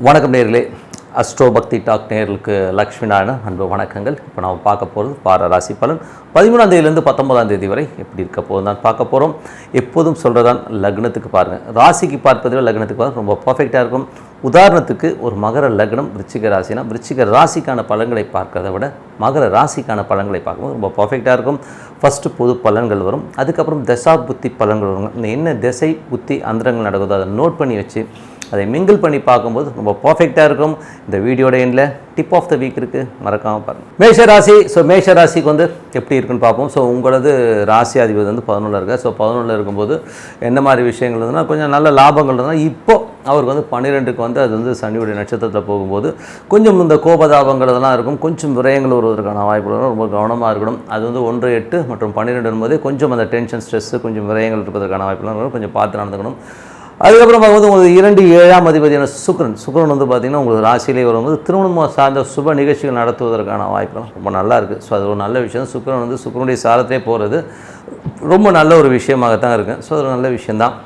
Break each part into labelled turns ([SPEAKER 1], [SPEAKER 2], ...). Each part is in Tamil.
[SPEAKER 1] வணக்கம் நேர்களே, அஸ்ட்ரோ பக்தி டாக் நேர்களுக்கு லக்ஷ்மி நாராயணன் அன்பு வணக்கங்கள். இப்போ நம்ம பார்க்க போகிறது வார ராசி பலன் 13ஆம் தேதியிலேருந்து 19ஆம் தேதி வரை எப்படி இருக்க போகுது தான் பார்க்க போகிறோம். எப்போதும் சொல்கிறதான் லக்னத்துக்கு பாருங்கள், ராசிக்கு பார்ப்பதில் லக்னத்துக்கு பாருங்கள் ரொம்ப பர்ஃபெக்டாக இருக்கும். உதாரணத்துக்கு ஒரு மகர லக்னம் விருச்சிக ராசினா விருச்சிக ராசிக்கான பலன்களை பார்க்கறத விட மகர ராசிக்கான பலன்களை பார்க்கும்போது ரொம்ப பர்ஃபெக்டாக இருக்கும். ஃபஸ்ட்டு பொது பலன்கள் வரும், அதுக்கப்புறம் தசா புத்தி பலன்கள் வரும். இந்த என்ன திசை புத்தி அந்தரங்கள் நடக்குதோ அதை நோட் பண்ணி வச்சு அதை மிங்கிள் பண்ணி பார்க்கும்போது ரொம்ப பர்ஃபெக்டாக இருக்கும். இந்த வீடியோட எண்டில் டிப் ஆஃப் த வீக் இருக்குது, மறக்காமல் பாருங்கள். மேஷ ராசி. மேஷ ராசிக்கு வந்து எப்படி இருக்குன்னு பார்ப்போம். உங்களது ராசி அதிபதி வந்து 11 இருக்குது. 11 இருக்கும்போது என்ன மாதிரி விஷயங்கள் இருந்ததுன்னா கொஞ்சம் நல்ல லாபங்கள் இருந்தால் இப்போது அவருக்கு வந்து 12க்கு வந்து அது வந்து சனியுடைய நட்சத்திரத்தில் போகும்போது கொஞ்சம் இந்த கோபதாபங்கள் இதெல்லாம் இருக்கும். கொஞ்சம் விரயங்கள் வருவதற்கான வாய்ப்புகள் ரொம்ப கவனமாக இருக்கணும். அது வந்து 1, 8 மற்றும் 12 என்பது கொஞ்சம் அந்த டென்ஷன் ஸ்ட்ரெஸ்ஸு கொஞ்சம் விரயங்கள் இருப்பதற்கான வாய்ப்புகள் கொஞ்சம் பார்த்து நடந்துக்கணும். அதுக்கப்புறம் பார்க்கும்போது உங்களுக்கு 2, 7ஆம் அதிபதியான சுக்கிரன் வந்து பார்த்திங்கன்னா உங்களுக்கு ராசியிலே வரும்போது திருமணம் சார்ந்த சுப நிகழ்ச்சிகள் நடத்துவதற்கான வாய்ப்புகள் ரொம்ப நல்லா இருக்குது. அது ஒரு நல்ல விஷயம். சுக்கிரன் வந்து சுக்கிரனுடைய சாரத்திலே போகிறது ரொம்ப நல்ல ஒரு விஷயமாகத்தான் இருக்குது. அது ஒரு நல்ல விஷயந்தான்.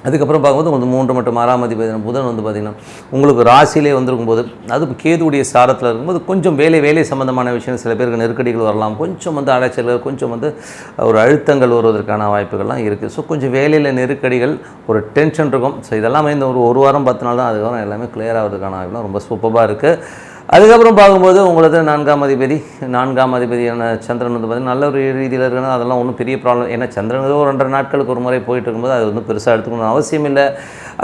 [SPEAKER 1] அதுக்கப்புறம் பார்க்கும்போது உங்களுக்கு 3 மற்றும் 6ஆம் அதிபதியான புதன் வந்து பார்த்திங்கன்னா உங்களுக்கு ராசியிலே வந்திருக்கும்போது அது கேதுவுடைய சாரத்தில் இருக்கும்போது கொஞ்சம் வேலை சம்மந்தமான விஷயம், சில பேருக்கு நெருக்கடிகள் வரலாம், கொஞ்சம் வந்து அலைச்சல்கள், கொஞ்சம் வந்து ஒரு அழுத்தங்கள் வருவதற்கான வாய்ப்புகள்லாம் இருக்குது. கொஞ்சம் வேலையில் நெருக்கடிகள், ஒரு டென்ஷன் இருக்கும். இதெல்லாமே இந்த ஒரு வாரம் 10 நாள் தான், அதுக்கப்புறம் எல்லாமே கிளியர் ஆகிறதுக்கான வாய்ப்புலாம் ரொம்ப சூப்பராக இருக்குது. அதுக்கப்புறம் பார்க்கும்போது உங்களுக்கு 4ஆம் அதிபதியான சந்திரன் வந்து பார்த்திங்கன்னா நல்ல ஒரு ரீதியில் இருக்குன்னா அதெல்லாம் ஒன்றும் பெரிய ப்ராப்ளம். ஏன்னா சந்திரன் ஒரு 2 நாட்களுக்கு ஒரு முறை போயிட்டு இருக்கும்போது அது வந்து பெருசாக எடுத்துக்கணும்னு அவசியம் இல்லை.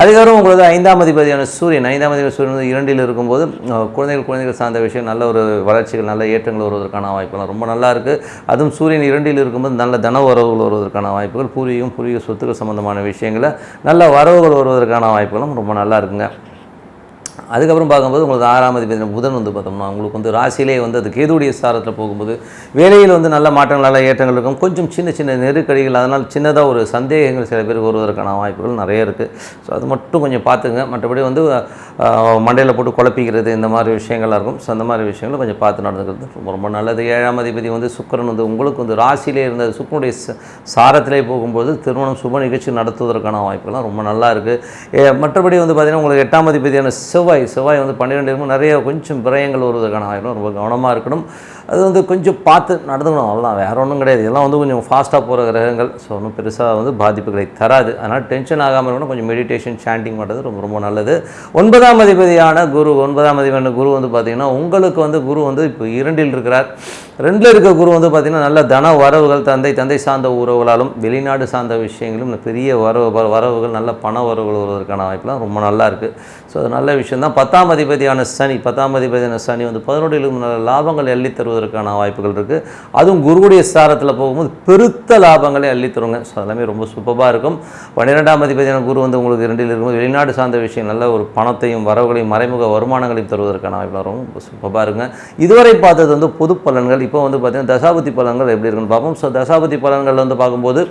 [SPEAKER 1] அதுக்கப்புறம் உங்களுக்கு 5ஆம் அதிபதியான சூரியன் வந்து 2ல் இருக்கும்போது குழந்தைகள் சார்ந்த விஷயம் நல்ல ஒரு வளர்ச்சிகள், நல்ல ஏற்றங்கள் வருவதற்கான வாய்ப்புகள் ரொம்ப நல்லா இருக்குது. அதுவும் சூரியன் 2ல் இருக்கும்போது நல்ல தன வரவுகள் வருவதற்கான வாய்ப்புகள், பூர்வீக சொத்துக்கள் சம்மந்தமான விஷயங்களில் நல்ல வரவுகள் வருவதற்கான வாய்ப்புகளும் ரொம்ப நல்லா இருக்குங்க. அதுக்கப்புறம் பார்க்கும்போது உங்களுக்கு 6ஆம் அதிபதி புதன் வந்து பார்த்தோம்னா உங்களுக்கு வந்து ராசியிலே வந்து அது கேதுவுடைய சாரத்தில் போகும்போது வேலையில் வந்து நல்ல மாற்றங்கள், நல்ல ஏற்றங்கள் இருக்கும். கொஞ்சம் சின்ன நெருக்கடிகள், அதனால் சின்னதாக ஒரு சந்தேகங்கள் சில பேருக்கு வருவதற்கான வாய்ப்புகள் நிறைய இருக்குது. அது மட்டும் கொஞ்சம் பார்த்துங்க. மற்றபடி வந்து மண்டையில் போட்டு குழப்பிக்கிறது இந்த மாதிரி விஷயங்கள்லாம் இருக்கும். அந்த மாதிரி விஷயங்களை கொஞ்சம் பார்த்து நடந்துக்கிறது ரொம்ப நல்லது. 7ஆம் அதிபதி வந்து சுக்கிரன் வந்து உங்களுக்கு வந்து ராசியிலே இருந்த சுக்கிரனுடைய சாரத்திலே போகும்போது திருமணம் சுப நிகழ்ச்சி நடத்துவதற்கான வாய்ப்புகள்லாம் ரொம்ப நல்லா இருக்குது. மற்றபடி வந்து பார்த்திங்கன்னா உங்களுக்கு 8ஆம் அதிபதியான செவ்வாய் வந்து 12 நிறைய கொஞ்சம் விரயங்கள் வருவதற்கான வாய்ப்பு ரொம்ப கவனமாக இருக்கணும். அது வந்து கொஞ்சம் பார்த்து நடந்துக்கணும், அவ்வளோதான், வேறு ஒன்றும் கிடையாது. இதெல்லாம் வந்து கொஞ்சம் ஃபாஸ்ட்டாக போகிற கிரகங்கள். ஒன்றும் பெருசாக வந்து பாதிப்புகளை தராது. அதனால் டென்ஷன் ஆகாமல் இருக்கணும். கொஞ்சம் மெடிடேஷன், சாண்டிங் பண்ணுறது ரொம்ப நல்லது. 9ஆம் அதிபதியான குரு வந்து பார்த்திங்கன்னா உங்களுக்கு வந்து குரு வந்து இப்போ 2ல் இருக்கிறார். 2ல் இருக்க குரு வந்து பார்த்திங்கன்னா நல்ல தன வரவுகள், தந்தை சார்ந்த உறவுகளாலும் வெளிநாடு சார்ந்த விஷயங்களும் பெரிய வரவுகள், நல்ல பண வரவுகள் வருவதற்கான வாய்ப்புலாம் ரொம்ப நல்லா இருக்குது. அது நல்ல விஷயந்தான். 10ஆம் அதிபதியான சனி வந்து 11லும் நல்ல லாபங்களை அள்ளி தருவதற்கான வாய்ப்புகள் இருக்குது. அதுவும் குருவுடைய சாரத்தில் போகும்போது பெருத்த லாபங்களை அள்ளி தருங்க. அதெல்லாமே ரொம்ப சூப்பராக இருக்கும். 12ஆம் அதிபதியான குரு வந்து உங்களுக்கு 2ல் இருக்கும்போது வெளிநாடு சார்ந்த விஷயம் நல்ல ஒரு பணத்தையும் வரவுகளையும் மறைமுக வருமானங்களையும் தருவதற்கான வாய்ப்புகள் ரொம்ப சூப்பராக இருக்குங்க. இதுவரை பார்த்தது வந்து பொது பலன்கள். இப்போ வந்து பார்த்திங்கன்னா தசாபதி பலன்கள் எப்படி இருக்குன்னு பார்ப்போம். தசாபதி பலன்கள் வந்து பார்க்கும்போது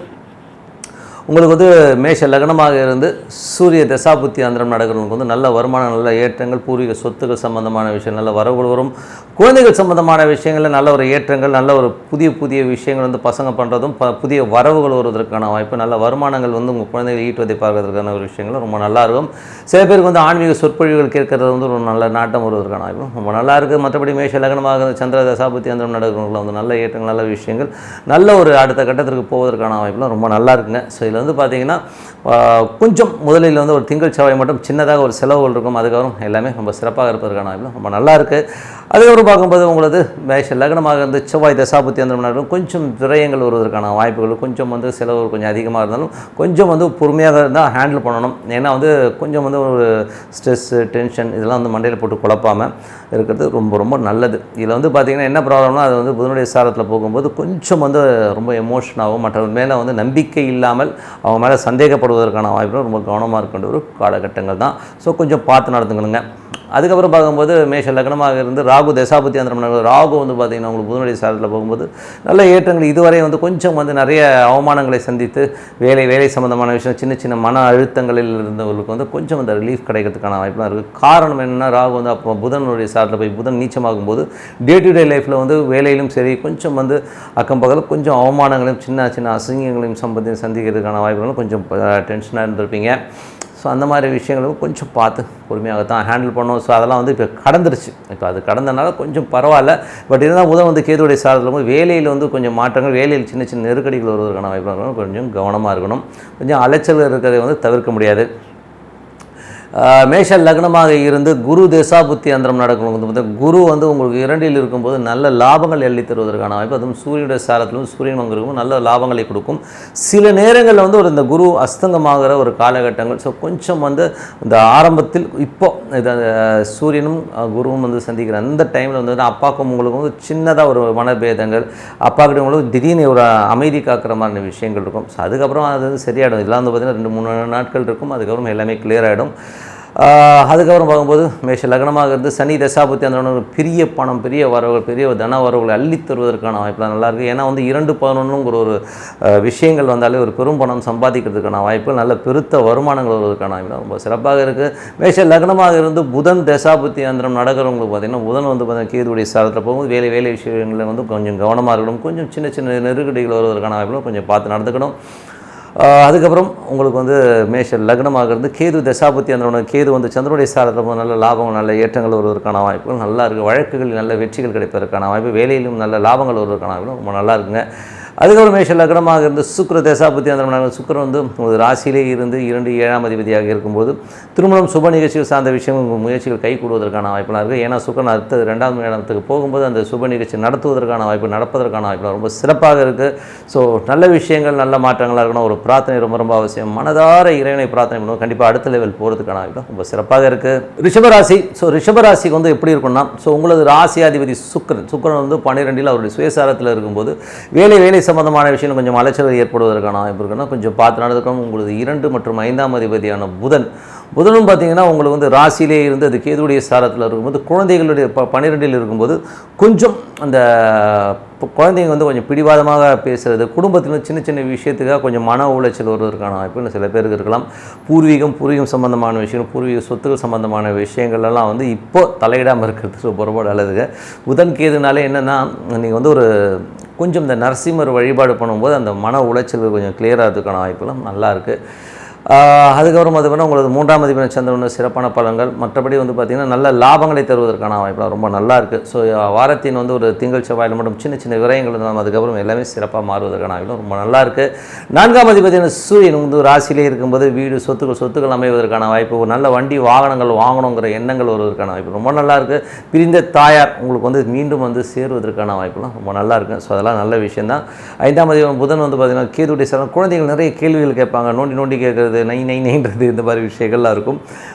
[SPEAKER 1] உங்களுக்கு வந்து மேஷ லக்னமாக இருந்து சூரிய தசாபுத்தி அந்தரம் நடக்கிறவங்களுக்கு வந்து நல்ல வருமானம், நல்ல ஏற்றங்கள், பூர்வீக சொத்துக்கள் சம்பந்தமான விஷயம் நல்ல வரவுகள் வரும். குழந்தைகள் சம்பந்தமான விஷயங்களில் நல்ல ஒரு ஏற்றங்கள், நல்ல ஒரு புதிய விஷயங்கள் வந்து பசங்க பண்ணுறதும் புதிய வரவுகள் வருவதற்கான வாய்ப்பு, நல்ல வருமானங்கள் வந்து உங்கள் குழந்தைகள் ஈட்டுவதை பார்க்கறதுக்கான ஒரு விஷயங்கள் ரொம்ப நல்லா இருக்கும். சில பேருக்கு வந்து ஆன்மீக சொற்பொழிவுகள் கேட்கறது வந்து ஒரு நல்ல நாட்டம் வருவதற்கான வாய்ப்பு ரொம்ப நல்லா இருக்குது. மற்றபடி மேஷ லக்னமாக சந்திர தசாபுத்தி அந்தரம் நடக்கிறவங்களை வந்து நல்ல ஏற்றங்கள், நல்ல விஷயங்கள், நல்ல ஒரு அடுத்த கட்டத்திற்கு போவதற்கான வாய்ப்புலாம் ரொம்ப நல்லா இருக்குங்க. இதில் வந்து பார்த்திங்கன்னா கொஞ்சம் முதலில் வந்து ஒரு திங்கள் செவ்வாய் மட்டும் சின்னதாக ஒரு செலவுகள் இருக்கும். அதுக்கப்புறம் எல்லாமே ரொம்ப சிறப்பாக இருப்பதற்கான வாய்ப்பு ரொம்ப நல்லா இருக்குது. அதுக்கப்புறம் பார்க்கும்போது உங்களது மேஷ லக்னமாக இருந்து செவ்வாய் தசாபுத்தி அந்த கொஞ்சம் விரயங்கள் வருவதற்கான வாய்ப்புகள், கொஞ்சம் வந்து செலவு கொஞ்சம் அதிகமாக இருந்தாலும் கொஞ்சம் வந்து பொறுமையாக இருந்தால் ஹேண்டில் பண்ணணும். ஏன்னா வந்து கொஞ்சம் வந்து ஒரு ஸ்ட்ரெஸ்ஸு, டென்ஷன் இதெல்லாம் வந்து மண்டையில் போட்டு குழப்பாமல் இருக்கிறது ரொம்ப நல்லது. இதில் வந்து பார்த்திங்கன்னா என்ன ப்ராப்ளம்னா அது வந்து புதனுடைய சாரத்தில் போகும்போது கொஞ்சம் வந்து ரொம்ப எமோஷனாகவும் மற்றவங்க மேலே வந்து நம்பிக்கை இல்லாமல் அவங்க மேலே சந்தேகப்படுவதற்கான வாய்ப்புகள் ரொம்ப கவனமாக இருக்கின்ற ஒரு காலகட்டங்கள் தான். கொஞ்சம் பார்த்து நடந்துக்கணுங்க. அதுக்கப்புறம் பார்க்கும்போது மேஷ லக்னமாக இருந்து ராகு தசாபுத்தி அந்தரம் ராகு வந்து பார்த்திங்கன்னா உங்களுக்கு புதனுடைய சாரத்தில் போகும்போது நல்ல ஏற்றங்கள். இதுவரை வந்து கொஞ்சம் வந்து நிறைய அவமானங்களை சந்தித்து வேலை சம்மந்தமான விஷயம், சின்ன மன அழுத்தங்களில் இருந்தவர்களுக்கு வந்து கொஞ்சம் அந்த ரிலீஃப் கிடைக்கிறதுக்கான வாய்ப்புலாம் இருக்குது. காரணம் என்னென்னா ராகு வந்து அப்போ புதனுடைய சாரத்தில் போய் புதன் நீச்சமாகும் போது டே டு டே லைஃப்பில் வந்து வேலையிலும் சரி கொஞ்சம் வந்து அக்கம் பக்கத்தில் கொஞ்சம் அவமானங்களையும் சின்ன அசிங்கங்களையும் சந்திக்கிறதுக்கான வாய்ப்புகளும் கொஞ்சம் டென்ஷனாக இருந்திருப்பீங்க. ஸோ அந்த மாதிரி விஷயங்களும் கொஞ்சம் பார்த்து பொறுமையாக தான் ஹேண்டில் பண்ணோம். ஸோ அதெல்லாம் வந்து இப்போ கடந்துருச்சு. இப்போ அது கடந்தனால கொஞ்சம் பரவாயில்ல. பட் இருந்தால் புதன் வந்து கேதுவுடைய சாரத்தில் போது வேலையில் வந்து கொஞ்சம் மாற்றங்கள், வேலையில் சின்ன சின்ன நெருக்கடிகள் வருவதற்கான வாய்ப்பு இருக்கணும். கொஞ்சம் கவனமாக இருக்கணும். கொஞ்சம் அலைச்சல் இருக்கிறதை வந்து தவிர்க்க முடியாது. மேஷ லக்னமாக இருந்து குரு தசாபுத்தி அந்தரம் நடக்கணும். குரு வந்து உங்களுக்கு 2ல் இருக்கும்போது நல்ல லாபங்கள் எள்ளி தருவதற்கான வாய்ப்பு. அதுவும் சூரியனுடைய சாரத்திலும் சூரியன் அங்கே இருக்கும், நல்ல லாபங்களை கொடுக்கும். சில நேரங்களில் வந்து இந்த குரு அஸ்தங்கமாகிற ஒரு காலகட்டங்கள். ஸோ கொஞ்சம் வந்து இந்த ஆரம்பத்தில் இப்போ இது சூரியனும் குருவும் வந்து சந்திக்கிற அந்த டைமில் வந்து அப்பாவுக்கும் உங்களுக்கும் வந்து சின்னதாக ஒரு மனபேதங்கள், அப்பாக்கிட்ட உங்களுக்கு திடீர்னு ஒரு அமைதி காக்கிற மாதிரி விஷயங்கள் இருக்கும். ஸோ அதுக்கப்புறம் அது வந்து சரியாயிடும். இதெல்லாம் வந்து பார்த்திங்கன்னா 2-3 நாட்கள் இருக்கும். அதுக்கப்புறம் எல்லாமே கிளியர் ஆகிடும். அதுக்கப்புறம் பார்க்கும்போது மேஷ லக்னமாக இருந்து சனி தசாபுத்தி அந்த பெரிய பணம், பெரிய வரவுகள், பெரிய தன வரவுகளை அள்ளி தருவதற்கான வாய்ப்புலாம் நல்லாயிருக்கு. ஏன்னா வந்து 2-11ங்கிற ஒரு விஷயங்கள் வந்தாலே ஒரு பெரும் பணம் சம்பாதிக்கிறதுக்கான வாய்ப்பு, நல்ல பெருத்த வருமானங்கள் வருவதற்கான வாய்ப்பு ரொம்ப சிறப்பாக இருக்குது. மேஷ லக்னமாக இருந்து புதன் தசாபுத்தி அந்தரம் நடக்கிறவங்களுக்கு பார்த்திங்கன்னா புதன் வந்து பார்த்திங்கன்னா கேதுவுடைய சாரத்தில் போகும்போது வேலை விஷயங்களில் வந்து கொஞ்சம் கவனமாக இருக்கணும். கொஞ்சம் சின்ன சின்ன நெருக்கடிகள் வருவதற்கான வாய்ப்புகளும் கொஞ்சம் பார்த்து நடந்துக்கணும். அதுக்கப்புறம் உங்களுக்கு வந்து மேஷ லக்னமாக இருந்து கேது தசாபுத்தி அந்த கேது வந்து சந்திரனுடைய சாரத்தில் நல்ல லாபம், நல்ல ஏற்றங்கள் வருவதற்கான வாய்ப்புகள் நல்லா இருக்குது. வழக்குகளில் நல்ல வெற்றிகள் கிடைப்பதற்கான வாய்ப்பு, வேலையிலும் நல்ல லாபங்கள் வருவதற்கான வாய்ப்பு ரொம்ப நல்லா இருக்குங்க. அதுக்கப்புறம் மேஷ லக்னமாக இருந்து சுக்கிர தசாபுத்தி அந்த சுக்கிரன் வந்து உங்களுக்கு ராசியிலே இருந்து 2-7ஆம் அதிபதியாக இருக்கும்போது திருமணம் சுப நிகழ்ச்சிகள் சார்ந்த விஷயங்கள் உங்கள் முயற்சிகள் கை கூடுவதற்கான வாய்ப்புலாம் இருக்குது. ஏன்னா சுக்கிரன் அடுத்தது 2ஆம் இடத்துக்கு போகும்போது அந்த சுப நிகழ்ச்சி நடத்துவதற்கான வாய்ப்பு, நடப்பதற்கான வாய்ப்புலாம் ரொம்ப சிறப்பாக இருக்குது. ஸோ நல்ல விஷயங்கள், நல்ல மாற்றங்களாக இருக்கணும். ஒரு பிரார்த்தனை ரொம்ப அவசியம். மனதார இறைவனை பிரார்த்தனை பண்ணுவோம். கண்டிப்பாக அடுத்த லெவல் போகிறதுக்கான வாய்ப்பு ரொம்ப சிறப்பாக இருக்குது. ரிஷபராசி. ஸோ ரிஷபராசிக்கு வந்து எப்படி இருக்குன்னா, ஸோ உங்களது ராசியாதிபதி சுக்கிரன் வந்து 12ல் அவருடைய சுயசாரத்தில் இருக்கும்போது வேலை சம்பந்தமான விஷயம் கொஞ்சம் அலைச்சல் ஏற்படுவதற்கான வாய்ப்பு இருக்குன்னா கொஞ்சம் பார்த்து நடந்துக்கணும். உங்களுக்கு 2 மற்றும் 5ஆம் அதிபதியான புதனும் பார்த்தீங்கன்னா உங்களுக்கு வந்து ராசியிலே இருந்து அது கேதுவுடைய சாரத்தில் இருக்கும்போது குழந்தைகளுடைய 12ல் இருக்கும்போது கொஞ்சம் அந்த குழந்தைங்க வந்து கொஞ்சம் பிடிவாதமாக பேசுகிறது, குடும்பத்தில் சின்ன சின்ன விஷயத்துக்காக கொஞ்சம் மன உளைச்சல் வருவதற்கான வாய்ப்பு சில பேருக்கு இருக்கலாம். பூர்வீகம் சம்பந்தமான விஷயம், பூர்வீக சொத்துக்கள் சம்பந்தமான விஷயங்கள்லாம் வந்து இப்போ தலையிடாமல் இருக்கிறது ரொம்ப நல்லதுங்க. புதன் கேதுனாலே என்னென்னா நீங்கள் வந்து ஒரு கொஞ்சம் இந்த நரசிம்மர் வழிபாடு பண்ணும்போது அந்த மன உளைச்சல் கொஞ்சம் கிளியராகிறதுக்கான வாய்ப்புலாம் நல்லாயிருக்கு. அதுக்கப்புறம் பார்த்தீங்கன்னா உங்களுக்கு 3ஆம் அதிபதி சந்திரன் சிறப்பான பலன்கள், மற்றபடி வந்து பார்த்திங்கன்னா நல்ல லாபங்களை தருவதற்கான வாய்ப்புலாம் ரொம்ப நல்லா இருக்குது. ஸோ வாரத்தின் வந்து ஒரு திங்கள் செவ்வாயில் மட்டும் சின்ன சின்ன விரயங்கள் இருந்தாலும் அதுக்கப்புறம் எல்லாமே சிறப்பாக மாறுவதற்கான வாய்ப்புலாம் ரொம்ப நல்லா இருக்குது. 4ஆம் அதிபதியான சூரியன் வந்து ராசியிலே இருக்கும்போது வீடு சொத்துக்கள் அமைவதற்கான வாய்ப்பு, ஒரு நல்ல வண்டி வாகனங்கள் வாங்கணுங்கிற எண்ணங்கள் வருவதற்கான வாய்ப்பு ரொம்ப நல்லா இருக்குது. பிரிந்த தாயார் உங்களுக்கு வந்து மீண்டும் வந்து சேருவதற்கான வாய்ப்புலாம் ரொம்ப நல்லா இருக்குது. ஸோ அதெல்லாம் நல்ல விஷயந்தான். 5ஆம் அதிபதி புதன் வந்து பார்த்திங்கன்னா கேதுவுடைய சாரம், குழந்தைகள் நிறைய கேள்விகள் கேட்பாங்க, நோண்டி கேட்குறது, நைன்றது இந்த மாதிரி விஷயங்கள்லாம் இருக்கும்.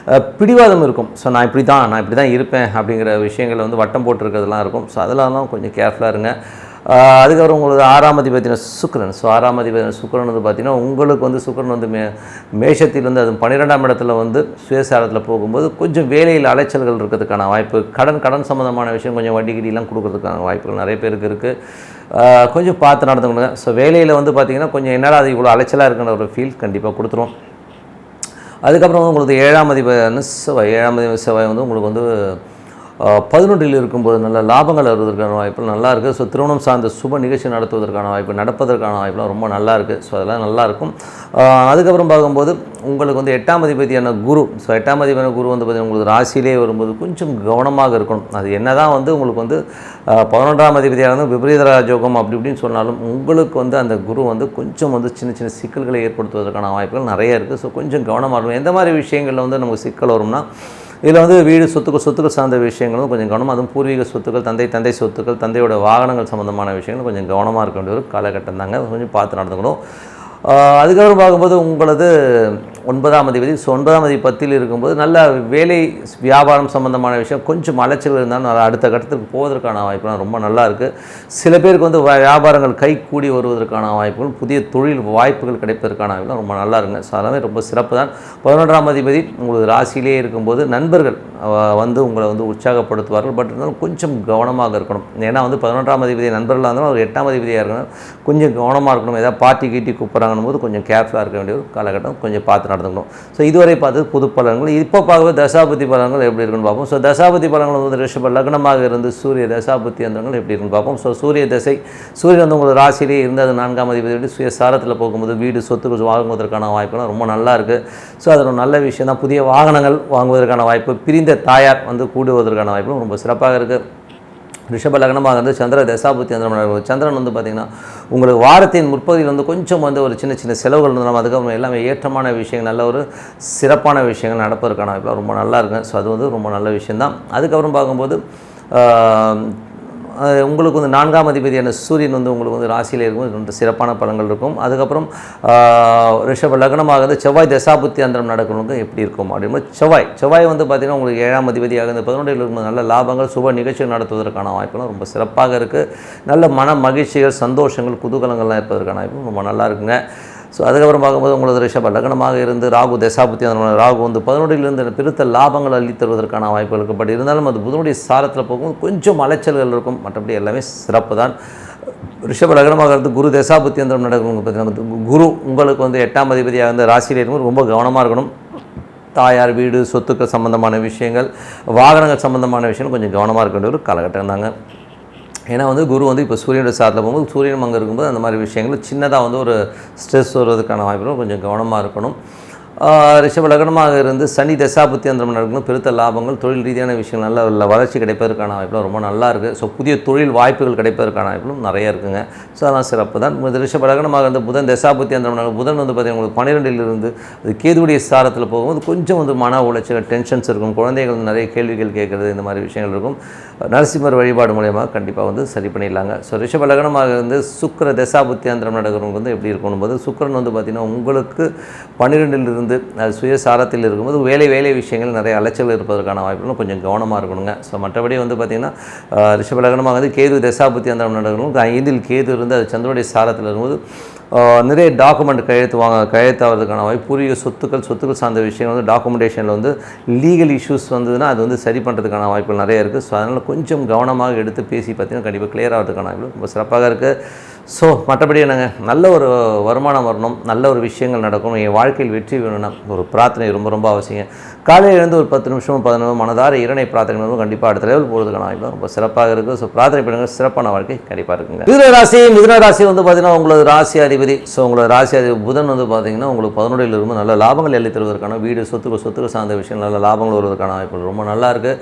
[SPEAKER 1] பிடிவாதம் இருக்கும். ஸோ நான் இப்படி தான் இருப்பேன் அப்படிங்கிற விஷயங்கள் வந்து வட்டம் போட்டிருக்கிறதுலாம் இருக்கும். ஸோ அதெல்லாம் கொஞ்சம் கேர்ஃபுல்லாக இருங்க. அதுக்கப்புறம் உங்களுக்கு 6ஆம் அதிபதியான சுக்கிரன். ஸோ 6ஆம் அதிபதியான சுக்கிரன் வந்து பார்த்திங்கன்னா உங்களுக்கு வந்து சுக்கிரன் வந்து மேஷத்தில் வந்து அது 12ஆம் இடத்துல வந்து சுயசாரத்தில் போகும்போது கொஞ்சம் வேலையில் அலைச்சல்கள் இருக்கிறதுக்கான வாய்ப்பு, கடன் சம்மந்தமான விஷயம் கொஞ்சம் வட்டி கிட்டிலாம் கொடுக்கறதுக்கான வாய்ப்புகள் நிறைய பேருக்கு இருக்குது. கொஞ்சம் பார்த்து நடந்துக்கணுங்க. ஸோ வேலையில் வந்து பார்த்திங்கன்னா கொஞ்சம் என்னடா அது இவ்வளோ அலைச்சலாக இருக்குன்ற ஒரு ஃபீல் கண்டிப்பாக கொடுத்துரும். அதுக்கப்புறம் வந்து உங்களுக்கு 7ஆம் அதிபதியான செவ்வாய் வந்து உங்களுக்கு வந்து 11ல் இருக்கும்போது நல்ல லாபங்கள் வருவதற்கான வாய்ப்புகள் நல்லா இருக்குது. ஸோ திருமணம் சார்ந்த சுப நிகழ்ச்சி நடப்பதற்கான வாய்ப்புலாம் ரொம்ப நல்லா இருக்குது. ஸோ அதெல்லாம் நல்லாயிருக்கும். அதுக்கப்புறம் பார்க்கும்போது உங்களுக்கு வந்து 8ஆம் அதிபதியான குரு. ஸோ 8ஆம் அதிபதியான குரு வந்து பார்த்திங்கன்னா உங்களுக்கு ராசியிலே வரும்போது கொஞ்சம் கவனமாக இருக்கணும். அது என்ன தான் வந்து உங்களுக்கு வந்து 11ஆம் அதிபதியாக வந்து விபரீத ராஜயோகம் அப்படி இப்படின்னு சொன்னாலும் உங்களுக்கு வந்து அந்த குரு வந்து கொஞ்சம் வந்து சின்ன சின்ன சிக்கல்களை ஏற்படுத்துவதற்கான வாய்ப்புகள் நிறைய இருக்குது. ஸோ கொஞ்சம் கவனமாக இருக்கணும். எந்த மாதிரி விஷயங்களில் வந்து நமக்கு சிக்கல் வரும்னா இதில் வந்து வீடு சொத்துக்கள் சார்ந்த விஷயங்களும் கொஞ்சம் கவனமாக, அதுவும் பூர்வீக சொத்துக்கள், தந்தை சொத்துக்கள், தந்தையோட வாகனங்கள் சம்மந்தமான விஷயங்கள் கொஞ்சம் கவனமாக இருக்க வேண்டிய ஒரு காலகட்டம் தாங்க. கொஞ்சம் பார்த்து நடந்துக்கணும். அதுக்கப்புறம் பார்க்கும்போது உங்களது 9ஆம் அதிபதி. ஸோ 9ஆம் அதிபதி 10ல் இருக்கும்போது நல்ல வேலை வியாபாரம் சம்மந்தமான விஷயம் கொஞ்சம் அலைச்சல் இருந்தாலும் அடுத்த கட்டத்துக்கு போவதற்கான வாய்ப்புலாம் ரொம்ப நல்லா இருக்குது. சில பேருக்கு வந்து வியாபாரங்கள் கை கூடி வருவதற்கான வாய்ப்புகள், புதிய தொழில் வாய்ப்புகள் கிடைப்பதற்கான வாய்ப்புலாம் ரொம்ப நல்லா இருக்குங்க. ஸோ அதெல்லாமே ரொம்ப சிறப்பு தான். 11ஆம் அதிபதி உங்களுக்கு ராசியிலே இருக்கும்போது நண்பர்கள் வந்து உங்களை வந்து உற்சாகப்படுத்துவார்கள். பட் இருந்தாலும் கொஞ்சம் கவனமாக இருக்கணும். ஏன்னா வந்து 11ஆம் அதிபதி நண்பர்களாக இருந்தாலும் ஒரு 8ஆம் அதிபதியாக இருக்கணும், கொஞ்சம் கவனமாக இருக்கணும். ஏதாவது பார்ட்டி கீட்டி கூப்பிட்றாங்கன்னு போது கொஞ்சம் கேர்ஃபுல்லாக இருக்க வேண்டிய ஒரு காலகட்டம். கொஞ்சம் பார்த்து நடந்துக்கணும். ஸோ இதுவரை பார்த்தது பொது பலன்கள். இப்போ பார்க்கவே தசாபதி பலன்கள் எப்படி இருக்குன்னு பார்ப்போம். ஸோ தசாபதி பலன்கள் வந்து ரிஷப லக்னமாக இருந்து சூரிய தசாபுத்தி அந்தங்கள் எப்படி இருக்குன்னு பார்ப்போம். ஸோ சூரிய தசை சூரியன் வந்து உங்களுக்கு ராசியிலே இருந்து அது 4ஆம் அதிபதி சுய சாரத்தில் போகும்போது வீடு சொத்துக்கள் வாங்குவதற்கான வாய்ப்புலாம் ரொம்ப நல்லா இருக்குது. ஸோ அது ஒரு நல்ல விஷயம் தான். புதிய வாகனங்கள் வாங்குவதற்கான வாய்ப்பு, பிரிந்த தாயார் வந்து கூடுவதற்கான வாய்ப்பும் ரொம்ப சிறப்பாக இருக்குது. ரிஷப லக்னமாக வந்து சந்திர தசாபுத்தி அந்த சந்திரன் வந்து பார்த்திங்கன்னா உங்களுக்கு வாரத்தின் முற்பகுதியில் வந்து கொஞ்சம் வந்து ஒரு சின்ன சின்ன செலவுகள் இருந்தாலும் அதுக்கப்புறம் எல்லாமே ஏற்றமான விஷயங்கள், நல்ல ஒரு சிறப்பான விஷயங்கள் நடப்பதற்கான வாய்ப்பு ரொம்ப நல்லா இருக்கும். ஸோ அது வந்து ரொம்ப நல்ல விஷயந்தான். அதுக்கப்புறம் பார்க்கும்போது உங்களுக்கு வந்து 4ஆம் அதிபதியான சூரியன் வந்து உங்களுக்கு வந்து ராசியில் இருக்கும், ரொம்ப சிறப்பான பலன்கள் இருக்கும். அதுக்கப்புறம் ரிஷப லக்னமாக வந்து செவ்வாய் தசாபுத்தி அந்தரம் நடக்கணுங்க எப்படி இருக்கும் அப்படிங்கும்போது செவ்வாய் வந்து பார்த்திங்கன்னா உங்களுக்கு 7ஆம் அதிபதியாக இந்த 11 இருக்கும்போது நல்ல லாபங்கள் சுப நிகழ்ச்சிகள் நடத்துவதற்கான வாய்ப்புகளும் ரொம்ப சிறப்பாக இருக்குது. நல்ல மன மகிழ்ச்சிகள், சந்தோஷங்கள், குதூகலங்கள்லாம் இருப்பதற்கான வாய்ப்பும் ரொம்ப நல்லா இருக்குங்க. ஸோ அதுக்கப்புறம் பார்க்கும்போது உங்களது ரிஷப லக்னமாக இருந்து ராகு தசாபுத்தி அந்த ராகு வந்து 11 பெருத்த லாபங்கள் அள்ளி தருவதற்கான வாய்ப்புகள் இருக்குது. பட் இருந்தாலும் அது புதனுடைய சாரத்தில் போகும்போது கொஞ்சம் அலைச்சல்கள் இருக்கும். மற்றபடி எல்லாமே சிறப்பு தான். ரிஷப லக்னமாக இருந்து குரு தசாபுத்தி அந்த நடக்கணும். பார்த்தீங்கன்னா குரு உங்களுக்கு வந்து 8ஆம் அதிபதியாக இருந்த ராசியில் இருக்கும்போது ரொம்ப கவனமாக இருக்கணும். தாயார், வீடு, சொத்துக்கள் சம்மந்தமான விஷயங்கள், வாகனங்கள் சம்மந்தமான விஷயங்கள் கொஞ்சம் கவனமாக இருக்க வேண்டிய ஒரு காலகட்டம் தாங்க. ஏன்னா வந்து குரு வந்து இப்போ சூரியனோட சாரத்தில் போகும்போது சூரியன் அங்கே இருக்கும்போது அந்த மாதிரி விஷயங்கள் சின்னதாக வந்து ஒரு ஸ்ட்ரெஸ் வருவதற்கான வாய்ப்புகளும் கொஞ்சம் கவனமாக இருக்கணும். ரிஷப லக்னமாக இருந்து சனி தசாபுத்தி அந்த நடக்கணும். பெருத்த லாபங்கள், தொழில் ரீதியான விஷயங்கள் நல்ல வளர்ச்சி கிடைப்பதற்கான வாய்ப்புலாம் ரொம்ப நல்லா இருக்குது. ஸோ புதிய தொழில் வாய்ப்புகள் கிடைப்பதற்கான வாய்ப்புகளும் நிறைய இருக்குங்க. ஸோ அதெல்லாம் சிறப்பு தான். ரிஷப லக்னமாக இருந்து புதன் தசாபுத்தி அந்த புதன் வந்து பார்த்திங்கன்னா உங்களுக்கு 12 அது கேதுவுடைய சாரத்தில் போகும்போது கொஞ்சம் வந்து மன உளைச்சல், டென்ஷன்ஸ் இருக்கும். குழந்தைகள் நிறைய கேள்விகள் கேட்குறது, இந்த மாதிரி விஷயங்கள் இருக்கும். நரசிம்மர் வழிபாடு மூலயமா கண்டிப்பாக வந்து சரி பண்ணிடலாங்க. ஸோ ரிஷப லக்னமாக இருந்து சுக்கிர தசாபுத்தி அந்தரம் நடக்கிறவங்க வந்து எப்படி இருக்கணும் போது சுக்கிரன் வந்து பார்த்திங்கன்னா உங்களுக்கு 12 அது சுயசாரத்தில் இருக்கும்போது வேலை விஷயங்கள் நிறைய அலைச்சல் இருப்பதற்கான வாய்ப்புகளும் கொஞ்சம் கவனமாக இருக்கணுங்க. ஸோ மற்றபடி வந்து பார்த்திங்கன்னா ரிஷப லக்னமாக வந்து கேது தசாபுத்தி அந்த நடக்கணும். 5இல் கேது இருந்து அது சந்திரனுடைய சாரத்தில் இருக்கும்போது நிறைய டாக்குமெண்ட் கையெழுத்தாவதுக்கான வாய்ப்பு, பூர்வீக சொத்துக்கள் சார்ந்த விஷயங்கள் வந்து டாக்குமெண்டேஷனில் வந்து லீகல் இஷ்யூஸ் வந்ததுன்னா அது வந்து சரி பண்ணுறதுக்கான வாய்ப்புகள் நிறைய இருக்குது. ஸோ அதனால் கொஞ்சம் கவனமாக எடுத்து பேசி பார்த்திங்கன்னா கண்டிப்பாக கிளியர் ஆகிறதுக்கான வாய்ப்பு ரொம்ப சிறப்பாக இருக்குது. ஸோ மற்றபடி என்னங்க, நல்ல ஒரு வருமானம் வரணும், நல்ல ஒரு விஷயங்கள் நடக்கணும், என் வாழ்க்கையில் வெற்றி வேணும்னா ஒரு பிரார்த்தனை ரொம்ப ரொம்ப அவசியம். காலையில் எழுந்து ஒரு 10 நிமிஷம் 15 நிமிஷம் மனதார இறைனை பிரார்த்தனை கண்டிப்பாக அடுத்த லெவல் போகிறதுக்கான வாய்ப்பு ரொம்ப சிறப்பாக இருக்குது. ஸோ பிரார்த்தனை பண்ணுங்கள், சிறப்பான வாழ்க்கை கண்டிப்பாக இருக்குங்க. மிதுன ராசி வந்து பார்த்திங்கன்னா உங்களது ராசி அதிபதி. ஸோ உங்களோட ராசி அதிபதி புதன் வந்து பார்த்திங்கன்னா உங்களுக்கு 11 இருந்து நல்ல லாபங்கள் எள்ளி தருவதற்கான வீடு, சொத்துக்கள் சார்ந்த விஷயங்கள் நல்ல லாபங்கள் வருவதற்கான வாய்ப்புகள் ரொம்ப நல்லா இருக்குது.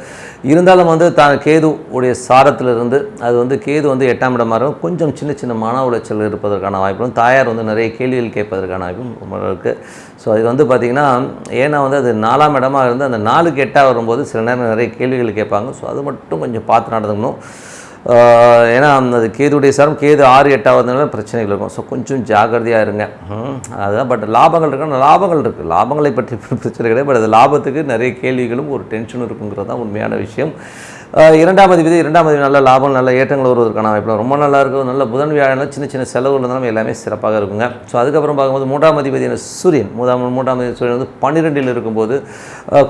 [SPEAKER 1] இருந்தாலும் வந்து கேது உடைய சாரத்திலிருந்து அது வந்து கேது வந்து 8ஆம் இடமாக இருக்கும். கொஞ்சம் சின்ன மன உளைச்சல் இருப்பதற்கான வாய்ப்பும், தாயார் வந்து நிறைய கேள்விகள் கேட்பதற்கான வாய்ப்பும் ரொம்ப இருக்குது. ஸோ இது வந்து பார்த்திங்கன்னா ஏன்னா வந்து அது 4ஆம் இடமாக இருந்து அந்த 4க்கு 8ஆக வரும்போது சில நேரம் நிறைய கேள்விகள் கேட்பாங்க. ஸோ அது மட்டும் கொஞ்சம் பார்த்து நடந்துக்கணும். ஏன்னா அது கேதுடைய சாரம் கேது 6, 8ஆவதுனால பிரச்சனைகள் இருக்கும். ஸோ கொஞ்சம் ஜாக்கிரதையாக இருங்க. அதுதான். பட் லாபங்கள் இருக்குது. லாபங்களை பற்றி பிரச்சனை கிடையாது. பட் அது லாபத்துக்கு நிறைய கேள்விகளும் ஒரு டென்ஷனும் இருக்குங்கிறது தான் உண்மையான விஷயம். 2ஆம் அதிபதி நல்ல லாபம், நல்ல ஏற்றங்கள் வருவதற்கான வாய்ப்பு ரொம்ப நல்லா இருக்கும். நல்ல புதன் வியாழனால் சின்ன செலவுகள் இருந்தாலும் எல்லாமே சிறப்பாக இருக்குங்க. ஸோ அதுக்கப்புறம் பார்க்கும்போது 3ஆம் அதிபதியான சூரியன் சூரியன் வந்து 12 இருக்கும்போது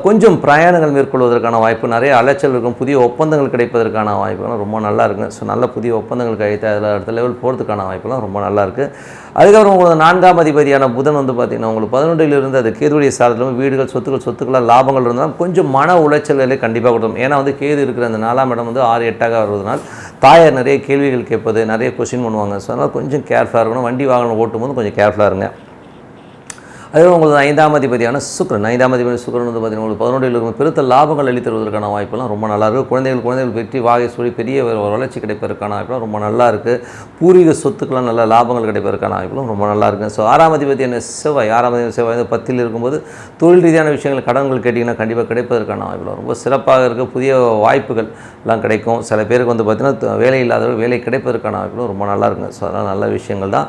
[SPEAKER 1] கொஞ்சம் பிரயாணங்கள் மேற்கொள்வதற்கான வாய்ப்பு, நிறைய அலைச்சல் இருக்கும். புதிய ஒப்பந்தங்கள் கிடைப்பதற்கான வாய்ப்புலாம் ரொம்ப நல்லா இருக்குங்க. ஸோ நல்ல புதிய ஒப்பந்தங்கள் கிடைத்து அதில் அடுத்த லெவல் போகிறதுக்கான வாய்ப்புலாம் ரொம்ப நல்லா இருக்குது. அதுக்கப்புறம் உங்களுக்கு 4ஆம் அதிபதியான புதன் வந்து பார்த்திங்கன்னா உங்களுக்கு 11 இருந்து அது கேதுடைய சாரத்திலும் வீடுகள், சொத்துக்களாக லாபங்கள் இருந்தாலும் கொஞ்சம் மன உளைச்சல்களை கண்டிப்பாக கொடுக்கும். ஏன்னா வந்து கேது இருக்கிற அந்த 4ஆம் இடம் வந்து 6, 8ஆக வருவதனால் தாயார் நிறைய கேள்விகள் கேட்பது, நிறைய கொஸ்டின் பண்ணுவாங்க. ஸோ அதனால் கொஞ்சம் கேர்ஃபுல்லாக இருக்கணும். வண்டி வாகனம் ஓட்டும்போது கொஞ்சம் கேர்ஃபுல்லாக இருங்க. அதே உங்களுக்கு 5ஆம் அதிபதியான சுக்கிரன் வந்து பார்த்திங்கன்னா உங்களுக்கு 11 இருக்கும். பெருத்த லாபங்கள் அள்ளி தருவதற்கான வாய்ப்பெல்லாம் ரொம்ப நல்லாயிருக்கு. குழந்தைகள் வெற்றி வாகை சொல்லி பெரிய வளர்ச்சி கிடைப்பதற்கான வாய்ப்பெல்லாம் ரொம்ப நல்லா இருக்குது. பூர்வீக சொத்துக்கெல்லாம் நல்ல லாபங்கள் கிடைப்பதற்கான வாய்ப்பெல்லாம் ரொம்ப நல்லா இருக்குது. ஸோ 6ஆம் அதிபதியான செவ்வாய் வந்து 10 இருக்கும்போது தொழில் ரீதியான விஷயங்கள் கடன்கள் கேட்டிங்கன்னா கண்டிப்பாக கிடைப்பதற்கான வாய்ப்பெல்லாம் ரொம்ப சிறப்பாக இருக்குது. புதிய வாய்ப்புகள் எல்லாம் கிடைக்கும். சில பேருக்கு வந்து பார்த்திங்கன்னா வேலை இல்லாதவர்கள் வேலை கிடைப்பதற்கான வாய்ப்பெல்லாம் ரொம்ப நல்லா இருக்குங்க. ஸோ அதெல்லாம் நல்ல விஷயங்கள் தான்.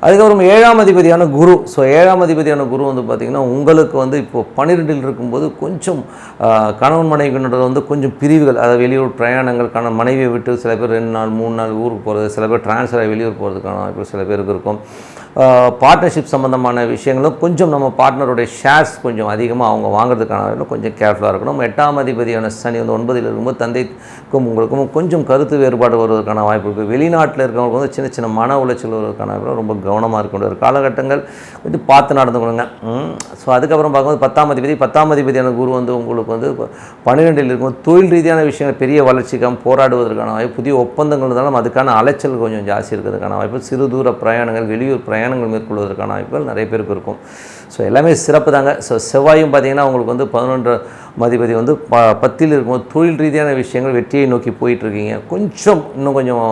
[SPEAKER 1] அதுக்கப்புறம் 7ஆம் அதிபதியான குரு. ஸோ 7ஆம் அதிபதியான குரு வந்து பார்த்திங்கன்னா உங்களுக்கு வந்து இப்போ 12 இருக்கும்போது கொஞ்சம் கணவன் மனைவியினோட வந்து கொஞ்சம் பிரிவுகள், அதாவது வெளியூர் பிரயாணங்கள், மனைவியை விட்டு சில பேர் 2 நாள் 3 நாள் ஊருக்கு போகிறது, சில பேர் ட்ரான்ஸ்ஃபர் ஆகி வெளியூர் போகிறதுக்கான வாய்ப்பு சில பேருக்கு இருக்கும். பார்ட்னர்ஷிப் சம்மந்தமான விஷயங்களும் கொஞ்சம் நம்ம பார்ட்னருடைய ஷேர்ஸ் கொஞ்சம் அதிகமாக அவங்க வாங்குறதுக்கான கொஞ்சம் கேர்ஃபுல்லாக இருக்கணும். 8ஆம் அதிபதியான சனி வந்து 9ல் இருக்கும்போது தந்தைக்கும் உங்களுக்கும் கொஞ்சம் கருத்து வேறுபாடு வருவதற்கான வாய்ப்பு இருக்குது. வெளிநாட்டில் இருக்கிறவங்களுக்கு வந்து சின்ன சின்ன மன உளைச்சல் வருவதற்கான வாய்ப்பு ரொம்ப கவனமாக இருக்க வேண்டிய ஒரு காலகட்டங்கள் கொஞ்சம் பார்த்து நடந்துக்கணுங்க. ஸோ அதுக்கப்புறம் பார்க்கும்போது 10ஆம் அதிபதியான குரு வந்து உங்களுக்கு வந்து 12ல் இருக்கும் தொழில் ரீதியான விஷயங்கள் பெரிய வளர்ச்சிக்காக போராடுவதற்கான வாய்ப்பு, புதிய ஒப்பந்தங்கள் இருந்தாலும் அதுக்கான அலைச்சல் கொஞ்சம் ஜாஸ்தி இருக்கிறதுக்கான வாய்ப்பு, சிறு தூர பிரயாணங்கள் வெளியூர் பிரயாணங்கள் மேற்கொள்வதற்கான வாய்ப்புகள் நிறைய பேருக்கு இருக்கும். ஸோ எல்லாமே சிறப்பு தாங்க. ஸோ செவ்வாயும் பார்த்திங்கன்னா உங்களுக்கு வந்து 11ஆம் அதிபதி வந்து 10ல் இருக்கும்போது தொழில் ரீதியான விஷயங்கள் வெற்றியை நோக்கி போயிட்டுருக்கீங்க. இன்னும் கொஞ்சம்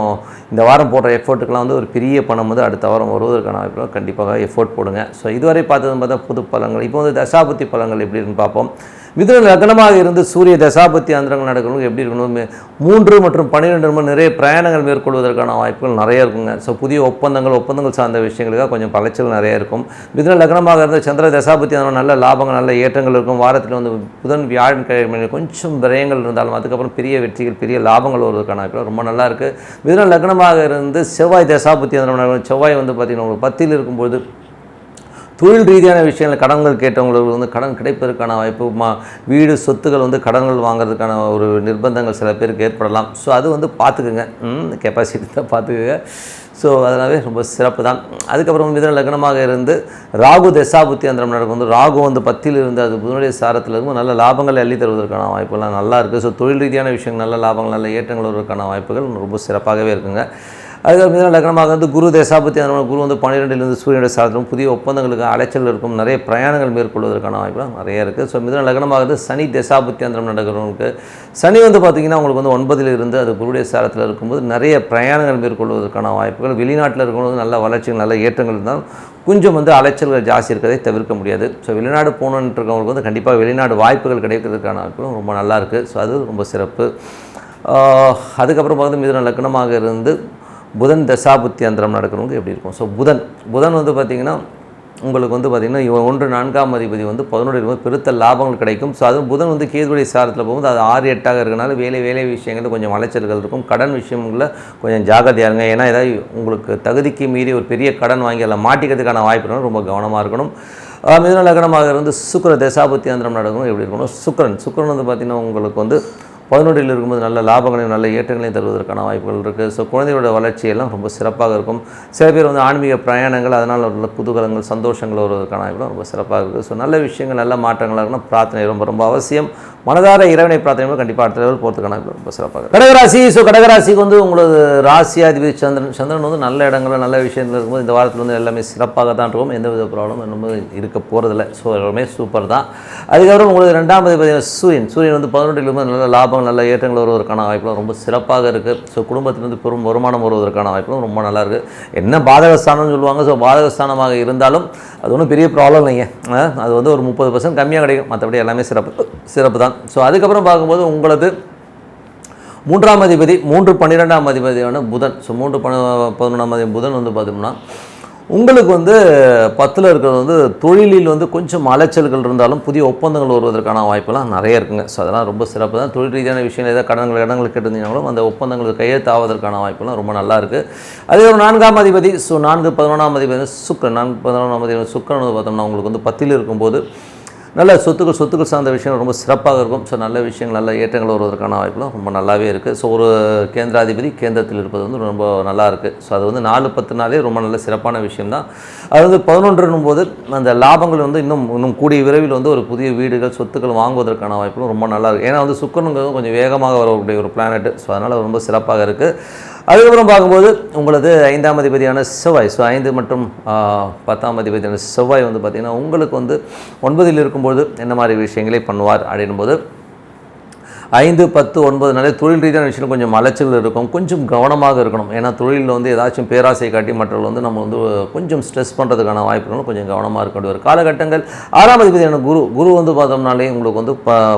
[SPEAKER 1] இந்த வாரம் போடுற எஃபோர்ட்டுக்கெலாம் வந்து ஒரு பெரிய பணம் வந்து அடுத்த வாரம் வருவதற்கான வாய்ப்புகள் கண்டிப்பாக எஃபோர்ட் போடுங்க. ஸோ இதுவரை பார்த்தது பார்த்தா புது பலன்கள். இப்போ வந்து தசாபுத்தி பலன்கள் எப்படி இருக்குன்னு பார்ப்போம். மிதுன லக்னமாக இருந்து சூரிய தசாபத்தி அந்தரங்கள் நடக்கணும் எப்படி இருக்கணும். 3 மற்றும் 12 நிறைய பிரயாணங்கள் மேற்கொள்வதற்கான வாய்ப்புகள் நிறைய இருக்குங்க. ஸோ புதிய ஒப்பந்தங்கள் சார்ந்த விஷயங்களுக்காக கொஞ்சம் பளைச்சல் நிறைய இருக்கும். மிதுன லக்னமாக இருந்த சந்திர தசாபத்தி அந்த நல்ல லாபங்கள் நல்ல ஏற்றங்கள் இருக்கும். வாரத்தில் வந்து புதன் வியாழன் கிழமை கொஞ்சம் விரயங்கள் இருந்தாலும் அதுக்கப்புறம் பெரிய வெற்றிகள் பெரிய லாபங்கள் வருவதற்கான வாய்ப்புகள் ரொம்ப நல்லா இருக்குது. மிதுன லக்னமாக இருந்து செவ்வாய் தசாபத்தி அந்த செவ்வாய் வந்து பார்த்திங்கன்னா உங்களுக்கு 10ல் இருக்கும்போது தொழில் ரீதியான விஷயங்கள் கடன்கள் கேட்டவங்களுக்கு வந்து கடன் கிடைப்பதற்கான வாய்ப்பு, வீடு சொத்துக்கள் வந்து கடன்கள் வாங்குறதுக்கான ஒரு நிர்பந்தங்கள் சில பேருக்கு ஏற்படலாம். ஸோ அது வந்து பார்த்துக்குங்க, கெப்பாசிட்டி தான் பார்த்துக்குங்க. ஸோ அதனாலே ரொம்ப சிறப்பு தான். அதுக்கப்புறம் மிதுன லக்னமாக இருந்து ராகு தசாபுத்தி அந்தரம் நடக்கும். வந்து ராகு வந்து 10ல் இருந்து அது புதனுடைய சாரத்தில் இருக்கும் நல்ல லாபங்களை அள்ளி தருவதற்கான வாய்ப்புகள்லாம் நல்லா இருக்குது. ஸோ தொழில் ரீதியான விஷயங்கள் நல்ல லாபங்கள் நல்ல ஏற்றங்கள் வருவதற்கான வாய்ப்புகள் ரொம்ப சிறப்பாகவே இருக்குங்க. அதுக்கு மிதுன லக்னமாக வந்து குரு தசாபத்தி அந்த குரு வந்து 12லிருந்து சூரியனுடைய சாரத்திலும் புதிய ஒப்பந்தங்களுக்கு அலைச்சல் இருக்கும். நிறைய பிரயாணங்கள் மேற்கொள்வதற்கான வாய்ப்புகள் நிறைய இருக்குது. ஸோ மிதுன லக்னமாக வந்து சனி தசாபத்தி அந்தரம் நடக்கிறவங்களுக்கு சனி வந்து பார்த்திங்கன்னா உங்களுக்கு வந்து 9ல் இருந்து அது குருடைய சாரத்தில் இருக்கும்போது நிறைய பிரயாணங்கள் மேற்கொள்வதற்கான வாய்ப்புகள், வெளிநாட்டில் இருக்கும்போது நல்ல வளர்ச்சிகள் நல்ல ஏற்றங்கள் இருந்தாலும் கொஞ்சம் வந்து அலைச்சல்கள் ஜாஸ்தி இருக்கிறதை தவிர்க்க முடியாது. ஸோ வெளிநாடு போகணுன்னு இருக்கவங்களுக்கு வந்து கண்டிப்பாக வெளிநாடு வாய்ப்புகள் கிடைக்கிறதுக்கான வாய்ப்புகளும் ரொம்ப நல்லா இருக்குது. ஸோ அது ரொம்ப சிறப்பு. அதுக்கப்புறம் பார்த்து மிதுன லக்னமாக இருந்து புதன் தசாபுத்தி அந்தரம் நடக்கிறவங்க எப்படி இருக்கும். ஸோ புதன் வந்து பார்த்திங்கன்னா உங்களுக்கு வந்து பார்த்திங்கன்னா 1 4ஆம் அதிபதி வந்து 11 பெருத்த லாபங்கள் கிடைக்கும். ஸோ அதுவும் புதன் வந்து கேதுவுடைய சாரத்தில் போகும்போது அது 6 8ஆக இருக்கனால வேலை விஷயங்களில் கொஞ்சம் அலைச்சல்கள் இருக்கும். கடன் விஷயங்களில் கொஞ்சம் ஜாகிரதையாக இருங்க. ஏன்னா ஏதாவது உங்களுக்கு தகுதிக்கு மீறி ஒரு பெரிய கடன் வாங்கி அதில் மாட்டிக்கிறதுக்கான வாய்ப்பு ரொம்ப கவனமாக இருக்கணும். மிதுன லக்னமாக இருந்து சுக்கிர தசாபுத்தி அந்தரம் நடக்கணும் எப்படி இருக்கணும். சுக்கிரன் வந்து பார்த்திங்கன்னா உங்களுக்கு வந்து 11ல் இருக்கும்போது நல்ல லாபங்களையும் நல்ல ஏற்றங்களையும் தருவதற்கான வாய்ப்புகள் இருக்குது. ஸோ குழந்தையோட வளர்ச்சியெல்லாம் ரொம்ப சிறப்பாக இருக்கும். சில பேர் வந்து ஆன்மீக பிரயாணங்கள் அதனால் உள்ள குதூகலங்கள் சந்தோஷங்கள் வருவதற்கான வாய்ப்புகளும் ரொம்ப சிறப்பாக இருக்குது. ஸோ நல்ல விஷயங்கள் நல்ல மாற்றங்களாக இருக்கணும். பிரார்த்தனை ரொம்ப அவசியம். மனதார இறைவனை பிரார்த்தனை கண்டிப்பாக அடுத்த லெவல் போகிறதுக்கான ரொம்ப சிறப்பாக. கடகராசி. ஸோ கடகராசிக்கு வந்து உங்களது ராசியாதிபதி சந்திரன் வந்து நல்ல இடங்களில் நல்ல விஷயங்கள் இருக்கும்போது இந்த வாரத்தில் வந்து எல்லாமே சிறப்பாக தான் இருக்கும். எந்த வித ப்ராப்ளம் ரொம்ப இருக்க போகிறதில்ல. ஸோ எல்லாமே சூப்பர் தான். அதுக்கப்புறம் உங்களது 2ஆம் அதிபதி சூரியன் வந்து 11ல் இருக்கும்போது நல்ல லாபம் நல்ல ஏற்றங்கள் வருவதற்கான வாய்ப்புகளும் ரொம்ப சிறப்பாக இருக்குது. ஸோ குடும்பத்திலிருந்து பெரும் வருமானம் வருவதற்கான வாய்ப்புகளும் ரொம்ப நல்லா இருக்குது. என்ன பாதகஸ்தானம்னு சொல்லுவாங்க. ஸோ பாதகஸ்தானமாக இருந்தாலும் அது ஒன்றும் பெரிய ப்ராப்ளம் இல்லைங்க. அது வந்து ஒரு 30% கம்மியாக கிடைக்கும். மற்றபடி எல்லாமே சிறப்பு தான். ஸோ அதுக்கப்புறம் பார்க்கும்போது உங்களது 3ஆம் அதிபதி 3 12ஆம் அதிபதியான புதன். ஸோ 3 11ஆம் அதிபதி புதன் வந்து பார்த்தோம்னா உங்களுக்கு வந்து 10ல் இருக்கிறது வந்து தொழிலில் வந்து கொஞ்சம் அலைச்சல்கள் இருந்தாலும் புதிய ஒப்பந்தங்கள் வருவதற்கான வாய்ப்புலாம் நிறைய இருக்குங்க. ஸோ அதெல்லாம் ரொம்ப சிறப்பு தான். தொழில் ரீதியான விஷயங்கள் ஏதாவது கடன்கள் கேட்டிருந்தீங்கன்னாலும் அந்த ஒப்பந்தங்களுக்கு கையெழுத்தாவதற்கான வாய்ப்புலாம் ரொம்ப நல்லா இருக்குது. அதே ஒரு 4ஆம் அதிபதி. ஸோ 4 11ஆம் அதிபதி சுக்கிரன். 4 11ஆம் அதிபதி சுக்கிரன் வந்து பார்த்தோம்னா உங்களுக்கு வந்து 10ல் இருக்கும்போது நல்ல சொத்துக்கள் சார்ந்த விஷயங்கள் ரொம்ப சிறப்பாக இருக்கும். ஸோ நல்ல விஷயங்கள் நல்ல ஏற்றங்கள் வருவதற்கான வாய்ப்புலாம் ரொம்ப நல்லாவே இருக்குது. ஸோ ஒரு கேந்திராதிபதி கேந்திரத்தில் இருப்பது வந்து ரொம்ப நல்லா இருக்குது. ஸோ அது வந்து 4-10 ரொம்ப நல்ல சிறப்பான விஷயம்தான். அது வந்து 11 போது அந்த லாபங்கள் வந்து இன்னும் கூடிய விரைவில் வந்து ஒரு புதிய வீடுகள் சொத்துக்கள் வாங்குவதற்கான வாய்ப்புகளும் ரொம்ப நல்லா இருக்குது. ஏன்னா வந்து சுக்கிரனுங்கிறது கொஞ்சம் வேகமாக வரக்கூடிய ஒரு பிளானெட்டு. ஸோ அதனால் ரொம்ப சிறப்பாக இருக்குது. அதுக்கப்புறம் பார்க்கும்போது உங்களது 5ஆம் அதிபதியான செவ்வாய். ஸோ 5 மற்றும் 10ஆம் அதிபதியான செவ்வாய் வந்து பார்த்திங்கன்னா உங்களுக்கு வந்து 9ல் இருக்கும்போது என்ன மாதிரி விஷயங்களே பண்ணுவார் அப்படின்போது 5, 10, 9 தொழில் ரீதியான விஷயம் கொஞ்சம் அலைச்சல் இருக்கும். கொஞ்சம் கவனமாக இருக்கணும். ஏன்னா தொழிலில் வந்து ஏதாச்சும் பேராசை காட்டி மற்றவர்கள் வந்து நம்ம வந்து கொஞ்சம் ஸ்ட்ரெஸ் பண்ணுறதுக்கான வாய்ப்புகளும் கொஞ்சம் கவனமாக இருக்க வேண்டிய ஒரு காலகட்டங்கள். 6ஆம் அதிபதியான குரு வந்து பார்த்தோம்னாலே உங்களுக்கு வந்து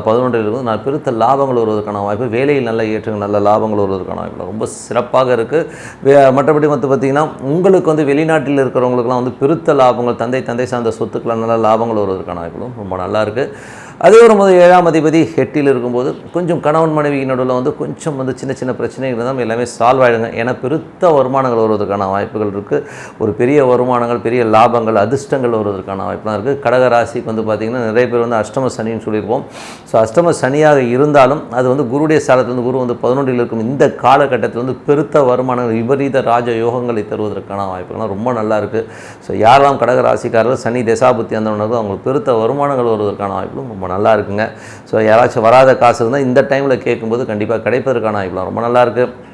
[SPEAKER 1] 11ல் இருந்து பெருத்த லாபங்கள் வருவதற்கான வாய்ப்பு, வேலையில் நல்ல ஏற்றங்கள் நல்ல லாபங்கள் வருவதற்கான வாய்ப்பு ரொம்ப சிறப்பாக இருக்குது. மற்றபடி பார்த்திங்கன்னா உங்களுக்கு வந்து வெளிநாட்டில் இருக்கிறவங்களுக்குலாம் வந்து பெருத்த லாபங்கள் தந்தை சார்ந்த சொத்துக்கள் நல்ல லாபங்கள் வருவதற்கான வாய்ப்புகளும் ரொம்ப நல்லா இருக்குது. அதே ஒரு 7ஆம் அதிபதி 8ல் இருக்கும்போது கொஞ்சம் கணவன் மனைவி நடுவில் வந்து கொஞ்சம் வந்து சின்ன சின்ன பிரச்சனைகள் இருந்தால் எல்லாமே சால்வ் ஆகிடுங்க. ஏன்னா பெருத்த வருமானங்கள் வருவதற்கான வாய்ப்புகள் இருக்குது. ஒரு பெரிய வருமானங்கள், பெரிய லாபங்கள், அதிர்ஷ்டங்கள் வருவதற்கான வாய்ப்புலாம் இருக்குது. கடக ராசிக்கு வந்து பார்த்திங்கன்னா நிறைய பேர் வந்து அஷ்டம சனின்னு சொல்லியிருப்போம். ஸோ அஷ்டம சனியாக இருந்தாலும் அது வந்து குருடைய சாரத்தில் குரு வந்து 11ல் இருக்கும் இந்த காலகட்டத்தில் வந்து பெருத்த வருமானங்கள், விபரீத ராஜ யோகங்களை தருவதற்கான வாய்ப்புகள்லாம் ரொம்ப நல்லா இருக்குது. ஸோ யாரெல்லாம் கடக ராசிக்காரர்கள் சனி தசாபுத்தி அந்த அவங்களுக்கு பெருத்த வருமானங்கள் வருவதற்கான வாய்ப்புகளும் ரொம்ப நல்லா இருக்குங்க. ஸோ யாராச்சும் வராத காசு இருந்தால் இந்த டைமில் கேட்கும்போது கண்டிப்பாக கிடைப்பதற்கான வாய்ப்புலாம் ரொம்ப நல்லா இருக்குது.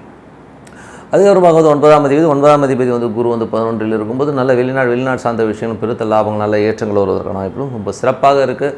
[SPEAKER 1] அதுக்கப்புறமாக வந்து 9ஆம் அதிபதி வந்து குரு வந்து 11ல் இருக்கும்போது நல்ல வெளிநாடு சார்ந்த விஷயங்கள், பெருத்த லாபங்கள், நல்ல ஏற்றங்கள் வருவதற்கான வாய்ப்புகளும் ரொம்ப சிறப்பாக இருக்குது.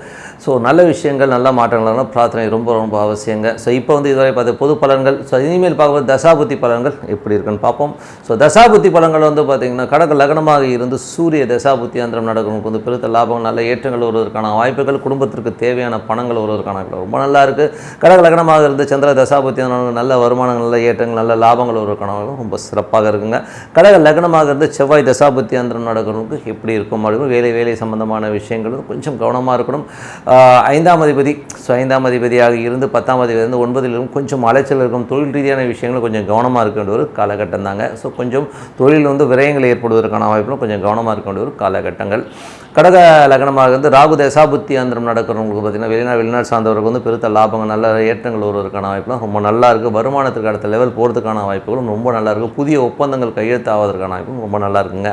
[SPEAKER 1] ஸோ நல்ல விஷயங்கள், நல்ல மாற்றங்களான பிரார்த்தனை ரொம்ப ரொம்ப அவசியங்க. ஸோ இப்போ வந்து இதுவரை பார்த்த பொது பலன்கள். ஸோ இனிமேல் பார்க்கும்போது தசாபுத்தி பலன்கள் எப்படி இருக்குன்னு பார்ப்போம். ஸோ தசாபுத்தி பலன்கள் வந்து பார்த்திங்கன்னா கடக லக்னமாக இருந்து சூரிய தசாபுத்தி அந்தரம் நடக்கிறவங்களுக்கு வந்து பெருத்த லாபங்கள், நல்ல ஏற்றங்கள் வருவதற்கான வாய்ப்புகள், குடும்பத்திற்கு தேவையான பணங்கள் வருவதற்கான வாய்ப்புகள் ரொம்ப நல்லா இருக்குது. கடக லக்னமாக இருந்து சந்திர தசாபுத்தி அந்தரம் நல்ல வருமானங்கள், நல்ல ஏற்றங்கள், நல்ல லாபங்கள் வருவதற்கான ரொம்ப சிறப்பாக இருக்குங்க. கடக லக்னமாக இருந்து செவ்வாய் தசாபுத்தி அந்தரம் நடக்கிறவங்களுக்கு எப்படி இருக்கும் அப்படின்னு வேலை சம்பந்தமான விஷயங்களும் கொஞ்சம் கவனமாக இருக்கணும். 5ஆம் அதிபதி, ஸோ 5ஆம் அதிபதியாக இருந்து 10ஆம் அதிபதி இருந்து 9லும் கொஞ்சம் அலைச்சல் இருக்கும். தொழில் ரீதியான விஷயங்கள் கொஞ்சம் கவனமாக இருக்க வேண்டிய ஒரு காலகட்டம் தாங்க. ஸோ கொஞ்சம் தொழில் வந்து விரயங்கள் ஏற்படுவதற்கான வாய்ப்புகளும் கொஞ்சம் கவனமாக இருக்க வேண்டிய ஒரு காலகட்டங்கள். கடக லக்னமாக இருந்து ராகு தசாபுத்தி அந்தரம் நடக்கிறவங்களுக்கு பார்த்திங்கன்னா வெளிநாடு சார்ந்தவர்களுக்கு வந்து பெருத்த லாபங்கள், நல்ல ஏற்றங்கள் வருவதற்கான வாய்ப்புலாம் ரொம்ப நல்லா இருக்குது. வருமானத்துக்கு அடுத்த லெவல் போகிறதுக்கான வாய்ப்புகளும் ரொம்ப நல்லா இருக்குது. புதிய ஒப்பந்தங்கள் கையெழுத்தாவதற்கான வாய்ப்பும் ரொம்ப நல்லா இருக்குங்க.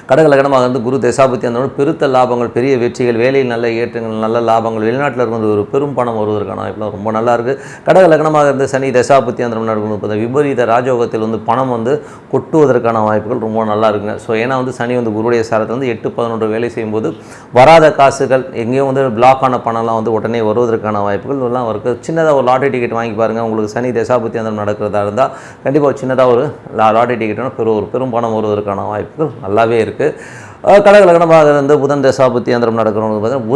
[SPEAKER 1] கடக லக்னமாக இருந்து குரு தசாபுத்தி அந்த பெருத்த லாபங்கள், பெரிய வெற்றிகள், வேலையில் நல்ல ஏற்றங்கள், நல்ல லாபங்கள், வெளிநாட்டில் இருந்து ஒரு பெரும் பணம் வருவதற்கான வாய்ப்புலாம் ரொம்ப நல்லா இருக்குது. கடக லக்னமாக இருந்து சனி தசாபுத்தி அந்த நடக்கும் விபரீத ராஜயோகத்தில் வந்து பணம் வந்து கொட்டுவதற்கான வாய்ப்புகள் ரொம்ப நல்லா இருக்குங்க. ஸோ ஏன்னா வந்து சனி வந்து குருடைய சாரத்தை வந்து 8-11 வேலை செய்யும்போது வராத காசுகள், எங்கேயும் வந்து பிளாக் ஆன பணம்லாம் வந்து உடனே வருவதற்கான வாய்ப்புகள் எல்லாம் இருக்குது. சின்னதாக ஒரு லாட்டரி டிக்கெட் வாங்கி பாருங்கள். உங்களுக்கு சனி தசாபுத்தி அந்த நடக்கிறதா இருந்தால் கண்டிப்பாக ஒரு சின்னதாக ஒரு லாட்டரி டிக்கெட்னா ஒரு பெரும் பணம் வருவதற்கான வாய்ப்புகள் நல்லாவே இருக்குது. கடக லக்னமாக இருந்து புதன் தசாபுத்தி அந்தரம் நடக்கிறவங்க பார்த்தீங்கன்னா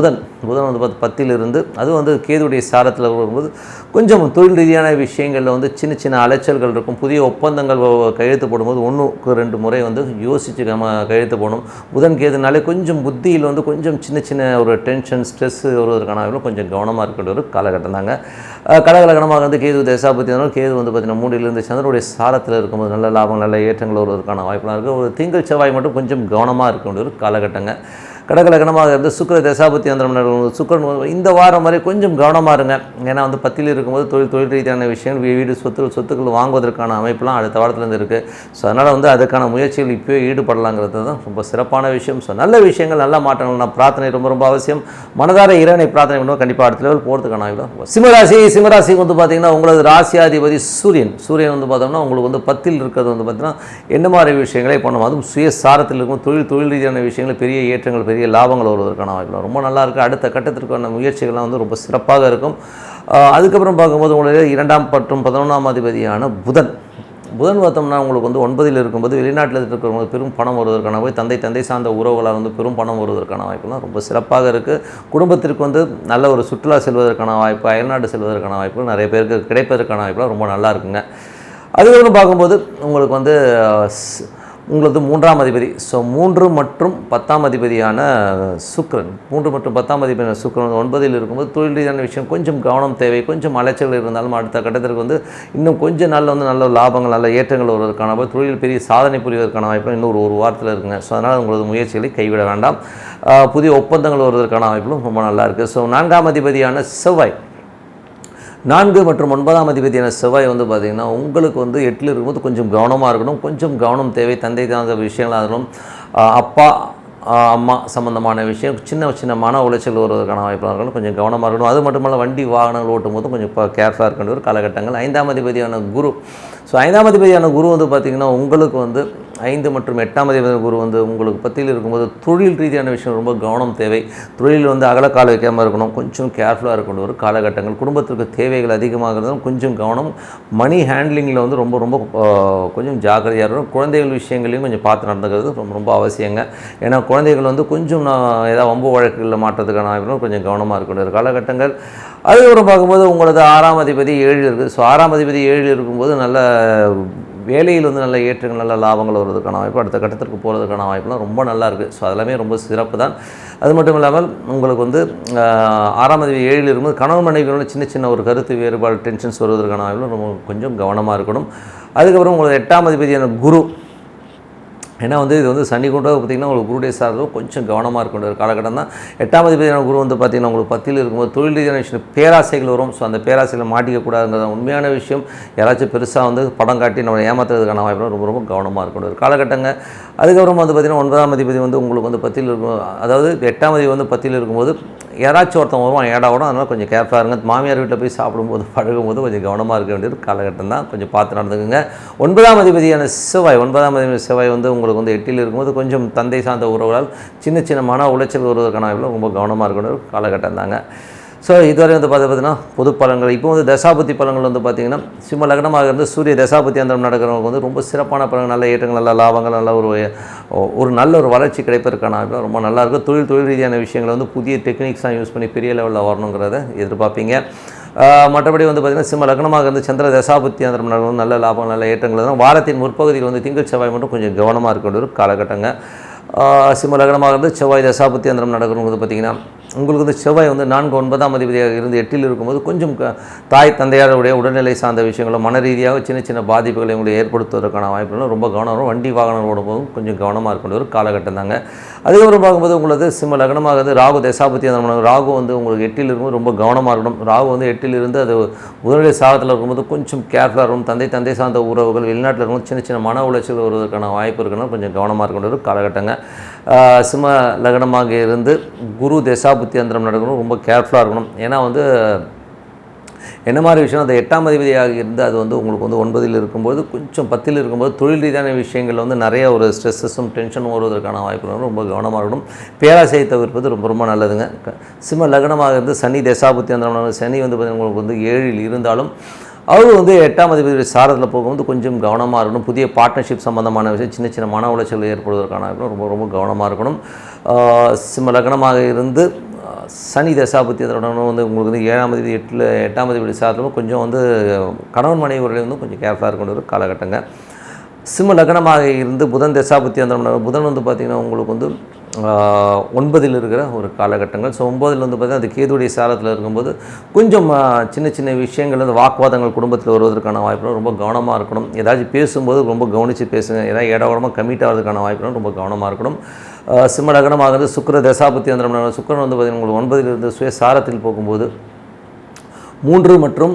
[SPEAKER 1] புதன் வந்து 10ல் இருந்து அது வந்து கேதுடைய சாரத்தில் வரும்போது கொஞ்சம் தொழில் ரீதியான விஷயங்களில் வந்து சின்ன சின்ன அலைச்சல்கள் இருக்கும். புதிய ஒப்பந்தங்கள் கையெழுத்து போடும்போது 1-2 முறை வந்து யோசித்து கையெழுத்து போடணும். புதன் கேதுனாலே கொஞ்சம் புத்தியில் வந்து கொஞ்சம் சின்ன ஒரு டென்ஷன், ஸ்ட்ரெஸ் வருவதற்கான கொஞ்சம் கவனமாக இருக்கிற ஒரு காலகட்டம் தாங்க. கடக லக்னமாக வந்து கேது தசாபுத்தி இருந்தாலும் கேது வந்து பார்த்திங்கன்னா 3லிருந்து சந்திரனுடைய சாரத்தில் இருக்கும்போது நல்ல லாபம், நல்ல ஏற்றங்கள் வருவதற்கான வாய்ப்புலாம் இருக்குது. ஒரு திங்கள் செவ்வாய் மட்டும் கொஞ்சம் கவனமாக இருக்க வேண்டிய ஒரு காலகட்டங்க. கடக லக்னமாக இருந்து சுக்கிர தசாபுத்தி அந்தரம் சுக்கிரன் இந்த வாரம் வரை கொஞ்சம் கவனமாக இருங்க. ஏன்னா வந்து 10ல் இருக்கும்போது தொழில் ரீதியான விஷயங்கள், வீடு சொத்துக்கள் வாங்குவதற்கான அமைப்புலாம் அடுத்த வாரத்துலேருந்து இருக்குது. ஸோ அதனால் வந்து அதுக்கான முயற்சிகள் இப்போயே ஈடுபடலாங்கிறது தான் ரொம்ப சிறப்பான விஷயம். ஸோ நல்ல விஷயங்கள், நல்ல மாற்றங்கள், நான் பிரார்த்தனை ரொம்ப அவசியம். மனதார இறைவனை பிரார்த்தனை பண்ணுவோம். கண்டிப்பாக அடுத்த லெவல் போகிறதுக்கான சிம்மராசிக்கு வந்து பார்த்திங்கன்னா உங்களது ராசியாதிபதி சூரியன் வந்து பார்த்தோம்னா உங்களுக்கு வந்து 10ல் இருக்கிறது வந்து பார்த்திங்கன்னா என்ன மாதிரி விஷயங்களே பண்ணும். அதுவும் சுயசாரத்தில் இருக்கும் தொழில் ரீதியான விஷயங்கள், பெரிய ஏற்றங்கள், பெரிய லாபங்கள் வருவதற்கான வாய்ப்பு ரொம்ப நல்லா இருக்குது. அடுத்த கட்டத்திற்கான முயற்சிகள்லாம் வந்து ரொம்ப சிறப்பாக இருக்கும். அதுக்கப்புறம் பார்க்கும்போது உங்களுக்கு 2ஆம் மற்றும் 11ஆம் அதிபதியான புதன் பார்த்தோம்னா உங்களுக்கு வந்து 9ல் இருக்கும்போது வெளிநாட்டில் இருக்கிறவங்களுக்கு பெரும் பணம் வருவதற்கான தந்தை சார்ந்த உறவுகளால் வந்து பெரும் பணம் வருவதற்கான வாய்ப்புலாம் ரொம்ப சிறப்பாக இருக்குது. குடும்பத்திற்கு வந்து நல்ல ஒரு சுற்றுலா செல்வதற்கான வாய்ப்பு, அயல்நாடு செல்வதற்கான வாய்ப்புகள் நிறைய பேருக்கு கிடைப்பதற்கான வாய்ப்புலாம் ரொம்ப நல்லா இருக்குங்க. அதுக்கப்புறம் பார்க்கும்போது உங்களுக்கு வந்து உங்களுக்கு 3ஆம் அதிபதி, ஸோ 3 மற்றும் 10ஆம் அதிபதியான சுக்கிரன் 3 மற்றும் 10ஆம் அதிபதியான சுக்கிரன் 9ல் இருக்கும்போது தொழில் ரீதியான விஷயம் கொஞ்சம் கவனம் தேவை. கொஞ்சம் அலைச்சல்கள் இருந்தாலும் அடுத்த கட்டத்திற்கு வந்து இன்னும் கொஞ்சம் நாளில் வந்து நல்ல லாபங்கள், நல்ல ஏற்றங்கள் வருவதற்கான வாய்ப்பு, தொழில் பெரிய சாதனை புரிவதற்கான வாய்ப்பு இன்னும் ஒரு வாரத்தில் இருக்குங்க. ஸோ அதனால் உங்களது முயற்சிகளை கைவிட வேண்டாம். புதிய ஒப்பந்தங்கள் வருவதற்கான வாய்ப்புகளும் ரொம்ப நல்லா இருக்குது. ஸோ 4ஆம் அதிபதியான செவ்வாய் 4 மற்றும் 9ஆம் அதிபதியான செவ்வாய் வந்து பார்த்திங்கன்னா உங்களுக்கு வந்து 8ல் இருக்கும்போது கொஞ்சம் கவனமாக இருக்கணும். கொஞ்சம் கவனம் தேவை. தந்தை சார்ந்த விஷயங்களாக இருக்கணும், அப்பா அம்மா சம்மந்தமான விஷயம், சின்ன மன உளைச்சல் வருவதற்கான வாய்ப்பாக இருக்கணும். கொஞ்சம் கவனமாக இருக்கணும். அது மட்டுமல்ல வண்டி வாகனங்கள் ஓட்டும் போது கொஞ்சம் கேர்ஃபுல்லாக இருக்க வேண்டிய ஒரு காலகட்டங்கள். 5ஆம் அதிபதியான குரு, ஸோ 5ஆம் அதிபதியான குரு வந்து பார்த்திங்கன்னா உங்களுக்கு வந்து 5 மற்றும் 8ஆம் அதிபதியான குரு வந்து உங்களுக்கு 10ல் இருக்கும்போது தொழில் ரீதியான விஷயம் ரொம்ப கவனம் தேவை. தொழில் வந்து அகலக்கால் வைக்காமல் இருக்கணும். கொஞ்சம் கேர்ஃபுல்லாக இருக்கணும் ஒரு காலகட்டங்கள். குடும்பத்திற்கு தேவைகள் அதிகமாக இருந்தாலும் கொஞ்சம் கவனம். மணி ஹேண்ட்லிங்கில் வந்து ரொம்ப கொஞ்சம் ஜாக்கிரதையாக இருக்கணும். குழந்தைகள் விஷயங்களையும் கொஞ்சம் பார்த்து நடந்துக்கிறது ரொம்ப அவசியங்க. ஏன்னா குழந்தைகள் வந்து கொஞ்சம் ஏதாவது வம்பு வழக்குகளில் மாற்றத்துக்கான வாய்ப்புகளும் கொஞ்சம் கவனமாக இருக்கக்கூடிய ஒரு காலகட்டங்கள். அதுக்கப்புறம் பார்க்கும்போது உங்களது 6ஆம் அதிபதி 7ல் இருக்குது. ஸோ 6ஆம் அதிபதி 7ல் இருக்கும்போது நல்ல வேலையில் வந்து நல்ல ஏற்றங்கள் நல்ல லாபங்கள் வருவதற்கான வாய்ப்பு, அடுத்த கட்டத்திற்கு போகிறதுக்கான வாய்ப்புலாம் ரொம்ப நல்லா இருக்குது. ஸோ அதெல்லாமே ரொம்ப சிறப்பு தான். அது மட்டும் இல்லாமல் உங்களுக்கு வந்து 6ஆம் அதிபதி 7ல் இருக்கும்போது கணவன் மனைவியோட சின்ன சின்ன ஒரு கருத்து வேறுபாடு டென்ஷன்ஸ் வருவதற்கான வாய்ப்புலாம் ரொம்ப கொஞ்சம் கவனமாக இருக்கணும். அதுக்கப்புறம் உங்களுக்கு 8ஆம் அதிபதியான குரு, ஏன்னா வந்து இது வந்து சனி கூட பார்த்திங்கன்னா உங்களுக்கு குருடைய சார்ந்தும் கொஞ்சம் கவனமாக இருக்க வேண்டிய ஒரு காலகட்டம் தான். 8ஆம் அதிபதியான குரு வந்து பார்த்திங்கன்னா உங்களுக்கு 10ல் இருக்கும்போது தொழில் ரீதியான விஷயம் பேராசைகள் வரும். ஸோ அந்த பேராசையில் மாட்டிக்கக்கூடாதுங்கிறது உண்மையான விஷயம். யாராச்சும் பெருசாக வந்து படம் காட்டி நம்ம ஏமாத்துறதுக்கான வாய்ப்பு ரொம்ப ரொம்ப கவனமாக இருக்க வேண்டிய ஒரு காலகட்டங்க. அதுக்கப்புறம் வந்து பார்த்திங்கன்னா 9ஆம் அதிபதி வந்து உங்களுக்கு வந்து 10ல் இருக்கும், அதாவது 8ஆம் அதிபதி வந்து 10ல் இருக்கும்போது யாராச்சும் ஒருத்தன் வருவான் ஏடாவோட, அதனால் கொஞ்சம் கேர்ஃபுல்லாக இருங்க. மாமியார் வீட்டில் போய் சாப்பிடும்போது பழகும்போது கொஞ்சம் கவனமாக இருக்க வேண்டிய ஒரு காலகட்டம் தான். கொஞ்சம் பார்த்து நடந்துக்குங்க. 9ஆம் அதிபதியான செவ்வாய், 9ஆம் அதிபதி செவ்வாய் வந்து உங்களுக்கு வந்து 8ல் இருக்கும்போது கொஞ்சம் தந்தை சார்ந்த உறவுகளால் சின்ன சின்ன மன உளைச்சல் வருவதற்கான வாய்ப்புல ரொம்ப கவனமாக இருக்க வேண்டிய ஒரு காலகட்டம் தாங்க. ஸோ இதுவரை வந்து பார்த்தீங்கன்னா பொது பலன்கள். இப்போ வந்து தசாபுத்தி பலன்கள் வந்து பார்த்திங்கன்னா சிம்ம லக்னமாக இருந்து சூரிய தசாபுத்தி அந்தரம் நடக்கிறவங்க வந்து ரொம்ப சிறப்பான பலன்கள், நல்ல ஏற்றங்கள், நல்ல லாபங்கள், நல்ல ஒரு நல்ல ஒரு வளர்ச்சி கிடைப்பதற்கான ரொம்ப நல்லாயிருக்கும். தொழில் ரீதியான விஷயங்களை வந்து புதிய டெக்னிக்ஸாக யூஸ் பண்ணி பெரிய லெவலில் வரணுங்கிறத எதிர்பார்ப்பீங்க. மற்றபடி வந்து பார்த்திங்கன்னா சிம்ம லக்னமாக இருந்து சந்திர தசாபுத்தி அந்தரம் நடக்கும், நல்ல லாபம் நல்ல ஏற்றங்கள் தான். வாரத்தின் முற்பகுதியில் வந்து திங்கள் செவ்வாய் மட்டும் கொஞ்சம் கவனமாக இருக்க வேண்டிய ஒரு காலகட்டங்க. சிம்ம லக்னமாக இருந்து செவ்வாய் தசாபுத்தி அந்தரம் நடக்கிறவங்க பார்த்திங்கன்னா உங்களுக்கு வந்து செவ்வாய் வந்து 4, 9ஆம் அதிபதியாக இருந்து 8ல் இருக்கும்போது கொஞ்சம் தாய் தந்தையாருடைய உடல்நிலை சார்ந்த விஷயங்களும் மன ரீதியாக சின்ன சின்ன பாதிப்புகளை உங்களை ஏற்படுத்துவதற்கான வாய்ப்புகளும் ரொம்ப கவனம் வரும். வண்டி வாகனம் ஓடும்போதும் கொஞ்சம் கவனமாக இருக்க ஒரு காலகட்டம் தாங்க. அதுக்கப்புறம் பார்க்கும்போது உங்களுக்கு சிம்ம லக்னமாக இருந்து ராகு தசாபுத்தி அந்தரம், ராகு வந்து உங்களுக்கு 8ல் இருக்கும்போது ரொம்ப கவனமாக இருக்கணும். ராகு வந்து 8ல் இருந்து அது உடல்நிலை சாகத்தில் இருக்கும்போது கொஞ்சம் கேர்ஃபுல்லாக இருக்கும். தந்தை சார்ந்த உறவுகள், வெளிநாட்டில் இருக்கும்போது சின்ன சின்ன மன உளைச்சல் வருவதற்கான வாய்ப்பு இருக்குன்னா கொஞ்சம் கவனமாக இருக்க ஒரு காலகட்டங்க. சிம்ம லக்னமாக இருந்து குரு தசாபுத்தி அந்தரம் நடக்கணும், ரொம்ப கேர்ஃபுல்லாக இருக்கணும். ஏன்னா வந்து என்ன மாதிரி விஷயம், அந்த 8ஆம் அதிபதியாக இருந்து அது வந்து உங்களுக்கு வந்து 9ல் இருக்கும்போது கொஞ்சம் 10ல் இருக்கும்போது தொழில் ரீதியான விஷயங்கள் வந்து நிறைய ஒரு ஸ்ட்ரெஸ்ஸஸும் டென்ஷனும் வருவதற்கான வாய்ப்புகளும் ரொம்ப கவனமாக இருக்கணும். பேராசையை தவிர்ப்பது ரொம்ப ரொம்ப நல்லதுங்க. சிம்ம லக்னமாக இருந்து சனி தசாபுத்தி அந்தரம், சனி வந்து பார்த்திங்கன்னா உங்களுக்கு வந்து 7ல் இருந்தாலும் அவர் வந்து 8ஆம் அதிபதி சாரத்தில் போகும்போது கொஞ்சம் கவனமாக இருக்கணும். புதிய பார்ட்னர்ஷிப் சம்பந்தமான விஷயம் சின்ன சின்ன மன உளைச்சல் ஏற்படுவதற்கான ரொம்ப ரொம்ப கவனமாக இருக்கணும். சிம்ம லக்னமாக இருந்து சனி தசாபுத்தி அதோட வந்து உங்களுக்கு வந்து 7ஆம் அதிபதி 8ஆம் அதிபதி சாரத்தில் கொஞ்சம் வந்து கணவன் மனைவி உறவுல வந்து கொஞ்சம் கேர்ஃபுல்லாக இருக்க ஒரு காலகட்டங்க. சிம்ம லக்னமாக இருந்து புதன் தசாபுத்தி அந்த புதன் வந்து பார்த்திங்கன்னா உங்களுக்கு வந்து 9ல் இருக்கிற ஒரு காலகட்டங்கள். ஸோ 9ல் வந்து பார்த்திங்கன்னா அது கேதுடைய சாரத்தில் இருக்கும்போது கொஞ்சம் சின்ன சின்ன விஷயங்கள் வந்து வாக்குவாதங்கள் குடும்பத்தில் வருவதற்கான வாய்ப்புகள் ரொம்ப கவனமாக இருக்கணும். ஏதாச்சும் பேசும்போது ரொம்ப கவனித்து பேசுங்க. ஏதாவது இடவடமாக கமிட் ஆகிறதுக்கான வாய்ப்புகள் ரொம்ப கவனமாக இருக்கணும். சிம்ம லக்னமாக இருந்து சுக்கிர தசாபுத்தி அந்த சுக்கிரன் வந்து பார்த்திங்கன்னா உங்களுக்கு 9ல் இருந்து சுயசாரத்தில் போகும்போது 3 மற்றும்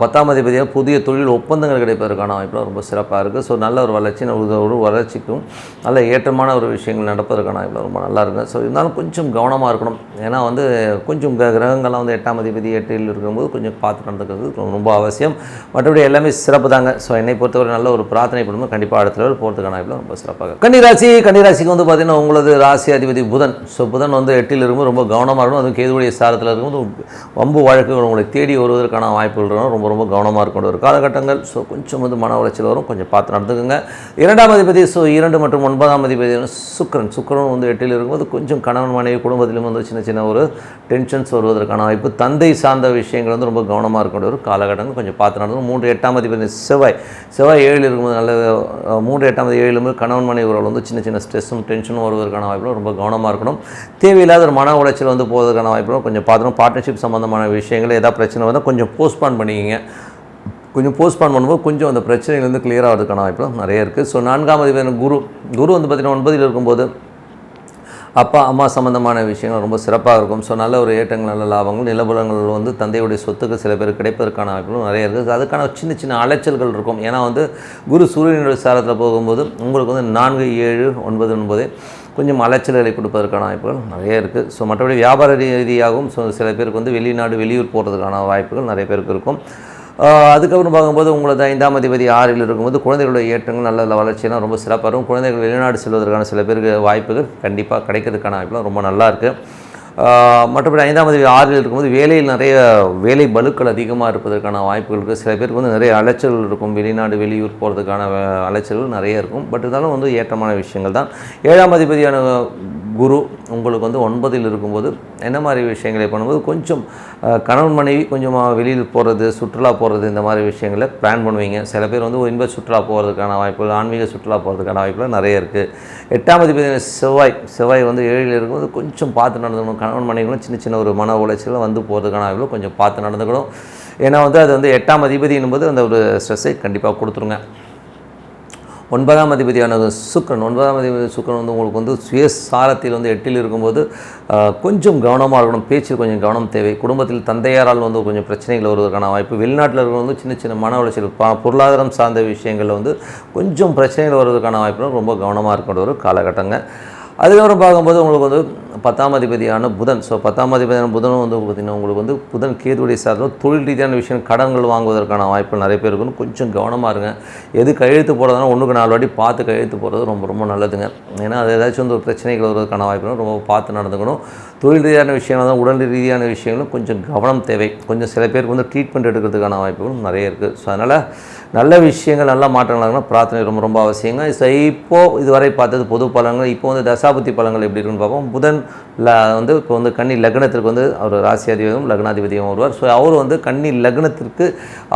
[SPEAKER 1] 10ஆம் அதிபதியாக புதிய தொழில் ஒப்பந்தங்கள் கிடைப்பதற்கான வாய்ப்புலாம் ரொம்ப சிறப்பாக இருக்குது. ஸோ நல்ல ஒரு வளர்ச்சி, ஒரு வளர்ச்சிக்கும் நல்ல ஏற்றமான ஒரு விஷயங்கள் நடப்பதற்கான வாய்ப்பு ரொம்ப நல்லா இருக்குது. ஸோ இருந்தாலும் கொஞ்சம் கவனமாக இருக்கணும். ஏன்னா வந்து கொஞ்சம் கிரகங்கள்லாம் வந்து 8ஆம் அதிபதி 8ல் இருக்கும்போது கொஞ்சம் பார்த்து நடந்துக்கிறது ரொம்ப அவசியம். மற்றபடி எல்லாமே சிறப்பு தாங்க. ஸோ என்னை பொறுத்தவரை நல்ல ஒரு பிரார்த்தனை பண்ணும்போது கண்டிப்பாக அடுத்த லெவல் போகிறதுக்கான வாய்ப்பு ரொம்ப சிறப்பாக. கன்னிராசிக்கு வந்து பார்த்திங்கன்னா உங்களது ராசி அதிபதி புதன். ஸோ புதன் வந்து 8ல் இருக்கும்போது ரொம்ப கவனமாக இருக்கணும். அதுவும் கேதுவுடைய சாரத்தில் இருக்கும்போது வம்பு வழக்குகள் உங்களை தேடி வருவதற்கான வாய்ப்புகள் இருக்கணும். ரொம்ப ரொம்ப கவனமாக இருக்கணும் ஒரு காலகட்டங்கள். ஸோ கொஞ்சம் வந்து மன உளைச்சல் வரும், கொஞ்சம் பார்த்து நடந்துக்குங்க. 2ஆம் அதிபதி 2 மற்றும் 9ஆம் அதிபதி சுக்கிரன் வந்து 8ல் இருக்கும்போது கொஞ்சம் கணவன் மனைவி குடும்பத்திலும் வந்து சின்ன சின்ன ஒரு டென்ஷன்ஸ் வருவதற்கான வாய்ப்பு. தந்தை சார்ந்த விஷயங்கள் வந்து ரொம்ப கவனமாக இருக்கக்கூடிய ஒரு காலகட்டங்கள், கொஞ்சம் பார்த்து நடந்து. 3 8ஆம் அதிபதி செவ்வாய் 7ல் இருக்கும்போது நல்ல 3 8ஆம் அதிபதி 7லும் கணவன் மனைவி உறவுகள் வந்து சின்ன சின்ன ஸ்ட்ரெஸ்ஸும் டென்ஷனும் வருவதற்கான வாய்ப்புகளும் ரொம்ப கவனமாக இருக்கணும். தேவையில்லாத ஒரு மன உளைச்சல் வந்து போவதற்கான வாய்ப்புகளும் கொஞ்சம் பார்த்துக்கணும். பார்ட்னர்ஷிப் சம்பந்தமான விஷயங்கள் ஏதாவது பிரச்சனை வந்து கொஞ்சம் போஸ்ட்பான் பண்ணிக்கிங்க. கொஞ்சம் போஸ்ட்பான் பண்ணும்போது கொஞ்சம் அந்த பிரச்சனையிலேருந்து கிளியர் ஆகிறதுக்கான வாய்ப்புகளும் நிறைய இருக்குது. ஸோ 4ஆம் அதிபதி குரு வந்து பார்த்திங்கன்னா 9ல் இருக்கும்போது அப்பா அம்மா சம்மந்தமான விஷயங்கள் ரொம்ப சிறப்பாக இருக்கும். ஸோ நல்ல ஒரு ஏற்றங்கள், நல்ல லாபங்கள், நிலபுலங்கள் வந்து தந்தையுடைய சொத்துக்கு சில பேர் கிடைப்பதற்கான வாய்ப்புகளும் நிறைய இருக்குது. அதுக்கான சின்ன சின்ன அலைச்சல்கள் இருக்கும். ஏன்னா வந்து குரு சூரியனுடைய சாரத்தில் போகும்போது உங்களுக்கு வந்து 4 7 9 9 கொஞ்சம் அலைச்சல்களை கொடுப்பதற்கான வாய்ப்புகள் நிறைய இருக்குது. ஸோ மற்றபடி வியாபார ரீதியாகவும் சில பேருக்கு வந்து வெளியூர் போகிறதுக்கான வாய்ப்புகள் நிறைய பேருக்கு இருக்கும். அதுக்கப்புறம் பார்க்கும்போது உங்களது 5ஆம் அதிபதி 6ல் இருக்கும்போது குழந்தைகளுடைய ஏற்றங்கள் நல்ல வளர்ச்சியெல்லாம் ரொம்ப சிறப்பாக இருக்கும். குழந்தைகள் வெளிநாடு செல்வதற்கான சில பேருக்கு வாய்ப்புகள் கண்டிப்பாக கிடைக்கிறதுக்கான வாய்ப்புலாம் ரொம்ப நல்லா இருக்குது. மற்றபடி 5ஆம் அதிபதி 6ல் இருக்கும்போது வேலையில் நிறைய வேலை பலுக்கள் அதிகமாக இருப்பதற்கான வாய்ப்புகள் இருக்குது. சில பேருக்கு வந்து நிறைய அலைச்சல்கள் இருக்கும். வெளியூர் போகிறதுக்கான அலைச்சல்கள் நிறைய இருக்கும். பட் இருந்தாலும் வந்து ஏற்றமான விஷயங்கள் தான். 7ஆம் அதிபதியான குரு உங்களுக்கு வந்து 9ல் இருக்கும்போது என்ன மாதிரி விஷயங்களை பண்ணும்போது கொஞ்சம் கணவன் மனைவி கொஞ்சம் வெளியில் போகிறது, சுற்றுலா போகிறது, இந்த மாதிரி விஷயங்களை பிளான் பண்ணுவீங்க. சில பேர் வந்து இன்ப சுற்றுலா போகிறதுக்கான வாய்ப்புகள், ஆன்மீக சுற்றுலா போகிறதுக்கான வாய்ப்புகள் நிறைய இருக்குது. 8ஆம் அதிபதி செவ்வாய் வந்து 7ல் இருக்கும்போது கொஞ்சம் பார்த்து நடந்துக்கணும். கணவன் மனைவிகளும் சின்ன சின்ன ஒரு மன உளைச்சல் வந்து போகிறதுக்கான வாய்ப்புகள் கொஞ்சம் பார்த்து நடந்துக்கணும். ஏன்னா வந்து அது வந்து 8ஆம் அதிபதி என்பது அந்த ஒரு ஸ்ட்ரெஸ்ஸை கண்டிப்பாக கொடுத்துருங்க. 9ஆம் அதிபதியான சுக்கிரன் வந்து உங்களுக்கு வந்து சுயசாரத்தில் வந்து 8ல் இருக்கும்போது கொஞ்சம் கவனமாக இருக்கணும். பேச்சில் கொஞ்சம் கவனம் தேவை. குடும்பத்தில் தந்தையாரால் வந்து கொஞ்சம் பிரச்சனைகள் வருவதற்கான வாய்ப்பு. வெளிநாட்டில் இருக்கிற வந்து சின்ன சின்ன மன உளைச்சல், பொருளாதாரம் சார்ந்த விஷயங்களில் வந்து கொஞ்சம் பிரச்சனைகள் வருவதற்கான வாய்ப்பு. ரொம்ப கவனமாக இருக்கின்ற ஒரு காலகட்டங்க. அதுக்கப்புறம் பார்க்கும்போது உங்களுக்கு வந்து 10ஆம் அதிபதியான புதன். 10ஆம் அதிபதியான புதனும் வந்து பார்த்திங்கன்னா உங்களுக்கு வந்து புதன் கேதுவுடைய சார்ந்த தொழில் ரீதியான விஷயம், கடன்கள் வாங்குவதற்கான வாய்ப்பு நிறைய பேர் இருக்கணும். கொஞ்சம் கவனமாக இருங்க. எது கையெழுத்து போடுறதுனா 1க்கு 4 வாட்டி பார்த்து கையெழுத்து போடுறது ரொம்ப நல்லதுங்க. ஏன்னா அது ஏதாச்சும் வந்து ஒரு பிரச்சனைகள் வருவதற்கான வாய்ப்பு ரொம்ப பார்த்து நடந்துக்கணும். தொழில் ரீதியான விஷயங்கள் தான், உடல் ரீதியான விஷயங்களும் கொஞ்சம் கவனம் தேவை. கொஞ்சம் சில பேருக்கு வந்து ட்ரீட்மெண்ட் எடுக்கிறதுக்கான வாய்ப்புகளும் நிறைய இருக்குது. ஸோ அதனால் நல்ல விஷயங்கள், நல்ல மாற்றங்களாகனா பிரார்த்தனை ரொம்ப அவசியங்க. இப்போது இதுவரை பார்த்தது பொது பலன்கள். இப்போ வந்து தசாபுத்தி பலன்கள் எப்படி இருக்குன்னு பார்ப்போம். புதன் வந்து இப்போ வந்து கன்னி லக்னத்திற்கு வந்து அவர் ராசியாதிபதியும் லக்னாதிபதியும் வருவார். ஸோ அவர் வந்து கன்னி லக்னத்திற்கு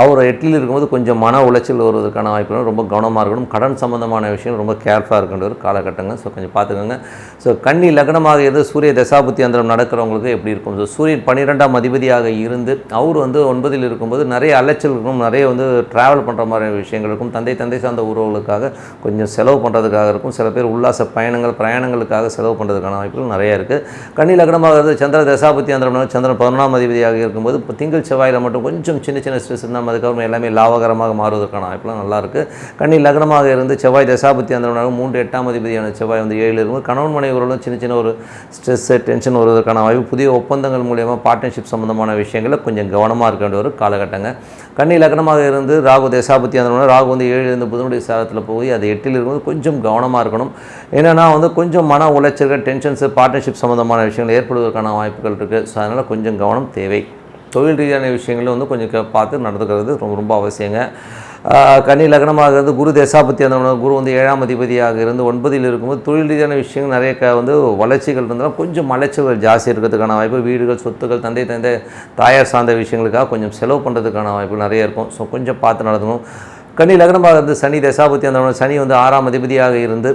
[SPEAKER 1] அவர் 8ல் இருக்கும்போது கொஞ்சம் மன உளைச்சல் வருவதற்கான வாய்ப்புகள் ரொம்ப கவனமாக இருக்கணும். கடன் சம்பந்தமான விஷயம் ரொம்ப கேர்ஃபுல்லாக இருக்கின்ற ஒரு காலகட்டங்க. ஸோ கொஞ்சம் பார்த்துக்கோங்க. ஸோ கன்னி லக்னமாக இருந்து சூரிய தசாபுத்தி அந்தரம் நடக்கிறவங்களுக்கு எப்படி இருக்கும்? ஸோ சூரியன் 12ஆம் அதிபதியாக இருந்து அவர் வந்து 9ல் இருக்கும்போது நிறைய அலைச்சல் இருக்கும், நிறைய வந்து ட்ராவல் பண்ணுற மாதிரி விஷயங்கள் இருக்கும். தந்தை சார்ந்த உறவுகளுக்காக கொஞ்சம் செலவு பண்ணுறதுக்காக இருக்கும். சில பேர் உல்லாச பிரயாணங்களுக்காக செலவு பண்ணுறதுக்கான வாய்ப்புகள் நிறைய இருக்குது. கன்னி லக்னமாக இருந்து சந்திர தசாபுத்தி அந்தரம் சந்திரன் 11ஆம் அதிபதியாக இருக்கும்போது இப்போ திங்கள் செவ்வாயில் மட்டும் கொஞ்சம் சின்ன ஸ்ட்ரெஸ் இருந்தால் அதுக்கப்புறம் எல்லாமே லாபகரமாக மாறுவதற்கான வாய்ப்புலாம் நல்லாயிருக்கு. கன்னி லக்னமாக இருந்து செவ்வாய் தசாபுத்தி அந்தரம் 8ஆம் அதிபதியான செவ்வாய் வந்து 7ல் இருக்கும்போது கணவன் மனைவிகளும் சின்ன ஒரு ஸ்ட்ரெஸ் டென்ஷன் வருவதற்கான வாய்ப்பு. புதிய ஒப்பந்தங்கள் மூலியமாக பார்ட்னர்ஷிப் சம்பந்தமான விஷயங்களில் கொஞ்சம் கவனமாக இருக்க வேண்டிய ஒரு காலகட்டங்க. கன்னி லக்னமாக இருந்து ராகு தசாபுத்தி அந்தரம் ராகு வந்து 7ல் இருந்து புதனுடைய சாரத்தில் போய் அது 8ல் இருக்கும்போது கொஞ்சம் கவனமாக இருக்கணும். ஏன்னா வந்து கொஞ்சம் மன உளைச்சல்கள், டென்ஷன்ஸு, பார்ட்னர்ஷிப் சம்பந்தமான விஷயங்கள் ஏற்படுவதற்கான வாய்ப்புகள் இருக்குது. ஸோ அதனால் கொஞ்சம் கவனம் தேவை. தொழில் ரீதியான விஷயங்களும் வந்து கொஞ்சம் பார்த்து நடந்துக்கிறது ரொம்ப அவசியங்க. கன்னி லக்னமாக இருந்து குரு தசாபுத்தி அந்த குரு வந்து 7ஆம் அதிபதியாக இருந்து 9ல் இருக்கும்போது தொழில் ரீதியான விஷயங்கள் நிறைய வந்து வளர்ச்சிகள் இருந்தாலும் கொஞ்சம் அலைச்சல்கள் ஜாஸ்தி இருக்கிறதுக்கான வாய்ப்பு. வீடுகள், சொத்துக்கள், தாயார் சார்ந்த விஷயங்களுக்காக கொஞ்சம் செலவு பண்ணுறதுக்கான வாய்ப்பு நிறைய இருக்கும். ஸோ கொஞ்சம் பார்த்து நடத்தணும். கன்னி லக்னமாக இருந்து சனி தசாபுத்தி அந்த சனி வந்து 6ஆம் அதிபதியாக இருந்து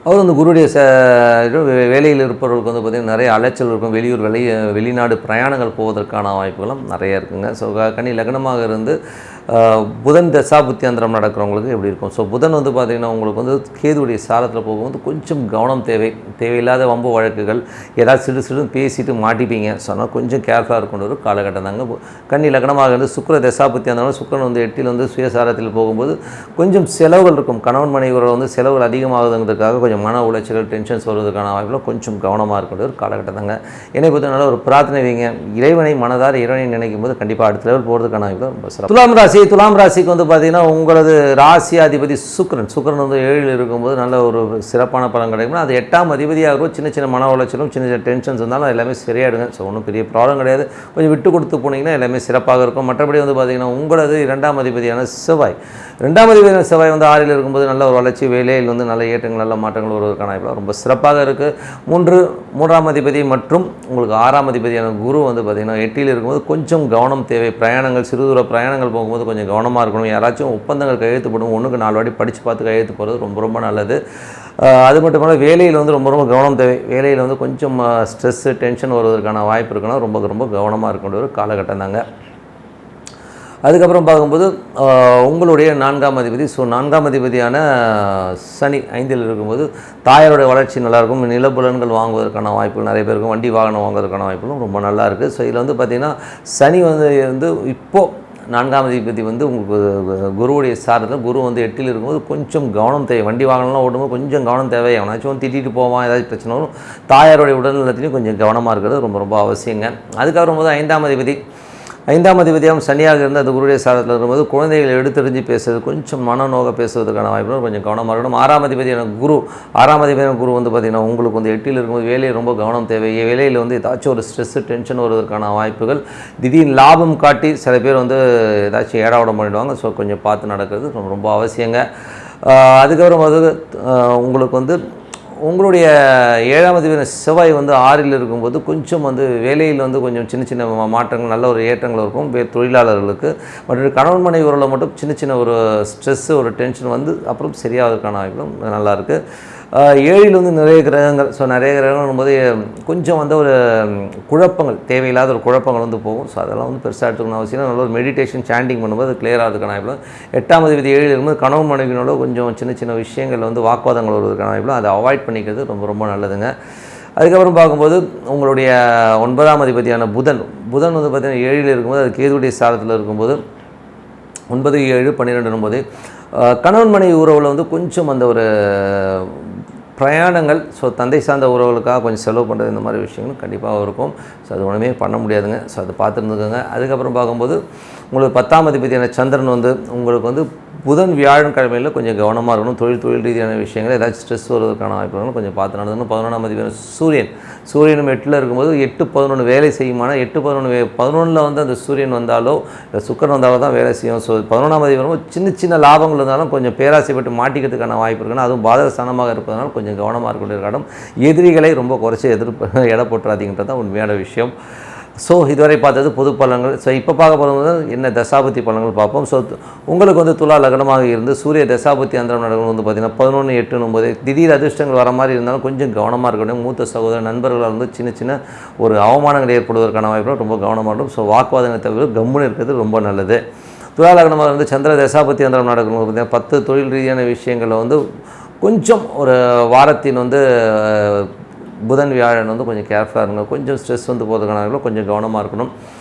[SPEAKER 1] அவர் வந்து குருடைய வேலையில் இருப்பவர்களுக்கு வந்து பார்த்திங்கன்னா நிறைய அலைச்சல் இருக்கும். வெளிநாடு பிரயாணங்கள் போவதற்கான வாய்ப்புகளும் நிறைய இருக்குங்க. ஸோ கன்னி லக்னமாக இருந்து புதன் தசாபுத்தி அந்தரம் நடக்கிறவங்களுக்கு எப்படி இருக்கும்? ஸோ புதன் வந்து பார்த்திங்கன்னா உங்களுக்கு வந்து கேதுவுடைய சாரத்தில் போகும்போது கொஞ்சம் கவனம் தேவையில்லாத வம்பு வழக்குகள், ஏதாவது சிறு பேசிட்டு மாட்டிப்பீங்க. ஸோ அதனால் கொஞ்சம் கேர்ஃபுல்லாக இருக்கணும் ஒரு காலகட்டம் தாங்க. கன்னி லக்னமாக இருந்து சுக்கிர தசாபுத்தி அந்தரம் சுக்கிரன் வந்து 8ல் வந்து சுயசாரத்தில் போகும்போது கொஞ்சம் செலவுகள் இருக்கும். கணவன் மனைவியோட வந்து செலவுகள் அதிகமாகுதுங்கிறதுக்காக கொஞ்சம் மன உளைச்சல்கள், டென்ஷன்ஸ் வருவதற்கான வாய்ப்பில் கொஞ்சம் கவனமாக இருக்கக்கூடிய ஒரு காலகட்டம் தாங்க. என்னை பொறுத்தவரை ஒரு பிரார்த்தனை வைங்க. இறைவனை நினைக்கும் போது கண்டிப்பாக அடுத்த லெவல் போகிறதுக்கான வாய்ப்பு ரொம்ப சிறப்பு. துலாம் ராசிக்கு வந்து பார்த்திங்கன்னா உங்களது ராசி அதிபதி சுக்கிரன் வந்து 7ல் இருக்கும்போது நல்ல ஒரு சிறப்பான பலன் கிடைக்கும். அது 8ஆம் அதிபதியாக சின்ன மன உளைச்சலும் சின்ன டென்ஷன்ஸ் இருந்தாலும் எல்லாமே சரியாயிடுங்க. ஸோ ஒன்றும் பெரிய ப்ராப்ளம் கிடையாது. கொஞ்சம் விட்டு கொடுத்து போனீங்கன்னா எல்லாமே சிறப்பாக இருக்கும். மற்றபடி வந்து பார்த்திங்கன்னா உங்களது 2ஆம் அதிபதியான செவ்வாய் வந்து 6ல் இருக்கும்போது நல்ல ஒரு வளர்ச்சி, வேலையில் வந்து நல்ல ஏற்றங்கள், நல்ல மாற்றங்கள் வருவதற்கான வாய்ப்பு ரொம்ப சிறப்பாக இருக்குது. 3ஆம் அதிபதி மற்றும் உங்களுக்கு 6ஆம் அதிபதியான குரு வந்து பார்த்திங்கன்னா 8ல் இருக்கும்போது கொஞ்சம் கவனம் தேவை. பிரயாணங்கள், சிறு தூர பிரயாணங்கள் போகும்போது கொஞ்சம் கவனமாக இருக்கணும். யாராச்சும் ஒப்பந்தங்கள் கையெழுத்து போடும் 1க்கு 4 வாட்டி படித்து பார்த்து கையெழுத்து போகிறது ரொம்ப நல்லது. அது மட்டும் இல்லாமல் வேலையில் வந்து ரொம்ப கவனம் தேவை. வேலையில் வந்து கொஞ்சம் ஸ்ட்ரெஸ்ஸு, டென்ஷன் வருவதற்கான வாய்ப்பு இருக்குன்னா ரொம்ப கவனமாக இருக்கின்ற ஒரு காலகட்டம் தாங்க. அதுக்கப்புறம் பார்க்கும்போது உங்களுடைய 4ஆம் அதிபதி. ஸோ 4ஆம் அதிபதியான சனி 5ல் இருக்கும்போது தாயாருடைய வளர்ச்சி நல்லாயிருக்கும். நிலப்புலன்கள் வாங்குவதற்கான வாய்ப்புகள் நிறைய பேருக்கும். வண்டி வாகனம் வாங்குவதற்கான வாய்ப்புகளும் ரொம்ப நல்லா இருக்குது. ஸோ இதில் வந்து பார்த்திங்கன்னா சனி வந்து இப்போது 4ஆம் அதிபதி வந்து உங்களுக்கு குருவுடைய சாரத்தில் குரு வந்து 8ல் இருக்கும்போது கொஞ்சம் கவனம் தேவை. வண்டி வாகனம்லாம் ஓடும்போது கொஞ்சம் கவனம் தேவை. எவனாச்சும் திட்டிட்டு போவான், ஏதாச்சும் பிரச்சனை வரும். தாயாருடைய உடல்நலத்திலையும் கொஞ்சம் கவனமாக இருக்கிறது ரொம்ப அவசியங்க. அதுக்கப்புறம் போது 5ஆம் அதிபதியாகவும் சனியாக இருந்து அது குருடைய சாரத்தில் இருக்கும்போது குழந்தைகளை எடுத்தெறிஞ்சு பேசுறது, கொஞ்சம் மனநோக பேசுவதற்கான வாய்ப்பு கொஞ்சம் கவனமாக இருக்கணும். 6ஆம் அதிபதியான குரு வந்து பார்த்திங்கன்னா உங்களுக்கு வந்து 8ல் இருக்கும்போது வேலையை ரொம்ப கவனம் தேவை. வேலையில் வந்து ஏதாச்சும் ஒரு ஸ்ட்ரெஸ்ஸு, டென்ஷன் வருவதற்கான வாய்ப்புகள், திடீர்னு லாபம் காட்டி சில பேர் வந்து ஏதாச்சும் ஏடாவிடம் பண்ணிவிடுவாங்க. ஸோ கொஞ்சம் பார்த்து நடக்கிறது ரொம்ப அவசியங்க. அதுக்கப்புறம் வந்து உங்களுக்கு வந்து உங்களுடைய 7ஆம் அதிபதி செவ்வாய் வந்து 6ல் இருக்கும்போது கொஞ்சம் வந்து வேலையில் வந்து கொஞ்சம் சின்ன சின்ன மாற்றங்கள் நல்ல ஒரு ஏற்றங்கள் இருக்கும் தொழிலாளர்களுக்கு. மற்றும் கணவன் மனைவி உறவில் மட்டும் சின்ன சின்ன ஒரு ஸ்ட்ரெஸ்ஸு ஒரு டென்ஷன் வந்து அப்புறம் சரியாகிறதுக்கான வாய்ப்புகளும் நல்லாயிருக்கு. 7ல் வந்து நிறைய கிரகங்கள். ஸோ நிறைய கிரகங்கள் போது கொஞ்சம் வந்து ஒரு குழப்பங்கள் தேவையில்லாத ஒரு குழப்பங்கள் வந்து போகும். ஸோ அதெல்லாம் வந்து பெருசாக எடுத்துக்கணும் அவசியம். நல்ல ஒரு மெடிடேஷன் சாண்டிங் பண்ணும்போது அது கிளியர் ஆகிறதுக்கான வாய்ப்பு. 8ஆம் அதிபதி 7ல் இருக்கும்போது கணவன் மனைவினோட கொஞ்சம் சின்ன சின்ன விஷயங்கள் வந்து வாக்குவாதங்கள் வருவதற்கான வாய்ப்பு. அதை அவாய்ட் பண்ணிக்கிறது ரொம்ப ரொம்ப நல்லதுங்க. அதுக்கப்புறம் பார்க்கும்போது உங்களுடைய 9ஆம் அதிபதியான புதன் வந்து பார்த்திங்கன்னா 7ல் இருக்கும்போது அது கேதுவுடைய சாரத்தில் இருக்கும்போது 9, 7, 12 போது கணவன் மனைவி உறவில் வந்து கொஞ்சம் அந்த ஒரு பிரயாணங்கள், ஸோ தந்தை சார்ந்த உறவுகளுக்காக கொஞ்சம் செலவு பண்ணுறது, இந்த மாதிரி விஷயங்களும் கண்டிப்பாக இருக்கும். ஸோ அது ஒன்றுமே பண்ண முடியாதுங்க. ஸோ அதை பார்த்துருந்துக்கோங்க. அதுக்கப்புறம் பார்க்கும்போது உங்களுக்கு 10ஆம் அதிபதியான சந்திரன் வந்து உங்களுக்கு வந்து புதன் வியாழன் கிழமையில் கொஞ்சம் கவனமாக இருக்கணும். தொழில் ரீதியான விஷயங்கள் ஏதாச்சும் ஸ்ட்ரெஸ் வருவதற்கான வாய்ப்புகளும் கொஞ்சம் பார்த்து நடந்துக்கணும். 11ஆம் அதிபதியான சூரியனும் 8ல் இருக்கும்போது 8, 11 வேலை செய்யுமானால் 8, 11 வந்து அந்த சூரியன் வந்தாலோ இல்லை சுக்கரன் வந்தாலோ தான் வேலை செய்யும். ஸோ 11ஆம் அதிபதி வரும்போது சின்ன சின்ன லாபங்கள் இருந்தாலும் கொஞ்சம் பேராசைப்பட்டு மாட்டிக்கிறதுக்கான வாய்ப்பு இருக்குன்னா அதுவும் பாதக ஸ்தானமாக இருப்பதனால கொஞ்சம் கவனமாக இருக்கக்கூடிய காரணம். எதிரிகளை ரொம்ப குறைச்சி எடை போட்டுறாதீங்கன்றது தான் உண்மையான விஷயம். ஸோ இதுவரை பார்த்தது பொது பலன்கள். ஸோ இப்போ பார்க்க போகிறது என்ன தசாபுத்தி பலன்கள் பார்ப்போம். ஸோ உங்களுக்கு வந்து துலா லக்னமாக இருந்து சூரிய தசாபுத்தி அந்தரம் நடக்கும் வந்து பார்த்திங்கன்னா 11, 8 திடீர் அதிர்ஷ்டங்கள் வர மாதிரி இருந்தாலும் கொஞ்சம் கவனமாக இருக்கணும். மூத்த சகோதர நண்பர்களால் வந்து சின்ன சின்ன ஒரு அவமானங்கள் ஏற்படுவதற்கான வாய்ப்பு ரொம்ப கவனமாக இருக்கும். ஸோ வாக்குவாதங்களை தவிர கம்முன்னு இருக்கிறது ரொம்ப நல்லது. துலா லக்னமாக இருந்து சந்திர தசாபுத்தி அந்தரம் நடக்கும் பார்த்திங்கன்னா 10 தொழில் ரீதியான விஷயங்களில் வந்து கொஞ்சம் ஒரு வாரத்தின் வந்து புதன் வியாழன் வந்து கொஞ்சம் கேர்ஃபுல்லாக இருங்க. கொஞ்சம் ஸ்ட்ரெஸ் வந்து போகிறதுக்கான கொஞ்சம் கவனமாக இருக்கணும்.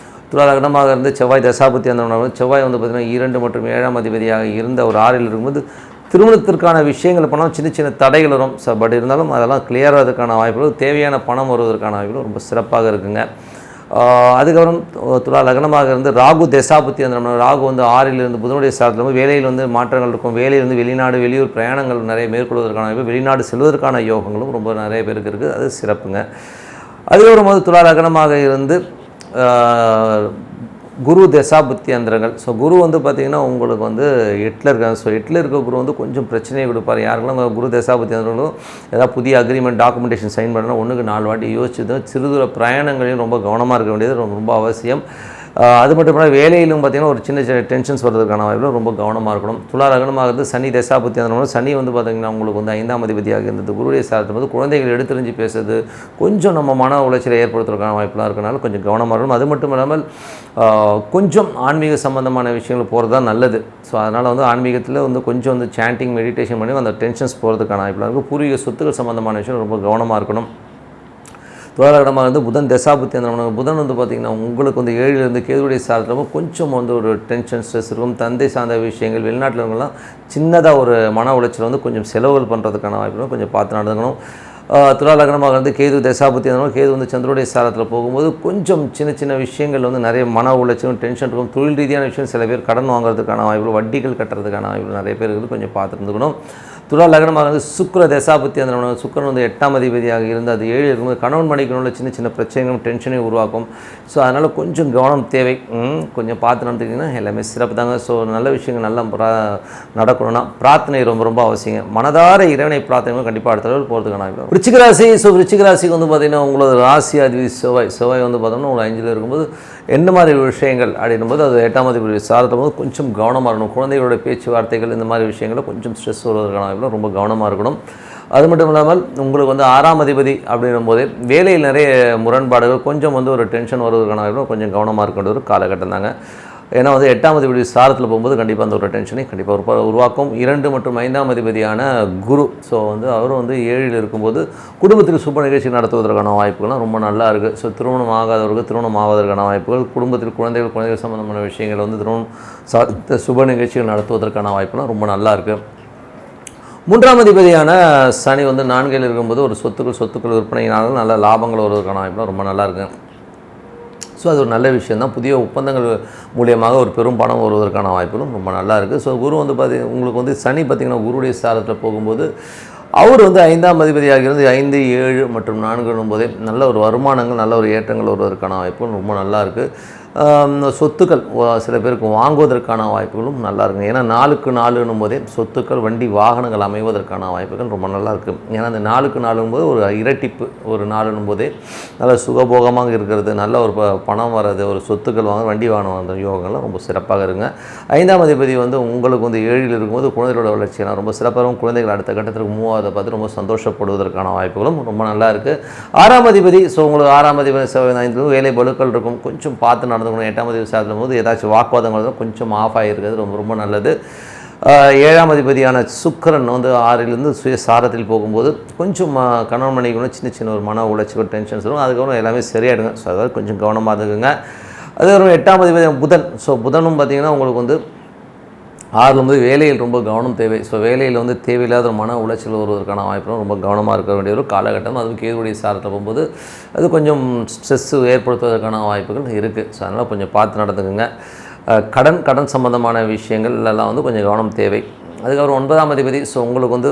[SPEAKER 1] துலா லக்னமாக இருந்து செவ்வாய் தசாபுத்தி அந்த செவ்வாய் வந்து பார்த்திங்கன்னா 2 மற்றும் 7ஆம் அதிபதியாக இருந்த ஒரு 6ல் இருக்கும்போது திருமணத்திற்கான விஷயங்கள் பண்ணால் சின்ன சின்ன தடைகள் வரும். பட் இருந்தாலும் அதெல்லாம் கிளியர் ஆகிறதுக்கான வாய்ப்புகள், தேவையான பணம் வருவதற்கான வாய்ப்புகள் ரொம்ப சிறப்பாக இருக்குங்க. அதுக்கப்புறம் துலா லக்னமாக இருந்து ராகு தசாபுத்தி அந்த ராகு வந்து 6ல் இருந்து புதனுடைய சாரத்தில் வந்து வேலையில் வந்து மாற்றங்கள் இருக்கும். வேலையிலிருந்து வெளிநாடு வெளியூர் பிரயாணங்கள் நிறைய மேற்கொள்வதற்கான வாய்ப்பு, வெளிநாடு செல்வதற்கான யோகங்களும் ரொம்ப நிறைய பேருக்கு இருக்குது. அது சிறப்புங்க. அதுக்கப்புறம் வந்து துலா லக்னமாக இருந்து குரு தசாபுத்தி அந்தரங்கள். ஸோ குரு வந்து பார்த்திங்கன்னா உங்களுக்கு வந்து 8ல் இருக்காங்க. ஸோ 8ல் இருக்க குரு வந்து கொஞ்சம் பிரச்சனையை கொடுப்பார். யாருக்கெல்லாம் குரு தசாபுத்தி அந்தரங்களும் ஏதாவது புதிய அக்ரிமெண்ட் டாக்குமெண்டேஷன் சைன் பண்ணால் 1க்கு 4 வாட்டி யோசிச்சு சிறுதூர பிரயாணங்களையும் ரொம்ப கவனமாக இருக்க வேண்டியது ரொம்ப அவசியம். அது மட்டும் இல்லாமல் வேலையிலும் பார்த்திங்கன்னா ஒரு சின்ன சின்ன டென்ஷன்ஸ் வர்றதுக்கான வாய்ப்பு ரொம்ப கவனமாக இருக்கணும். துலா லக்னமாக இருந்து சனி தசாபுத்தி அந்த சனி வந்து பார்த்திங்கன்னா உங்களுக்கு வந்து 5ஆம் அதிபதியாக இருந்தது குருடைய சாரத்தில் வந்து குழந்தைகள் எடுத்துரிஞ்சு பேசுறது கொஞ்சம் நம்ம மன உளைச்சலை ஏற்படுத்துறதுக்கான வாய்ப்புலாம் இருக்கனால கொஞ்சம் கவனமாக இருக்கணும். அது மட்டும் இல்லாமல் கொஞ்சம் ஆன்மீக சம்பந்தமான விஷயங்கள் போகிறது தான் நல்லது. ஸோ அதனால் வந்து ஆன்மீகத்தில் வந்து கொஞ்சம் வந்து சாண்டிங் மெடிடேஷன் பண்ணி அந்த டென்ஷன்ஸ் போகிறதுக்கான வாய்ப்புலாம் இருக்குது. பூர்வீக சொத்துக்கள் சம்பந்தமான விஷயம் ரொம்ப கவனமாக இருக்கணும். துலா லக்னமாக வந்து புதன் தசாபுத்தி அந்த புதன் வந்து பார்த்திங்கன்னா உங்களுக்கு வந்து 7ல் இருந்து கேதுவுடைய சாரத்தில் கொஞ்சம் வந்து ஒரு டென்ஷன் ஸ்ட்ரெஸ் இருக்கும். தந்தை சார்ந்த விஷயங்கள் வெளிநாட்டில் இருக்கவங்களாம் சின்னதாக ஒரு மன உளைச்சல் வந்து கொஞ்சம் செலவுகள் பண்ணுறதுக்கான வாய்ப்புகளும் கொஞ்சம் பார்த்து நடந்துக்கணும். துலா லக்னமாக வந்து கேது தசாபுத்தி அந்த கேது வந்து சந்திரனுடைய சாரத்தில் போகும்போது கொஞ்சம் சின்ன சின்ன விஷயங்கள் வந்து நிறைய மன உளைச்சலும் டென்ஷன் இருக்கும். தொழில் ரீதியான விஷயம் சில பேர் கடன் வாங்குறதுக்கான வாய்ப்புகள், வட்டிகள் கட்டுறதுக்கான வாய்ப்புகள் நிறைய பேர் இருக்குது. கொஞ்சம் பார்த்துருந்துக்கணும். துலா லக்னமாக வந்து சுக்கிர தசாபுத்தி அந்த சுக்கிரன் வந்து 8ஆம் அதிபதியாக இருந்து அது 7ல் இருக்கும்போது கணவன் மனைவிக்குள்ள சின்ன சின்ன பிரச்சனைகளும் டென்ஷனையும் உருவாக்கும். ஸோ அதனால் கொஞ்சம் கவனம் தேவை. கொஞ்சம் பார்த்து நடந்துக்கிட்டிங்கன்னா எல்லாமே சிறப்பு தாங்க. ஸோ நல்ல விஷயங்கள் நல்லா நடக்கணும்னா பிரார்த்தனை ரொம்ப ரொம்ப அவசியங்க. மனதார இறைவனை பிரார்த்தனை கண்டிப்பாக அடுத்த லெவல் போகிறதுக்கான ஆகிடும். விருச்சிக ராசி. ஸோ விருச்சிக ராசிக்கு வந்து பார்த்திங்கன்னா உங்களோட ராசி அதிபதி செவ்வாய் வந்து பார்த்தோம்னா உங்களுக்கு 5ல் இருக்கும்போது என்ன மாதிரி விஷயங்கள் அப்படின்னும்போது அது 8ஆம் அதிபதி சாரத்தில் போது கொஞ்சம் கவனமாக இருக்கணும். குழந்தைகளோட பேச்சுவார்த்தைகள் இந்த மாதிரி விஷயங்களில் கொஞ்சம் ஸ்ட்ரெஸ் வருவதற்கான ரொம்ப கவனமாக இருக்கணும். அது மட்டும் இல்லாமல் உங்களுக்கு வந்து 6ஆம் அதிபதி அப்படின்னும் போதே வேலையில் நிறைய முரண்பாடுகள் கொஞ்சம் வந்து ஒரு டென்ஷன் வருவதற்கான கொஞ்சம் கவனமாக இருக்கின்ற ஒரு காலகட்டம் தாங்க. ஏன்னா வந்து 8ஆம் அதிபதி சாரத்தில் போகும்போது கண்டிப்பாக அந்த ஒரு டென்ஷனை கண்டிப்பாக உருவாக்கும். 2 மற்றும் 5ஆம் அதிபதியான குரு ஸோ வந்து அவரும் வந்து 7ல் இருக்கும்போது குடும்பத்தில் சுப நிகழ்ச்சி நடத்துவதற்கான வாய்ப்புகள்லாம் ரொம்ப நல்லா இருக்குது. ஸோ திருமணம் ஆகாதவர்கள் திருமணம் ஆவதற்கான வாய்ப்புகள், குடும்பத்தில் குழந்தைகள் சம்பந்தமான விஷயங்கள் வந்து திருமணம் சுப நிகழ்ச்சிகள் நடத்துவதற்கான வாய்ப்புலாம் ரொம்ப நல்லா இருக்குது. 3ஆம் அதிபதியான சனி வந்து 4ல் இருக்கும்போது ஒரு சொத்துக்கள் விற்பனையினாலும் நல்ல லாபங்கள் வருவதற்கான வாய்ப்புலாம் ரொம்ப நல்லா இருக்குது. ஸோ அது ஒரு நல்ல விஷயந்தான். புதிய ஒப்பந்தங்கள் மூலியமாக ஒரு பெரும் பணம் வருவதற்கான வாய்ப்புகளும் ரொம்ப நல்லா இருக்குது. ஸோ குரு வந்து உங்களுக்கு வந்து சனி பார்த்திங்கன்னா குருடைய சாரத்தில் போகும்போது அவர் வந்து 5ஆம் அதிபதியாக இருந்து 5, 7 மற்றும் 4 போதே நல்ல ஒரு வருமானங்கள் நல்ல ஒரு ஏற்றங்கள் வருவதற்கான வாய்ப்புகள் ரொம்ப நல்லா இருக்குது. சொத்துக்கள் சில பேருக்கு வாங்குவதற்கான வாய்ப்புகளும் நல்லா இருக்குங்க. ஏன்னா 4க்கு 4ன்னும் போதே சொத்துக்கள் வண்டி வாகனங்கள் அமைவதற்கான வாய்ப்புகள் ரொம்ப நல்லா இருக்குது. ஏன்னா அந்த 4க்கு 4ன்னும் போது ஒரு இரட்டிப்பு, ஒரு 4ன்னும் போதே நல்ல சுகபோகமாக இருக்கிறது, நல்ல ஒரு பணம் வர்றது, ஒரு சொத்துக்கள் வாங்க வண்டி வாகனம் வந்த யோகங்கள்லாம் ரொம்ப சிறப்பாக இருங்க. 5ஆம் அதிபதி வந்து உங்களுக்கு வந்து 7ல் இருக்கும்போது குழந்தைகளோட வளர்ச்சியெல்லாம் ரொம்ப சிறப்பாகவும் குழந்தைகள் அடுத்த கட்டத்திற்கு மூவ் ஆகிறத பார்த்து ரொம்ப சந்தோஷப்படுவதற்கான வாய்ப்புகளும் ரொம்ப நல்லா இருக்குது. 6ஆம் அதிபதி உங்களுக்கு 6ஆம் அதிபதி 5 வேலை பலுக்கள் இருக்கும், கொஞ்சம் பார்த்து நடந்துக்கணும். 8ஆம் அதிபதி சாப்பிடும் போது ஏதாச்சும் வாக்குவாதங்கள் கொஞ்சம் ஆஃப் ஆகிருக்கிறது ரொம்ப ரொம்ப நல்லது. 7ஆம் அதிபதியான சுக்கிரன் வந்து 6லிருந்து சுயசாரத்தில் போகும்போது கொஞ்சம் கணவன் மனைவிகளும் சின்ன சின்ன ஒரு மன உளைச்சல் டென்ஷன்ஸ் வரும். அதுக்கப்புறம் எல்லாமே சரியாயிடுங்க. ஸோ அதாவது கொஞ்சம் கவனமாக இருக்குங்க. அதுக்கப்புறம் 8ஆம் அதிபதி புதன். ஸோ புதனும் பார்த்திங்கன்னா உங்களுக்கு வந்து 6ல் வந்து வேலையில் ரொம்ப கவனம் தேவை. ஸோ வேலையில் வந்து தேவையில்லாத மன உளைச்சல் வருவதற்கான வாய்ப்பும் ரொம்ப கவனமாக இருக்க வேண்டிய ஒரு காலகட்டம். அதுவும் கேதுவுடைய சாரத்தில் போகும்போது அது கொஞ்சம் ஸ்ட்ரெஸ்ஸு ஏற்படுத்துவதற்கான வாய்ப்புகள் இருக்குது. ஸோ அதனால் கொஞ்சம் பார்த்து நடந்துக்குங்க. கடன் சம்பந்தமான விஷயங்கள் எல்லாம் வந்து கொஞ்சம் கவனம் தேவை. அதுக்கப்புறம் 9ஆம் அதிபதி. ஸோ உங்களுக்கு வந்து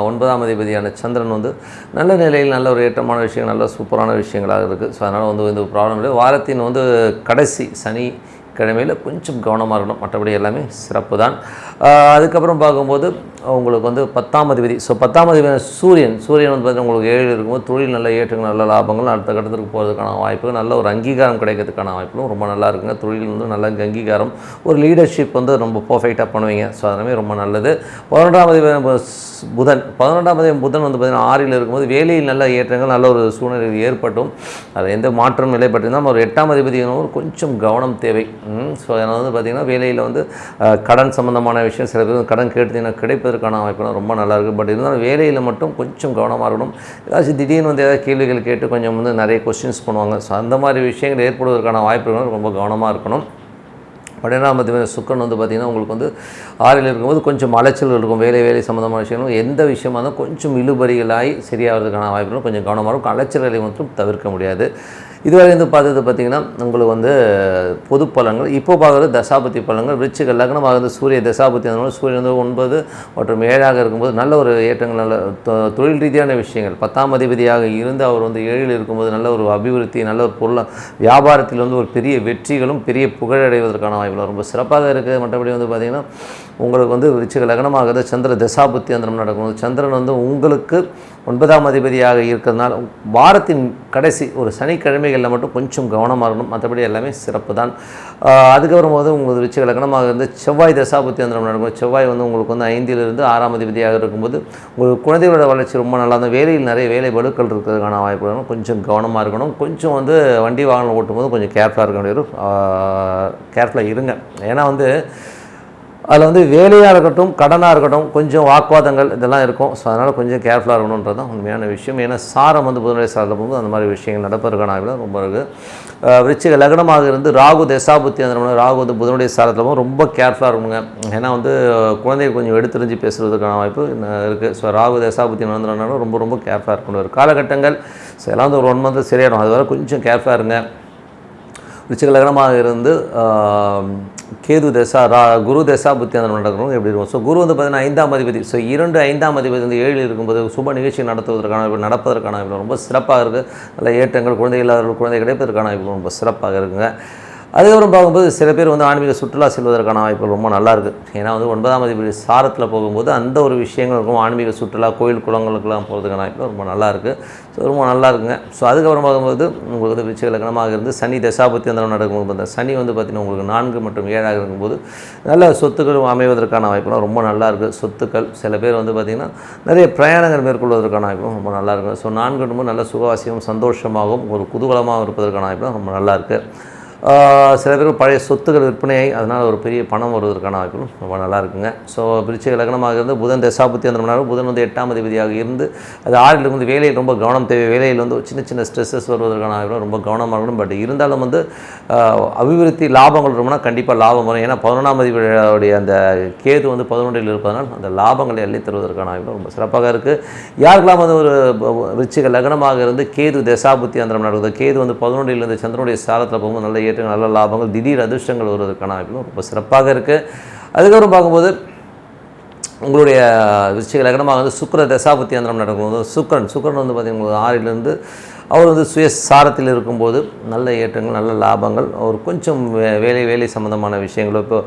[SPEAKER 1] 9ஆம் அதிபதியான சந்திரன் வந்து நல்ல நிலையில் நல்ல ஒரு ஏற்றமான விஷயங்கள், நல்ல சூப்பரான விஷயங்களாக இருக்குது. ஸோ அதனால் வந்து இந்த ப்ராப்ளம் இல்லை. வாரத்தின் வந்து கடைசி சனி கிழமையில் கொஞ்சம் கவனமாக இருக்கணும், மற்றபடி எல்லாமே சிறப்பு தான். அதுக்கப்புறம் பார்க்கும்போது உங்களுக்கு வந்து 10ஆம் அதிபதி. ஸோ 10ஆம் அதிபதி சூரியன் வந்து பார்த்திங்கன்னா உங்களுக்கு 7 இருக்கும்போது தொழில் நல்ல ஏற்றங்கள், நல்ல லாபங்கள், அடுத்த கட்டத்துக்கு போகிறதுக்கான வாய்ப்புகள், நல்ல ஒரு அங்கீகாரம் கிடைக்கிறதுக்கான வாய்ப்புகளும் ரொம்ப நல்லா இருக்குங்க. தொழில் வந்து நல்ல அங்கீகாரம், ஒரு லீடர்ஷிப் வந்து ரொம்ப பர்ஃபெக்டாக பண்ணுவீங்க. ஸோ அதனாலே ரொம்ப நல்லது. 11ஆம் அதிபதி புதன். 11ஆம் அதிபதி புதன் வந்து பார்த்திங்கன்னா 6ல் இருக்கும்போது வேலையில் நல்ல ஏற்றங்கள், நல்ல ஒரு சூழ்நிலை ஏற்பட்டும், அது எந்த மாற்றம் நிலைப்பட்டிருந்தால் ஒரு 8ஆம் அதிபதி கொஞ்சம் கவனம் தேவை. ஸோ அதனால் வந்து பார்த்திங்கன்னா வேலையில் வந்து கடன் சம்மந்தமான விஷயம், சில பேர் கடன் கேட்டீங்கன்னா கிடைப்பதற்கான வாய்ப்புலாம் ரொம்ப நல்லாயிருக்கு. பட் இருந்தாலும் வேலையில் மட்டும் கொஞ்சம் கவனமாக இருக்கணும். ஏதாச்சும் திடீர்னு வந்து ஏதாவது கேள்விகள் கேட்டு கொஞ்சம் வந்து நிறைய கொஸ்டின்ஸ் பண்ணுவாங்க. ஸோ அந்த மாதிரி விஷயங்கள் ஏற்படுவதற்கான வாய்ப்புகள் ரொம்ப கவனமாக இருக்கணும். 12ஆம் அதிபதி சுக்கிரன் வந்து பார்த்திங்கன்னா உங்களுக்கு வந்து 6ல் இருக்கும்போது கொஞ்சம் அலைச்சல் இருக்கும். வேலை சம்மந்தமான விஷயங்களும் எந்த விஷயமாக இருந்தாலும் கொஞ்சம் இழுபறிகளாகி சரியாகிறதுக்கான வாய்ப்புகளும் கொஞ்சம் கவனமாக இருக்கும். அலைச்சல்களை மட்டும் தவிர்க்க முடியாது. இதுவரை வந்து பார்த்தது பார்த்திங்கன்னா உங்களுக்கு வந்து பொது பலன்கள். இப்போ பார்க்குறது தசாபதி பலன்கள். விருச்சிக லக்னமாக வந்து சூரிய தசாபதி அந்த சூரியன் வந்து 9 மற்றும் 7ஆக இருக்கும்போது நல்ல ஒரு ஏற்றங்கள், நல்ல தொழில் ரீதியான விஷயங்கள். 10ஆம் அதிபதியாக இருந்து அவர் வந்து 7ல் இருக்கும்போது நல்ல ஒரு அபிவிருத்தி, நல்ல ஒரு வியாபாரத்தில் வந்து ஒரு பெரிய வெற்றிகளும் பெரிய புகழடைவதற்கான வாய்ப்புகள் ரொம்ப சிறப்பாக இருக்குது. மற்றபடி வந்து பார்த்திங்கன்னா உங்களுக்கு வந்து விருச்சிக லக்னமாக சந்திர தசாபுத்தி அந்தரம் நடக்கும். சந்திரன் வந்து உங்களுக்கு 9ஆம் அதிபதியாக இருக்கிறதுனால வாரத்தின் கடைசி ஒரு சனிக்கிழமைகளில் மட்டும் கொஞ்சம் கவனமாக இருக்கணும், மற்றபடி எல்லாமே சிறப்பு தான். அதுக்கப்புறம் போது உங்களுக்கு விருச்சிக லக்னமாக இருந்து செவ்வாய் தசாபுத்தி அந்தரம் நடக்கும். செவ்வாய் வந்து உங்களுக்கு வந்து 5லிருந்து 6ஆம் அதிபதியாக இருக்கும்போது உங்களுக்கு குழந்தைகளோட வளர்ச்சி ரொம்ப நல்லா இருந்தால் வேலையில் நிறைய வேலை பலுக்கள் இருக்கிறதுக்கான வாய்ப்பு கொஞ்சம் கவனமாக இருக்கணும். கொஞ்சம் வந்து வண்டி வாகனம் ஓட்டும்போது கொஞ்சம் கேர்ஃபுல்லாக இருக்க வேண்டிய கேர்ஃபுல்லாக இருங்க. ஏன்னா வந்து அதில் வந்து வேலையாக இருக்கட்டும், கடனாக இருக்கட்டும், கொஞ்சம் வாக்குவாதங்கள் இதெல்லாம் இருக்கும். ஸோ அதனால் கொஞ்சம் கேர்ஃபுல்லாக இருக்கணுன்றது தான் உண்மையான விஷயம். ஏன்னா சாரம் வந்து புதனுடைய சாரத்தில் போகும்போது அந்த மாதிரி விஷயங்கள் நடப்பதற்கான ஆய்வில் ரொம்ப இருக்குது. விருச்சிக லக்னமாக இருந்து ராகு தசாபுத்தி அந்த ராகு வந்து புதனுடைய சாரத்தில் போகும் ரொம்ப கேர்ஃபுல்லாக இருக்கணுங்க. ஏன்னா வந்து குழந்தைகள் கொஞ்சம் எடுத்துரிஞ்சு பேசுகிறதுக்கான வாய்ப்பு இருக்குது. ஸோ ராகு தசாபுத்தி நடந்துனாலும் ரொம்ப ரொம்ப கேர்ஃபுல்லாக இருக்கணும். ஒரு காலகட்டங்கள் ஸோ எல்லாம் வந்து ஒரு 1 மந்த் சரியாயிடும். அது வரை கொஞ்சம் கேர்ஃபுல்லாக இருங்க. விருச்சிக லக்னமாக இருந்து கேது குரு தசாபுத்தி அந்த நடக்கணும் எப்படி இருக்கும். ஸோ குரு வந்து பார்த்திங்கன்னா 5ஆம் அதிபதி. ஸோ 5ஆம் அதிபதி வந்து 7ல் இருக்கும்போது சுப நிகழ்ச்சி நடப்பதற்கான ரொம்ப சிறப்பாக இருக்குது. நல்ல ஏற்றங்கள், குழந்தை இல்லாதவர்கள் குழந்தை கிடைப்பதற்கான வாய்ப்புகள் ரொம்ப சிறப்பாக இருக்குங்க. அதுக்கப்புறம் பார்க்கும்போது சில பேர் வந்து ஆன்மீக சுற்றுலா செல்வதற்கான வாய்ப்புகள் ரொம்ப நல்லாயிருக்கு. ஏன்னா வந்து 9ஆம் அதிபதி சாரத்தில் போகும்போது அந்த ஒரு விஷயங்கள் இருக்கும். ஆன்மீக சுற்றுலா, கோயில் குளங்களுக்கெல்லாம் போகிறதுக்கான வாய்ப்பு ரொம்ப நல்லாயிருக்கு. ஸோ ரொம்ப நல்லா இருக்குங்க. ஸோ அதுக்கப்புறம் பார்க்கும்போது உங்களுக்கு வந்து விருச்சிக லக்னமாக இருந்து சனி தசாபுத்தி அந்த நடக்கும்போது அந்த சனி வந்து பார்த்திங்கன்னா உங்களுக்கு 4 மற்றும் 7ஆக இருக்கும்போது நல்ல சொத்துக்கள் அமைவதற்கான வாய்ப்புலாம் ரொம்ப நல்லாயிருக்கு. சொத்துக்கள் சில பேர் வந்து பார்த்திங்கன்னா நிறைய பிரயாணங்கள் மேற்கொள்வதற்கான வாய்ப்பும் ரொம்ப நல்லாயிருக்கு. ஸோ 4 நல்ல சுகவாசியும் சந்தோஷமாகவும் ஒரு குதூகலமாகவும் இருப்பதற்கான வாய்ப்புலாம் ரொம்ப நல்லாயிருக்கு. சில பேர் பழைய சொத்துக்கள் விற்பனையாகி அதனால் ஒரு பெரிய பணம் வருவதற்கான வாய்ப்புகளும் ரொம்ப நல்லா இருக்குங்க. ஸோ விருச்சிக லக்னமாக இருந்து புதன் தசாபுத்தி அந்த புதன் வந்து 8ஆம் அதிபதியாக இருந்து அது 6ல் இருந்து வேலையில் ரொம்ப கவனம் தேவை. வேலையில் வந்து சின்ன சின்ன ஸ்ட்ரெஸ்ஸஸ் வருவதற்கான வாய்ப்புகளும் ரொம்ப கவனமாக இருக்கணும். பட் இருந்தாலும் வந்து அபிவிருத்தி லாபங்கள் இருக்கும்னா கண்டிப்பாக லாபம் வரும். ஏன்னா 11ஆம் அதிபதியுடைய அந்த கேது வந்து 11ல் இருப்பதனால் அந்த லாபங்களை அள்ளி தருவதற்கான வாய்ப்பு ரொம்ப சிறப்பாக இருக்குது. யாருக்கெல்லாம் வந்து ஒரு விருச்சிக லக்னமாக இருந்து கேது தசாபுத்தி அந்த நடக்குது, கேது வந்து 11ல் இருந்து சந்திரனுடைய சாரத்தில் போகும்போது நல்ல நல்ல லாபங்கள், திடீர் அதிர்ஷ்டங்கள் வருவதற்கான வாய்ப்புகளும் ரொம்ப சிறப்பாக இருக்குது. அதுக்கப்புறம் பார்க்கும்போது உங்களுடைய விருச்சிக லக்னமாக வந்து சுக்கிர தசாபுத்தி அந்தரம் நடக்கும்போது சுக்கிரன் வந்து பார்த்திங்கன்னா 6லிருந்து அவர் வந்து சுயசாரத்தில் இருக்கும்போது நல்ல ஏற்றங்கள், நல்ல லாபங்கள், ஒரு கொஞ்சம் வேலை சம்பந்தமான விஷயங்கள், இப்போ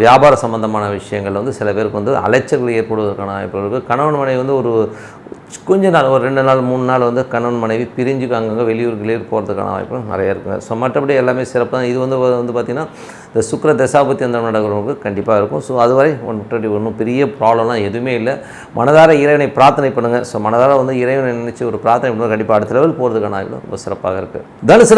[SPEAKER 1] வியாபார சம்பந்தமான விஷயங்கள் வந்து சில பேருக்கு வந்து அலைச்சல்கள் ஏற்படுவதற்கான வாய்ப்புகள் இருக்குது. கணவன் மனைவி வந்து ஒரு கொஞ்ச நாள், ஒரு 2 நாள் 3 நாள் வந்து கணவன் மனைவி பிரிஞ்சு அங்கங்கே வெளியூர் போகிறதுக்கான வாய்ப்புகள் நிறைய இருக்குங்க. ஸோ மற்றபடி எல்லாமே சிறப்பு தான். இது வந்து பார்த்திங்கன்னா இந்த சுக்கிர தசாபத்தி அந்த நடக்கிறவங்களுக்கு கண்டிப்பாக இருக்கும். ஸோ அதுவரை ஒன்றும் பெரிய ப்ராப்ளம்லாம் எதுவுமே இல்லை. மனதார இறைவனை பிரார்த்தனை பண்ணுங்கள். ஸோ மனதார வந்து இறைவனை நினச்சி ஒரு பிரார்த்தனை பண்ணுங்கள், கண்டிப்பாக அடுத்த லெவல் போகிறதுக்கான வாய்ப்பு ரொம்ப சிறப்பாக இருக்குது. தனுசு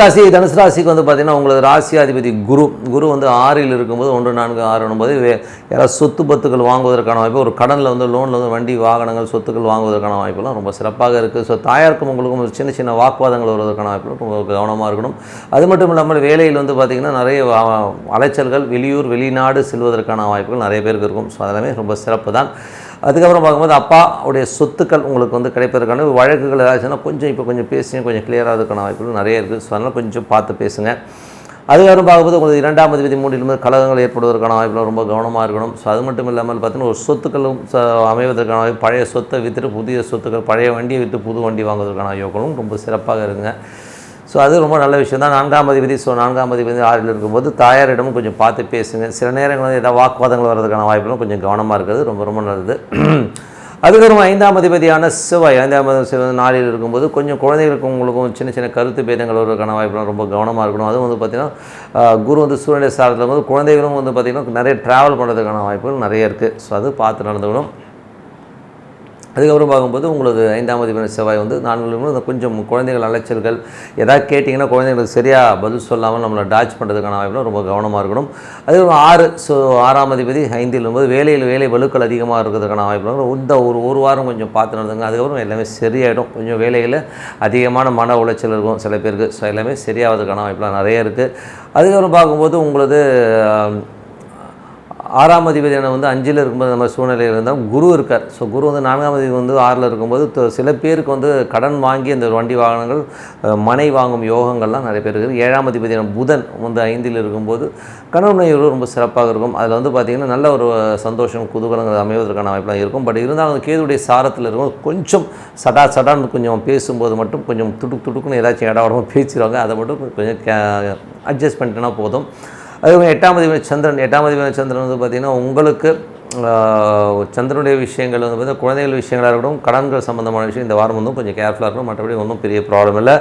[SPEAKER 1] ராசிக்கு வந்து பார்த்திங்கன்னா உங்களது ராசியாதிபதி குரு வந்து 6ல் இருக்கும்போது 1 4 6 9 யாராவது சொத்து பத்துக்கள் வாங்குவதற்கான வாய்ப்பு, ஒரு கடனில் வந்து லோனில் வந்து வண்டி வாகனங்கள் சொத்துக்கள் வாங்குவதற்கான வாய்ப்புலாம் ரொம்ப சிறப்பாக இருக்குது. ஸோ தாயாருக்கும் உங்களுக்கும் ஒரு சின்ன வாக்குவாதங்கள் வருவதற்கான வாய்ப்புகள் ரொம்ப கவனமாக இருக்கணும். அது மட்டும் இல்லாமல் வேலையில் வந்து பார்த்திங்கன்னா நிறைய அலைச்சல்கள், வெளியூர் வெளிநாடு செல்வதற்கான வாய்ப்புகள் நிறைய பேருக்கு இருக்கும். ஸோ அதெல்லாமே ரொம்ப சிறப்பு தான். அதுக்கப்புறம் பார்க்கும்போது அப்பாவுடைய சொத்துக்கள் உங்களுக்கு வந்து கிடைப்பதற்கான வழக்குகள் ஏதாச்சுன்னா கொஞ்சம் பேசி கொஞ்சம் கிளியராகிறதுக்கான வாய்ப்புகள் நிறைய இருக்குது. ஸோ அதனால் கொஞ்சம் பார்த்து பேசுங்க. அதுக்கப்புறம் பார்க்கும்போது உங்களுக்கு 2ஆம் அதிபதி 3ல் கலகங்கள் ஏற்படுவதற்கான வாய்ப்புகள் ரொம்ப கவனமாக இருக்கணும். ஸோ அது மட்டும் இல்லாமல் பார்த்தீங்கன்னா ஒரு சொத்துக்களும் அமைவதற்கான வாய்ப்பு, பழைய சொத்தை விற்றுட்டு புதிய சொத்துக்கள், பழைய வண்டியை விற்று புது வண்டி வாங்குவதற்கான யோகங்களும் ரொம்ப சிறப்பாக இருக்குங்க. ஸோ அது ரொம்ப நல்ல விஷயம் தான். 4ஆம் அதிபதி 6ல் இருக்கும்போது தாயாரிடமும் கொஞ்சம் பார்த்து பேசுங்க. சில நேரங்கள் வந்து ஏதாவது வாக்குவாதங்கள் வர்றதுக்கான வாய்ப்புகளும் கொஞ்சம் கவனமாக இருக்கிறது ரொம்ப நல்லது. அதுக்கப்புறம் 5ஆம் அதிபதியான செவ்வாய் 4ல் இருக்கும்போது கொஞ்சம் குழந்தைகளுக்கும் உங்களுக்கும் சின்ன கருத்து பேதங்கள் வருவதற்கான வாய்ப்புலாம் ரொம்ப கவனமாக இருக்கணும். அதுவும் வந்து பார்த்திங்கன்னா குரு வந்து சூரியனுடைய சாரத்தில் இருக்கும்போது குழந்தைகளும் வந்து பார்த்திங்கன்னா நிறைய ட்ராவல் பண்ணுறதுக்கான வாய்ப்புகள் நிறைய இருக்குது. ஸோ அது பார்த்து நடந்துக்கணும். அதுக்கப்புறம் பார்க்கும்போது உங்களுக்கு 5ஆம் அதிபதி செவ்வாய் வந்து 4ல் கொஞ்சம் குழந்தைகள் அலைச்சல்கள், எதாவது கேட்டிங்கன்னா குழந்தைங்களுக்கு சரியாக பதில் சொல்லாமல் நம்மளை டாச் பண்ணுறதுக்கான வாய்ப்புலாம் ரொம்ப கவனமாக இருக்கணும். அதுக்கப்புறம் 6, ஸோ 6ஆம் அதிபதி 5ல் இருக்கும்போது வேலை வலுக்கள் அதிகமாக இருக்கிறதுக்கான வாய்ப்புலாம் இந்த ஒரு வாரம் கொஞ்சம் பார்த்து நடந்துங்க. அதுக்கப்புறம் எல்லாமே சரியாயிடும். கொஞ்சம் வேலையில் அதிகமான மன உளைச்சல் இருக்கும் சில பேருக்கு. ஸோ எல்லாமே சரியாகிறதுக்கான வாய்ப்புலாம் நிறைய இருக்குது. அதுக்கப்புறம் பார்க்கும்போது உங்களது 6ஆம் அதிபதியான வந்து 5ல் இருக்கும்போது நம்ம சூழ்நிலையில் இருந்தால் குரு இருக்கார். ஸோ குரு வந்து 4ஆம் அதிபதி வந்து 6ல் இருக்கும்போது சில பேருக்கு வந்து கடன் வாங்கி அந்த வண்டி வாகனங்கள், மனை வாங்கும் யோகங்கள்லாம் நிறைய பேர் இருக்குது. 7ஆம் அதிபதியான புதன் வந்து 5ல் இருக்கும்போது கணவன் மனைவி ரொம்ப சிறப்பாக இருக்கும். அதில் வந்து பார்த்திங்கன்னா நல்ல ஒரு சந்தோஷம், குதூகலங்கள் அமைவதற்கான வாய்ப்பெலாம் இருக்கும். பட் இருந்தாலும் கேதுடைய சாரத்தில் இருக்கும் கொஞ்சம் சடான்னு கொஞ்சம் பேசும்போது மட்டும் கொஞ்சம் துடுக்குன்னு ஏதாச்சும் இடமா பேசிடுவாங்க. அதை மட்டும் கொஞ்சம் அட்ஜஸ்ட் பண்ணிட்டோன்னா போதும். அதுக்கப்புறம் 8ஆம் அதிபதி சந்திரன் வந்து பார்த்திங்கன்னா உங்களுக்கு சந்திரனுடைய விஷயங்கள் வந்து பார்த்திங்கன்னா குழந்தைகள் விஷயங்களாக இருக்கட்டும், கடன்கள் சம்மந்தமான விஷயம் இந்த வாரம் வந்து கொஞ்சம் கேர்ஃபுல்லாக இருக்கணும். மற்றபடி ஒன்றும் பெரிய ப்ராப்ளம் இல்லை.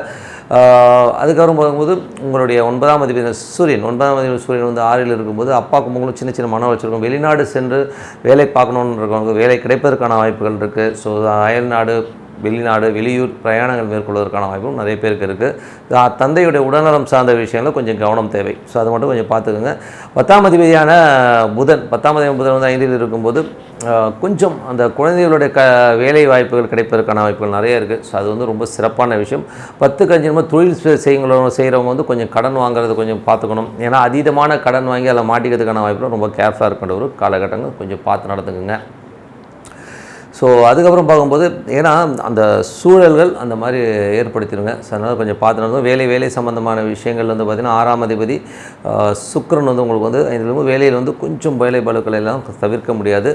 [SPEAKER 1] அதுக்கப்புறம் பார்க்கும்போது உங்களுடைய 9ஆம் அதிபதி சூரியன் வந்து 6ல் இருக்கும்போது அப்பாவுக்கு உங்களுக்கு சின்ன மன வச்சுருக்கும். வெளிநாடு சென்று வேலை பார்க்கணுன்னு இருக்கவங்க வேலை கிடைப்பதற்கான வாய்ப்புகள் இருக்குது. ஸோ அயல்நாடு, வெளிநாடு, வெளியூர் பிரயாணங்கள் மேற்கொள்வதற்கான வாய்ப்பும் நிறைய பேருக்கு இருக்குது. தந்தையுடைய உடல்நலம் சார்ந்த விஷயங்களில் கொஞ்சம் கவனம் தேவை. ஸோ அதை மட்டும் கொஞ்சம் பார்த்துக்கோங்க. 10ஆம் அதிபதியான புதன் வந்து 5ல் இருக்கும்போது கொஞ்சம் அந்த குழந்தைகளுடைய வேலை வாய்ப்புகள் கிடைப்பதற்கான வாய்ப்புகள் நிறைய இருக்குது. ஸோ அது வந்து ரொம்ப சிறப்பான விஷயம். 10க்கு 5 தொழில் செய்கிறவங்க வந்து கொஞ்சம் கடன் வாங்குறது கொஞ்சம் பார்த்துக்கணும். ஏன்னா அதீதமான கடன் வாங்கி அதில் மாட்டிக்கிறதுக்கான வாய்ப்புகள் ரொம்ப கேர்ஃபுல்லாக இருக்கின்ற ஒரு காலகட்டங்கள் கொஞ்சம் பார்த்து நடந்துக்குங்க. ஸோ அதுக்கப்புறம் பார்க்கும்போது ஏன்னா அந்த சூழல்கள் அந்த மாதிரி ஏற்படுத்திடுங்க. ஸோ அதனால் கொஞ்சம் பார்த்து நடக்கும். வேலை சம்மந்தமான விஷயங்கள் வந்து பார்த்திங்கன்னா 6ஆம் அதிபதி சுக்கிரன் வந்து உங்களுக்கு வந்து 5ல் வேலையில் வந்து கொஞ்சம் வேலை பலுக்களை எல்லாம் தவிர்க்க முடியாது.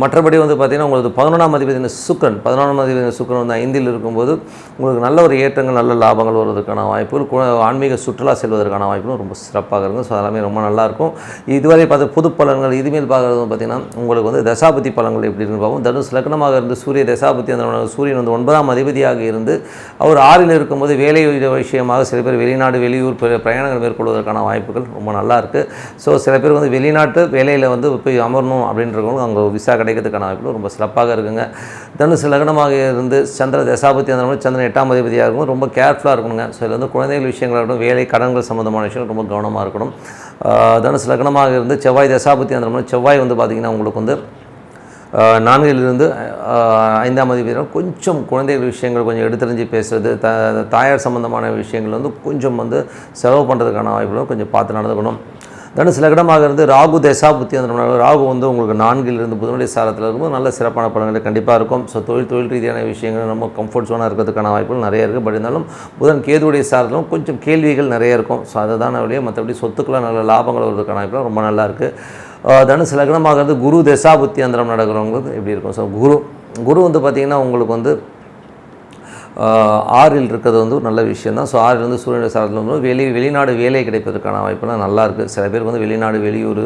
[SPEAKER 1] மற்றபடி வந்து பார்த்திங்கன்னா உங்களுக்கு 11ஆம் அதிபதி சுக்கிரன் வந்து 5ல் இருக்கும்போது உங்களுக்கு நல்ல ஒரு ஏற்றங்கள், நல்ல லாபங்கள் வருவதற்கான வாய்ப்புகள், ஆன்மீக சுற்றுலா செல்வதற்கான வாய்ப்புகளும் ரொம்ப சிறப்பாக இருக்கும். ஸோ அதெல்லாமே ரொம்ப நல்லாயிருக்கும். இதுவரை பார்த்து பொது பலன்கள் இதுமேல் பார்க்குறது பார்த்திங்கன்னா உங்களுக்கு வந்து தசாபதி பலன்கள் எப்படி இருக்குன்னு பார்ப்போம். தனுசு லக்னமாக இருந்து சூரிய தசாபத்தி அந்த சூரியன் வந்து 9ஆம் அதிபதியாக இருந்து அவர் 6ல் இருக்கும்போது வேலை விஷயமாக சில பேர் வெளிநாடு, வெளியூர் பிரயாணங்கள் மேற்கொள்வதற்கான வாய்ப்புகள் ரொம்ப நல்லா இருக்குது. ஸோ சில பேர் வந்து வெளிநாட்டு வேலையில் வந்து போய் அமரணும் அப்படின்றவங்க அங்கே விசா கிடைக்கிறதுக்கான வாய்ப்புகள் ரொம்ப சிறப்பாக இருக்குங்க. தனுசு லக்னமாக இருந்து சந்திர தசாபத்தி அந்த சந்திரன் 8ஆம் அதிபதியாக இருக்கும். ரொம்ப கேர்ஃபுல்லாக இருக்கணுங்க. ஸோ இதில் வந்து குழந்தைகள் விஷயங்களாக இருக்கட்டும், வேலை கடன்கள் சம்மந்தமான விஷயங்கள் ரொம்ப கவனமாக இருக்கணும். தனுசு லக்னமாக இருந்து செவ்வாய் தசாபத்தி அந்த செவ்வாய் வந்து பார்த்திங்கன்னா உங்களுக்கு வந்து 4லிருந்து 5ஆம் அதிபதி கொஞ்சம் குழந்தைகள் விஷயங்கள் கொஞ்சம் எடுத்தறிஞ்சு பேசுகிறது, தாயார் சம்மந்தமான விஷயங்கள் வந்து கொஞ்சம் வந்து செலவு பண்ணுறதுக்கான வாய்ப்புகளும் கொஞ்சம் பார்த்து நடந்துக்கணும். தனுசு லக்னமாக இருந்து ராகு தசாபுத்தி அந்த ராகு வந்து உங்களுக்கு 4லிருந்து புதனுடைய சாரத்தில் இருக்கும்போது நல்ல சிறப்பான பலன்கள் கண்டிப்பாக இருக்கும். ஸோ தொழில் ரீதியான விஷயங்கள் நம்ம கம்ஃபர்ட் ஜோனாக இருக்கிறதுக்கான வாய்ப்புகள் நிறைய இருக்குது. பட் இருந்தாலும் புதன் கேதுடைய சாரத்திலும் கொஞ்சம் கேள்விகள் நிறைய இருக்கும். ஸோ அதை தான் வழியே மற்றபடி சொத்துக்களை நல்ல லாபங்கள் வருவதற்கான வாய்ப்புகள் ரொம்ப நல்லா இருக்குது. தனுசு லக்னமாக இருந்து குரு தசாபுத்தி அந்தரம் நடக்கிறவங்களுக்கு எப்படி இருக்கும்? ஸோ குரு வந்து பார்த்திங்கன்னா உங்களுக்கு வந்து ஆறில் இருக்கிறது வந்து ஒரு நல்ல விஷயம் தான். ஸோ ஆறில் வந்து சூரியனுடைய சாரத்தில் வந்து வெளிநாடு வேலை கிடைப்பதற்கான வாய்ப்புலாம் நல்லா இருக்குது. சில பேருக்கு வந்து வெளிநாடு, வெளியூர்,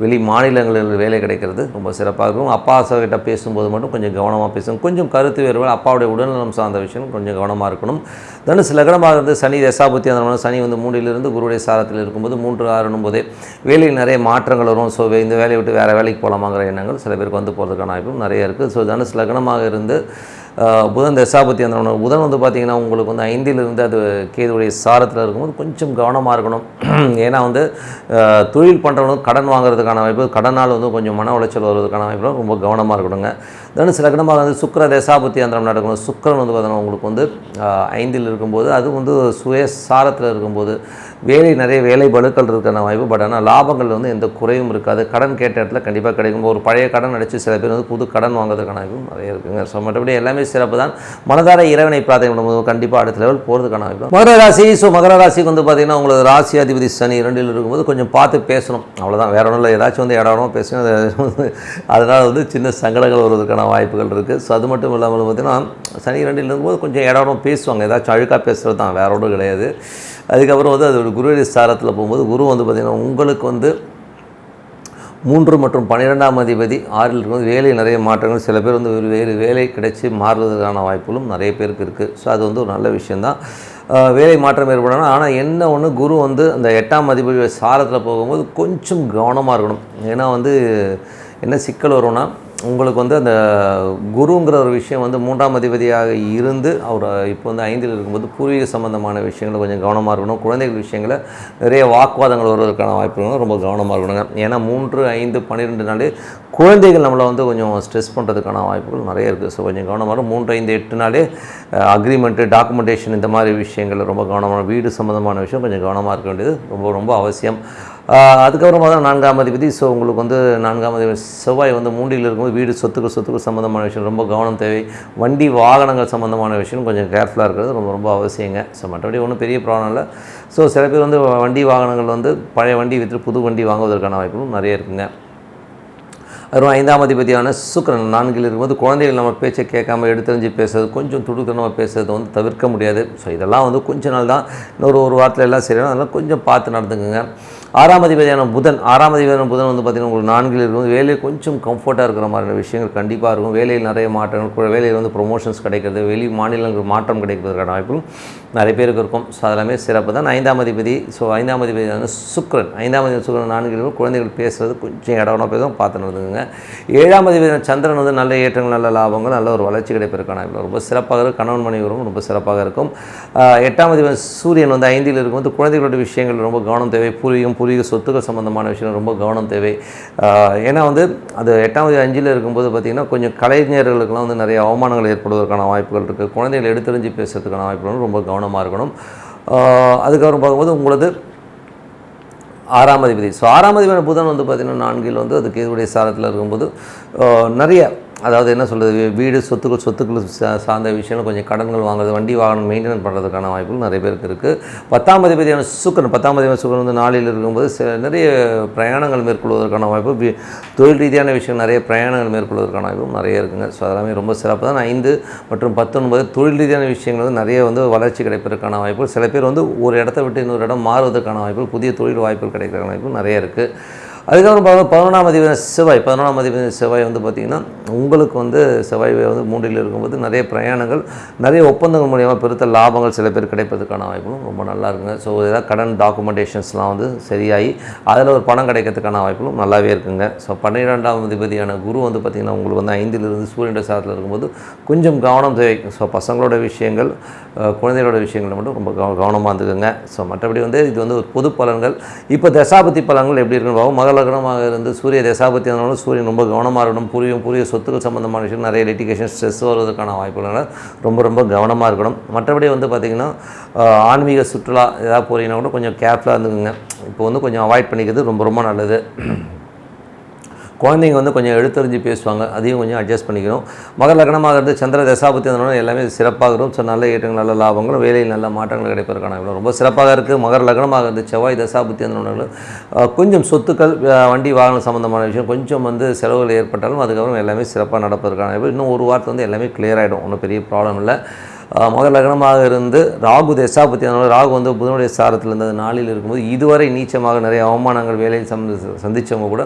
[SPEAKER 1] வெளி மாநிலங்களில் வேலை கிடைக்கிறது ரொம்ப சிறப்பாக இருக்கும். அப்பா கிட்ட பேசும்போது மட்டும் கொஞ்சம் கவனமாக பேசணும். கொஞ்சம் கருத்து வேறுபாடு, அப்பாவுடைய உடல்நலம் சார்ந்த விஷயம் கொஞ்சம் கவனமாக இருக்கணும். தனுசு லக்னமாக இருந்து சனி தசாபுத்தி அந்த சனி வந்து 3லிருந்து குருவுடைய சாரத்தில் இருக்கும்போது 3, 6 போதே வேலையில் நிறைய மாற்றங்கள் வரும். ஸோ இந்த வேலையை விட்டு வேறு வேலைக்கு போகலாமாங்கிற எண்ணங்கள் சில பேருக்கு வந்து போகிறதுக்கான வாய்ப்பும் நிறைய இருக்குது. ஸோ தனுசு லக்னமாக இருந்து புதன் தசாபத்தி அந்த புதன் வந்து பார்த்திங்கன்னா உங்களுக்கு வந்து 5லிருந்து அது கேதுவுடைய சாரத்தில் இருக்கும்போது கொஞ்சம் கவனமாக இருக்கணும். ஏன்னா வந்து தொழில் பண்ணுறவங்க கடன் வாங்குறதுக்கான வாய்ப்பு, கடனால் வந்து கொஞ்சம் மன உளைச்சல் வருவதற்கான வாய்ப்பு ரொம்ப கவனமாக இருக்கணுங்க. தனுசு லக்னமாக வந்து சுக்கிர தசாபத்தி அந்தரம் நடக்கணும். சுக்கிரன் வந்து பார்த்தீங்கன்னா உங்களுக்கு வந்து 5ல் இருக்கும்போது அது வந்து சுயசாரத்தில் இருக்கும்போது நிறைய வேலை பலுக்கள் இருக்கிற வாய்ப்பு. பட் ஆனால் லாபங்கள் வந்து எந்த குறையும் இருக்காது. கடன் கேட்ட இடத்துல கண்டிப்பாக கிடைக்கும். ஒரு பழைய கடன் அடித்து சில பேர் வந்து புது கடன் வாங்குறதுக்கான வாய்ப்பு நிறைய இருக்குங்க. ஸோ மற்றபடி எல்லாமே சிறப்பு தான். மனதார இறைவனை பிரார்த்தனை பண்ணும்போது கண்டிப்பாக அடுத்த லெவல் போகிறதுக்கான வாய்ப்பு. மகர ராசி. ஸோ மகர ராசிக்கு வந்து பார்த்திங்கன்னா உங்களுக்கு ராசி அதிபதி சனி 2ல் இருக்கும்போது கொஞ்சம் பார்த்து பேசணும், அவ்வளோதான், வேற ஒன்றும் இல்லை. ஏதாச்சும் வந்து இடமா பேசணும், அதனால் வந்து சின்ன சங்கடங்கள் வருவதற்கான வாய்ப்புகள் இருக்குது. ஸோ அது மட்டும் இல்லாமல் பார்த்திங்கன்னா சனி 2ல் இருக்கும்போது கொஞ்சம் இடமா பேசுவாங்க, ஏதாச்சும் அழுக்காக பேசுகிறது தான், வேற ஒன்றும் கிடையாது. அதுக்கப்புறம் வந்து அது ஒரு குருவுடைய சாரத்தில் போகும்போது குரு வந்து பார்த்திங்கன்னா உங்களுக்கு வந்து 3 மற்றும் 12ஆம் அதிபதி 6ல் இருக்கும்போது வேலை நிறைய மாற்றங்கள், சில பேர் வந்து வேறு வேலை கிடைச்சி மாறுவதற்கான வாய்ப்புகளும் நிறைய பேருக்கு இருக்குது. ஸோ அது வந்து ஒரு நல்ல விஷயந்தான். வேலை மாற்றம் ஏற்படணும். ஆனால் என்ன ஒன்று, குரு வந்து அந்த 8ஆம் அதிபதி சாரத்தில் போகும்போது கொஞ்சம் கவனமாக இருக்கணும். ஏன்னா வந்து என்ன சிக்கல் வரும்னா, உங்களுக்கு வந்து அந்த குருங்கிற ஒரு விஷயம் வந்து 3ஆம் அதிபதியாக இருந்து அவர் இப்போ வந்து 5ல் இருக்கும்போது பூர்வீக சம்பந்தமான விஷயங்களை கொஞ்சம் கவனமாக இருக்கணும். குழந்தைகள் விஷயங்களை நிறைய வாக்குவாதங்கள் வருவதற்கான வாய்ப்புகளும் ரொம்ப கவனமாக இருக்கணுங்க. ஏன்னா 3, 5, 12 நாளே குழந்தைகள் நம்மளை வந்து கொஞ்சம் ஸ்ட்ரெஸ் பண்ணுறதுக்கான வாய்ப்புகள் நிறைய இருக்குது. ஸோ கொஞ்சம் கவனமாக இருக்கும். 3, 5, 8 நாளே அக்ரிமெண்ட்டு, டாக்குமெண்டேஷன் இந்த மாதிரி விஷயங்கள் ரொம்ப கவனமான, வீடு சம்மந்தமான விஷயம் கொஞ்சம் கவனமாக இருக்க வேண்டியது ரொம்ப ரொம்ப அவசியம். அதுக்கப்புறமா தான் 4ஆம் அதிபதி. ஸோ உங்களுக்கு வந்து 4ஆம் அதிபதி செவ்வாய் வந்து 3ல் இருக்கும்போது வீடு, சொத்துக்கள் சம்மந்தமான விஷயம் ரொம்ப கவனம் தேவை. வண்டி வாகனங்கள் சம்மந்தமான விஷயம் கொஞ்சம் கேர்ஃபுல்லாக இருக்கிறது ரொம்ப ரொம்ப அவசியங்க. ஸோ மற்றபடி ஒன்றும் பெரிய ப்ராப்ளம் இல்லை. ஸோ சில பேர் வந்து வண்டி வாகனங்கள் வந்து பழைய வண்டி விற்று புது வண்டி வாங்குவதற்கான வாய்ப்புகளும் நிறைய இருக்குங்க. அதுவும் 5ஆம் அதிபதியான சுக்கிரன் 4ல் இருக்கும்போது குழந்தைகள் நம்ம பேச்சை கேட்காம எடுத்தறிஞ்சு பேசுறது, கொஞ்சம் துடுத்தனமாக பேசுறது வந்து தவிர்க்க முடியாது. ஸோ இதெல்லாம் வந்து கொஞ்ச நாள் தான், ஒரு வாரத்தில் எல்லாம் சரியான, அதெல்லாம் கொஞ்சம் பார்த்து நடந்துக்குங்க. 6ஆம் அதிபதியான புதன் வந்து பார்த்திங்கன்னா உங்களுக்கு 4ல் இருக்கும்போது வேலையில் கொஞ்சம் கம்ஃபர்ட்டாக இருக்கிற மாதிரியான விஷயங்கள் கண்டிப்பாக இருக்கும். வேலையில் நிறைய மாற்றங்கள், வேலையில் வந்து ப்ரொமோஷன்ஸ் கிடைக்கிறது, வெளி மாநிலங்களுக்கு மாற்றம் கிடைக்கிறதுக்கான வாய்ப்பும் நிறைய பேருக்கு இருக்கும். ஸோ அதெல்லாமே சிறப்பு தான். 5ஆம் அதிபதி. ஸோ 5ஆம் அதிபதியான சுக்கிரன் 4ல் குழந்தைகள் பேசுகிறது கொஞ்சம் இடம்னா பேசும், பார்த்து நடந்துக்குங்க. 7ஆம் அதிபதியான சந்திரன் வந்து நல்ல ஏற்றங்கள், நல்ல லாபங்கள், நல்ல ஒரு வளர்ச்சி கிடைப்பதற்கான ரொம்ப சிறப்பாக இருக்கும். கணவன் மனைவி உறவும் ரொம்ப சிறப்பாக இருக்கும். 8ஆம் அதிபதி சூரியன் வந்து 5ல் இருக்கும்போது குழந்தைகளோட விஷயங்கள் ரொம்ப கவனம் தேவை. பூர்வீக சொத்துக்கள் சம்பந்தமான விஷயம் ரொம்ப கவனம் தேவை. ஏன்னா வந்து அது 8ஆம் அதிபதி 5ல் இருக்கும்போது பார்த்திங்கன்னா கொஞ்சம் கலைஞர்களுக்கெல்லாம் வந்து நிறைய அவமானங்கள் ஏற்படுவதற்கான வாய்ப்புகள் இருக்குது. குழந்தைகளை எடுத்தறிஞ்சு பேசுறதுக்கான வாய்ப்புகள் ரொம்ப கவனமாக இருக்கணும். அதுக்கப்புறம் பார்க்கும்போது உங்களது 6ஆம் அதிபதி. ஸோ 6ஆம் அதிபதி புதன் வந்து பார்த்திங்கன்னா 4ல் வந்து அது கேதுவுடைய சாரத்தில் இருக்கும்போது நிறைய, அதாவது என்ன சொல்கிறது, வீடு, சொத்துக்கள் சார்ந்த விஷயங்கள், கொஞ்சம் கடன்கள் வாங்குறது, வண்டி வாகனம் மெயின்டைன் பண்ணுறதுக்கான வாய்ப்புகள் நிறைய பேருக்கு இருக்குது. 10ஆம் அதிபதியான சுக்கிரன் வந்து 4ல் இருக்கும்போது நிறைய பிரயாணங்கள் மேற்கொள்வதற்கான வாய்ப்பு, தொழில் ரீதியான விஷயம் நிறைய பிரயாணங்கள் மேற்கொள்வதற்கான வாய்ப்பும் நிறைய இருக்குங்க. ஸோ அதெல்லாமே ரொம்ப சிறப்பு தான். 5 மற்றும் 19 தொழில் ரீதியான விஷயங்கள் வந்து நிறைய வந்து வளர்ச்சி கிடைப்பதற்கான வாய்ப்பு. சில பேர் வந்து ஒரு இடத்த விட்டு இன்னொரு இடம் மாறுவதற்கான வாய்ப்பு, புதிய தொழில் வாய்ப்புகள் கிடைக்கிறதுக்கான வாய்ப்பு நிறைய இருக்குது. அதுக்கப்புறம் பார்த்தா 11ஆம் அதிபதி செவ்வாய் வந்து பார்த்திங்கன்னா உங்களுக்கு வந்து செவ்வாய் வந்து 3ல் இருக்கும்போது நிறைய பிரயாணங்கள், நிறைய ஒப்பந்தங்கள் மூலியமாக பெருத்த லாபங்கள் சில பேர் கிடைப்பதற்கான வாய்ப்புகளும் ரொம்ப நல்லா இருக்குங்க. ஸோ ஏதாவது கடன் டாக்குமெண்டேஷன்ஸ்லாம் வந்து சரியாகி அதில் ஒரு பணம் கிடைக்கிறதுக்கான வாய்ப்புகளும் நல்லாவே இருக்குங்க. ஸோ 12ஆம் அதிபதியான குரு வந்து பார்த்திங்கன்னா உங்களுக்கு வந்து 5ல் இருந்து சூரியனுடைய சாரத்தில் இருக்கும்போது கொஞ்சம் கவனம் தேவை. ஸோ பசங்களோட விஷயங்கள், குழந்தைகளோட விஷயங்கள் மட்டும் ரொம்ப கவனமாக இருந்துக்குங்க. ஸோ மற்றபடி வந்து இது வந்து ஒரு பொது பலன்கள். இப்போ தசாபதி பலன்கள் எப்படி இருக்குன்னு பார்ப்போம். லக்னமாக இருந்து சூரிய தசாபத்தி ஆனாலும் சூரியன் ரொம்ப கவனமாக இருக்கணும். பூர்வீக சொத்துக்கள் சம்பந்தமான விஷயம், நிறைய லிட்டிகேஷன், ஸ்ட்ரெஸ் வருவதற்கான வாய்ப்புகள் ரொம்ப கவனமாக இருக்கணும். மற்றபடி வந்து பார்த்திங்கன்னா ஆன்மீக சுற்றுலா ஏதாவது போகிறீங்கன்னா கூட கொஞ்சம் கேர்ஃபுல்லாக இருந்துக்குங்க. இப்போ வந்து கொஞ்சம் அவாய்ட் பண்ணிக்கிறது ரொம்ப நல்லது. குழந்தைங்க வந்து கொஞ்சம் எடுத்தறிஞ்சு பேசுவாங்க, அதையும் கொஞ்சம் அட்ஜஸ்ட் பண்ணிக்கணும். மகர லக்னமாக இருந்து சந்திர தசாபத்தி வந்தோன்னா எல்லாமே சிறப்பாக இருக்கும். ஸோ நல்ல ஏற்றங்கள், நல்ல லாபங்களும், வேலையில் நல்ல மாற்றங்கள் கிடைப்பதற்கான ரொம்ப சிறப்பாக இருக்குது. மகர லக்னமாக இருந்து செவ்வாய் தசாபத்தி வந்தவங்களும் கொஞ்சம் சொத்துக்கள், வண்டி வாகனம் சம்மந்தமான விஷயம் கொஞ்சம் வந்து செலவுகள் ஏற்பட்டாலும் அதுக்கப்புறம் எல்லாமே சிறப்பாக நடப்பதற்கான இன்னும் ஒரு வாரத்தில் வந்து எல்லாமே கிளியர் ஆகிடும். ஒன்றும் பெரிய ப்ராப்ளம் இல்லை. மகர லக்னமாக இருந்து ராகு தசாபுத்தி, அதனால் ராகு வந்து புதனுடைய சாரத்தில் இருந்தது நாளில் இருக்கும்போது இதுவரை நீச்சமாக நிறைய அவமானங்கள் வேலையில் சந்தித்தவங்க கூட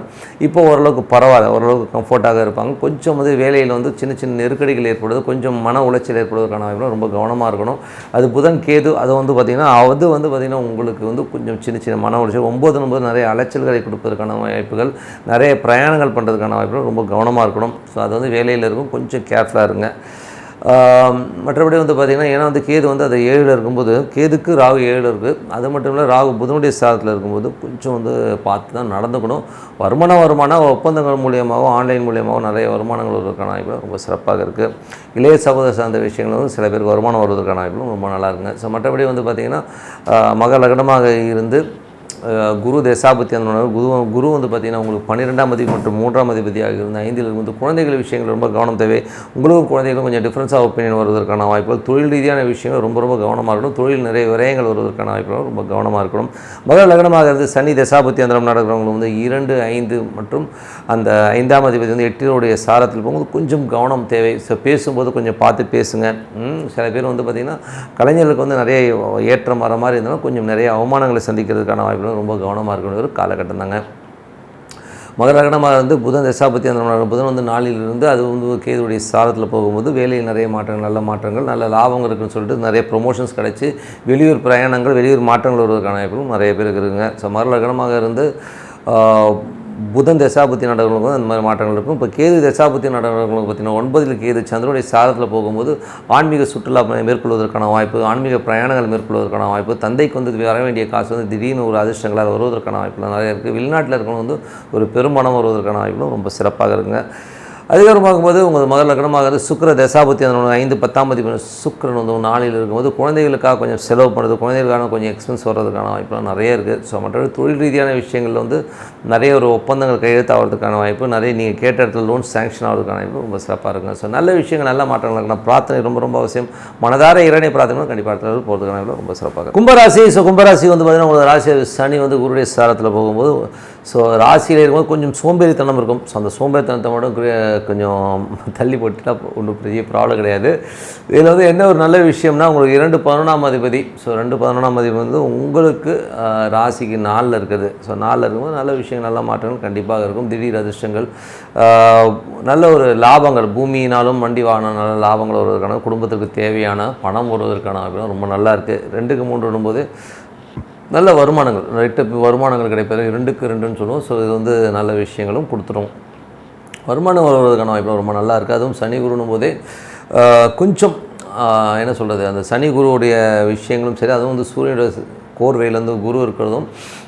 [SPEAKER 1] இப்போ ஓரளவுக்கு பரவாயில்ல, ஓரளவுக்கு கம்ஃபர்ட்டாக இருப்பாங்க. கொஞ்சம் வந்து வேலையில் வந்து சின்ன சின்ன நெருக்கடிகள் ஏற்படுது, கொஞ்சம் மன உளைச்சல் ஏற்படுவதற்கான வாய்ப்புகள் ரொம்ப கவனமாக இருக்கணும். அது புதன் கேது, அது வந்து பார்த்திங்கன்னா பார்த்திங்கன்னா உங்களுக்கு வந்து கொஞ்சம் சின்ன சின்ன மன உளைச்சல் 9 நிறைய அலைச்சல்களை கொடுப்பதற்கான வாய்ப்புகள், நிறைய பிரயாணங்கள் பண்ணுறதுக்கான வாய்ப்புகள் ரொம்ப கவனமாக இருக்கணும். ஸோ அது வந்து வேலையில் இருக்கும், கொஞ்சம் கேர்ஃபுல்லாக இருங்க. மற்றபடி வந்து பார்த்திங்கன்னா ஏன்னா வந்து கேது வந்து அது 7ல் இருக்கும்போது, கேதுக்கு ராகு 7ல் இருக்குது. அது மட்டும் இல்லை ராகு புதனுடைய ஸ்தானத்தில் இருக்கும்போது கொஞ்சம் வந்து பார்த்து தான் நடந்துக்கணும். வருமான ஒப்பந்தங்கள் மூலியமாகவும் ஆன்லைன் மூலியமாகவும் நிறைய வருமானங்கள் வருவதற்கான வாய்ப்புகள் ரொம்ப சிறப்பாக இருக்குது. இளைய சகோதர சார்ந்த விஷயங்கள் வந்து சில பேருக்கு வருமானம் வருவதற்கான வாய்ப்புகளும் ரொம்ப நல்லா இருக்குங்க. ஸோ மற்றபடி வந்து பார்த்திங்கன்னா மகர லக்னமாக இருந்து குரு தசாபுத்தி அந்த குரு வந்து பார்த்திங்கன்னா உங்களுக்கு 12ஆம் அதிபதி மற்றும் 3ஆம் அதிபதியாக இருந்த 5ல் வந்து குழந்தைகள் விஷயங்கள் ரொம்ப கவனம் தேவை. உங்களுக்கும் குழந்தைகளும் கொஞ்சம் டிஃப்ரென்ஸ் ஆஃப் ஒப்பீனியன் வருவதற்கான வாய்ப்புகள், தொழில் ரீதியான விஷயங்கள் ரொம்ப ரொம்ப கவனமாக இருக்கணும். தொழில் நிறைய விரயங்கள் வருவதற்கான வாய்ப்புகள் ரொம்ப கவனமாக இருக்கணும். மகர லக்னமாக இருந்து சனி தசாபுத்தி அந்தரம் நடக்கிறவங்க வந்து 2, 5 மற்றும் அந்த 5ஆம் அதிபதி வந்து 8னுடைய சாரத்தில் போகும்போது கொஞ்சம் கவனம் தேவை. ஸோ பேசும்போது கொஞ்சம் பார்த்து பேசுங்க. சில பேர் வந்து பார்த்திங்கன்னா கலைஞர்களுக்கு வந்து நிறைய ஏற்றம் வர மாதிரி இருந்தாலும் கொஞ்சம் நிறைய அவமானங்களை சந்திக்கிறதுக்கான வாய்ப்புகள் ரொம்ப கவனமாக இருக்கணும் ஒரு காலகட்டம் தாங்க. மகர லக்னமாக இருந்து புதன் தசாபத்தி அந்த புதன் வந்து நாளிலிருந்து அது வந்து கேதுடைய சாரத்தில் போகும்போது வேலையில் நிறைய மாற்றங்கள், நல்ல மாற்றங்கள், நல்ல லாபம் இருக்குன்னு சொல்லிட்டு நிறைய ப்ரொமோஷன்ஸ் கிடச்சி வெளியூர் பிரயாணங்கள், வெளியூர் மாற்றங்கள் வருவதற்கான வாய்ப்புகளும் நிறைய பேருக்கு இருக்குங்க. ஸோ மகர லக்னமாக இருந்து புதன் தசாபுத்தி நடக்கிறவங்களுக்கும் அந்த மாதிரி மாற்றங்கள் இருக்கும். இப்போ கேது தசாபுத்தி நடக்கிறவங்களுக்கு பார்த்திங்கன்னா 9ல் கேது சந்திரனுடைய சாரத்தில் போகும்போது ஆன்மீக சுற்றுலா மேற்கொள்வதற்கான வாய்ப்பு, ஆன்மீக பிரயாணங்கள் மேற்கொள்வதற்கான வாய்ப்பு, தந்தைக்கு வந்து வர வேண்டிய காசு வந்து திடீர்னு ஒரு அதிர்ஷ்டங்களால் வருவதற்கான வாய்ப்புகள் நிறைய இருக்குது. வெளிநாட்டில் இருக்கவங்க வந்து ஒரு பெருமணம் வருவதற்கான வாய்ப்புகளும் ரொம்ப சிறப்பாக இருக்குங்க. அதிகாரமாகும்போது உங்கள் மகர லக்னமாக சுக்கிர தசாபுத்தி அந்த 5, 10ஆம் அதிபதி சுக்கிரன் வந்து 4ல் இருக்கும்போது குழந்தைகளுக்காக கொஞ்சம் செலவு பண்ணுறது, குழந்தைகளுக்கான கொஞ்சம் எக்ஸ்பென்ஸ் வர்றதுக்கான வாய்ப்புலாம் நிறைய இருக்குது. ஸோ மற்றபடி தொழில் ரீதியான விஷயங்களில் வந்து நிறைய ஒரு ஒப்பந்தங்கள் கையெழுத்தாகிறதுக்கான வாய்ப்பு, நிறைய நீங்கள் கேட்ட இடத்துல லோன் சேங்ஷன் ஆகிறதுக்கான வாய்ப்பு ரொம்ப சிறப்பாக இருக்குங்க. ஸோ நல்ல விஷயங்கள், நல்ல மாற்றங்கள் இருக்கணும். பிரார்த்தனை ரொம்ப ரொம்ப அவசியம். மனதார இறைவனை பிரார்த்தனை கண்டிப்பாக போகிறதுக்கான வாய்ப்பு ரொம்ப சிறப்பாக. கும்பராசி. ஸோ கும்பராசி வந்து பார்த்திங்கன்னா உங்களோட ராசி சனி வந்து குருடைய சாரத்தில் போகும்போது ஸோ ராசியில் இருக்கும்போது கொஞ்சம் சோம்பேறித்தனம் இருக்கும். ஸோ அந்த சோம்பேறித்தனத்தை மட்டும் கொஞ்சம் தள்ளி போட்டுட்டா ஒன்றும் பெரிய ப்ராப்ளம் கிடையாது. இதில் வந்து என்ன ஒரு நல்ல விஷயம்னா உங்களுக்கு 2 11ஆம் அதிபதி, ஸோ 2 11ஆம் அதிபதி வந்து உங்களுக்கு ராசிக்கு 4ல் இருக்குது. ஸோ 4ல் இருக்கும்போது நல்ல விஷயங்கள், நல்ல மாற்றங்கள் கண்டிப்பாக இருக்கும். திடீர் அதிர்ஷ்டங்கள், நல்ல ஒரு லாபங்கள், பூமியினாலும் வண்டி வாகனம் நல்ல லாபங்கள் வருவதற்கான, குடும்பத்துக்கு தேவையான பணம் வருவதற்கான வாய்ப்பு ரொம்ப நல்லா இருக்குது. 2க்கு 3 வரும்போது நல்ல வருமானங்கள், 8 வருமானங்கள் கிடைப்பது, 2க்கு 2ன்னு சொல்லுவோம். ஸோ இது வந்து நல்ல விஷயங்களும் கொடுத்துரும். வருமானம் வருவதற்கான வாய்ப்பு ரொம்ப நல்லா இருக்குது. அதுவும் சனி குருனும் போதே கொஞ்சம் என்ன சொல்கிறது, அந்த சனி குருவுடைய விஷயங்களும் சரி, அதுவும் வந்து சூரியனுடைய கோர்வையிலேருந்து குரு இருக்கிறதும்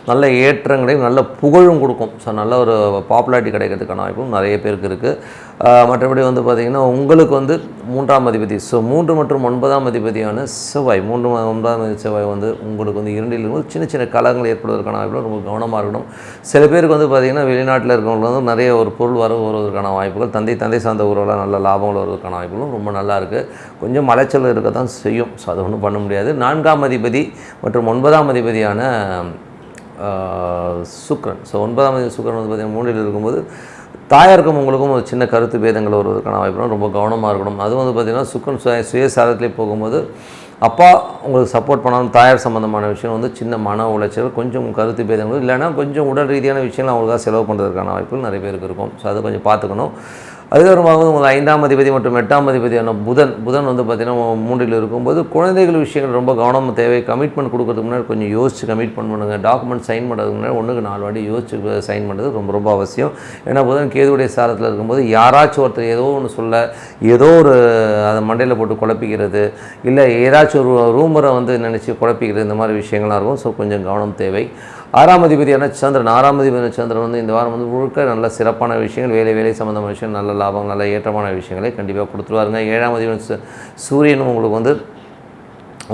[SPEAKER 1] நல்ல ஏற்றங்களையும் நல்ல புகழும் கொடுக்கும். ஸோ நல்ல ஒரு பாப்புலாரிட்டி கிடைக்கிறதுக்கான வாய்ப்பும் நிறைய பேருக்கு இருக்குது. மற்றபடி வந்து பார்த்திங்கன்னா உங்களுக்கு வந்து 3ஆம் அதிபதி, ஸோ 3 மற்றும் 9ஆம் அதிபதியான செவ்வாய், 3, 9ஆம் அதிபதி செவ்வாய் வந்து உங்களுக்கு வந்து 2ல் இருக்கும்போது சின்ன சின்ன கலங்கள் ஏற்படுவதற்கான வாய்ப்புகள் ரொம்ப கவனமாக இருக்கணும். சில பேருக்கு வந்து பார்த்திங்கன்னா வெளிநாட்டில் இருக்கிறவங்களுக்கு வந்து நிறைய ஒரு பொருள் வருவதற்கான வாய்ப்புகள், தந்தை சார்ந்த ஊரில் நல்ல லாபங்கள் வருவதற்கான வாய்ப்புகளும் ரொம்ப நல்லா இருக்குது. கொஞ்சம் மலைச்சல் இருக்க தான் செய்யும். ஸோ அது ஒன்றும் பண்ண முடியாது. 4ஆம் அதிபதி மற்றும் 9ஆம் அதிபதியான சுக்கிரன், ஸோ 9ஆம் அதிபதி சுக்கிரன் வந்து பார்த்திங்கன்னா 3ல் இருக்கும்போது தாயாருக்கும் உங்களுக்கும் ஒரு சின்ன கருத்து பேதங்கள் வருவதற்கான வாய்ப்புகளும் ரொம்ப கவனமாக இருக்கணும். அதுவும் வந்து பார்த்திங்கன்னா சுக்கிரன் சுயசாரத்திலே போகும்போது அப்பா உங்களுக்கு சப்போர்ட் பண்ணாலும் தாயார் சம்மந்தமான விஷயம் வந்து சின்ன மன உளைச்சல், கொஞ்சம் கருத்து பேதங்கள், இல்லைனா கொஞ்சம் உடல் ரீதியான விஷயங்கள் அவங்களுக்காக செலவு பண்ணுறதுக்கான வாய்ப்புகள் நிறைய பேருக்கு இருக்கும். ஸோ அதை கொஞ்சம் பார்த்துக்கணும். அதுக்கப்புறமாக உங்கள் 5ஆம் அதிபதி மற்றும் 8ஆம் அதிபதியான புதன் வந்து பார்த்திங்கன்னா 3ல் இருக்கும்போது குழந்தைகள் விஷயங்கள் ரொம்ப கவனம் தேவை. கமிட்மெண்ட் கொடுக்கறதுக்கு முன்னாடி கொஞ்சம் யோசிச்சு கமிட்மெண்ட் பண்ணுங்கள். டாக்குமெண்ட் சைன் பண்ணுறதுக்கு முன்னாடி 1க்கு 4 வாட்டி யோசிச்சு சைன் பண்ணுறது ரொம்ப ரொம்ப அவசியம். ஏன்னா புதன் கேதுவுடைய சாரத்தில் இருக்கும்போது யாராச்சும் ஒருத்தர் ஏதோ ஒன்று சொல்ல, ஏதோ ஒரு அதை மண்டையில் போட்டு குழப்பிக்கிறது, இல்லை ஏதாச்சும் ஒரு ரூமரை வந்து நினச்சி குழப்பிக்கிறது, இந்த மாதிரி விஷயங்கள்லாம் இருக்கும். ஸோ கொஞ்சம் கவனம் தேவை. 6ஆம் அதிபதியான சந்திரன், 6ஆம் அதிபதியான சந்திரன் வந்து இந்த வாரம் வந்து முழுக்க நல்ல சிறப்பான விஷயங்கள், வேலை சம்மந்தமான விஷயம், நல்ல லாபம், நல்ல ஏற்றமான விஷயங்களை கண்டிப்பாக கொடுத்துருவாருங்க. 7ஆம் அதிபதி சூரியனும்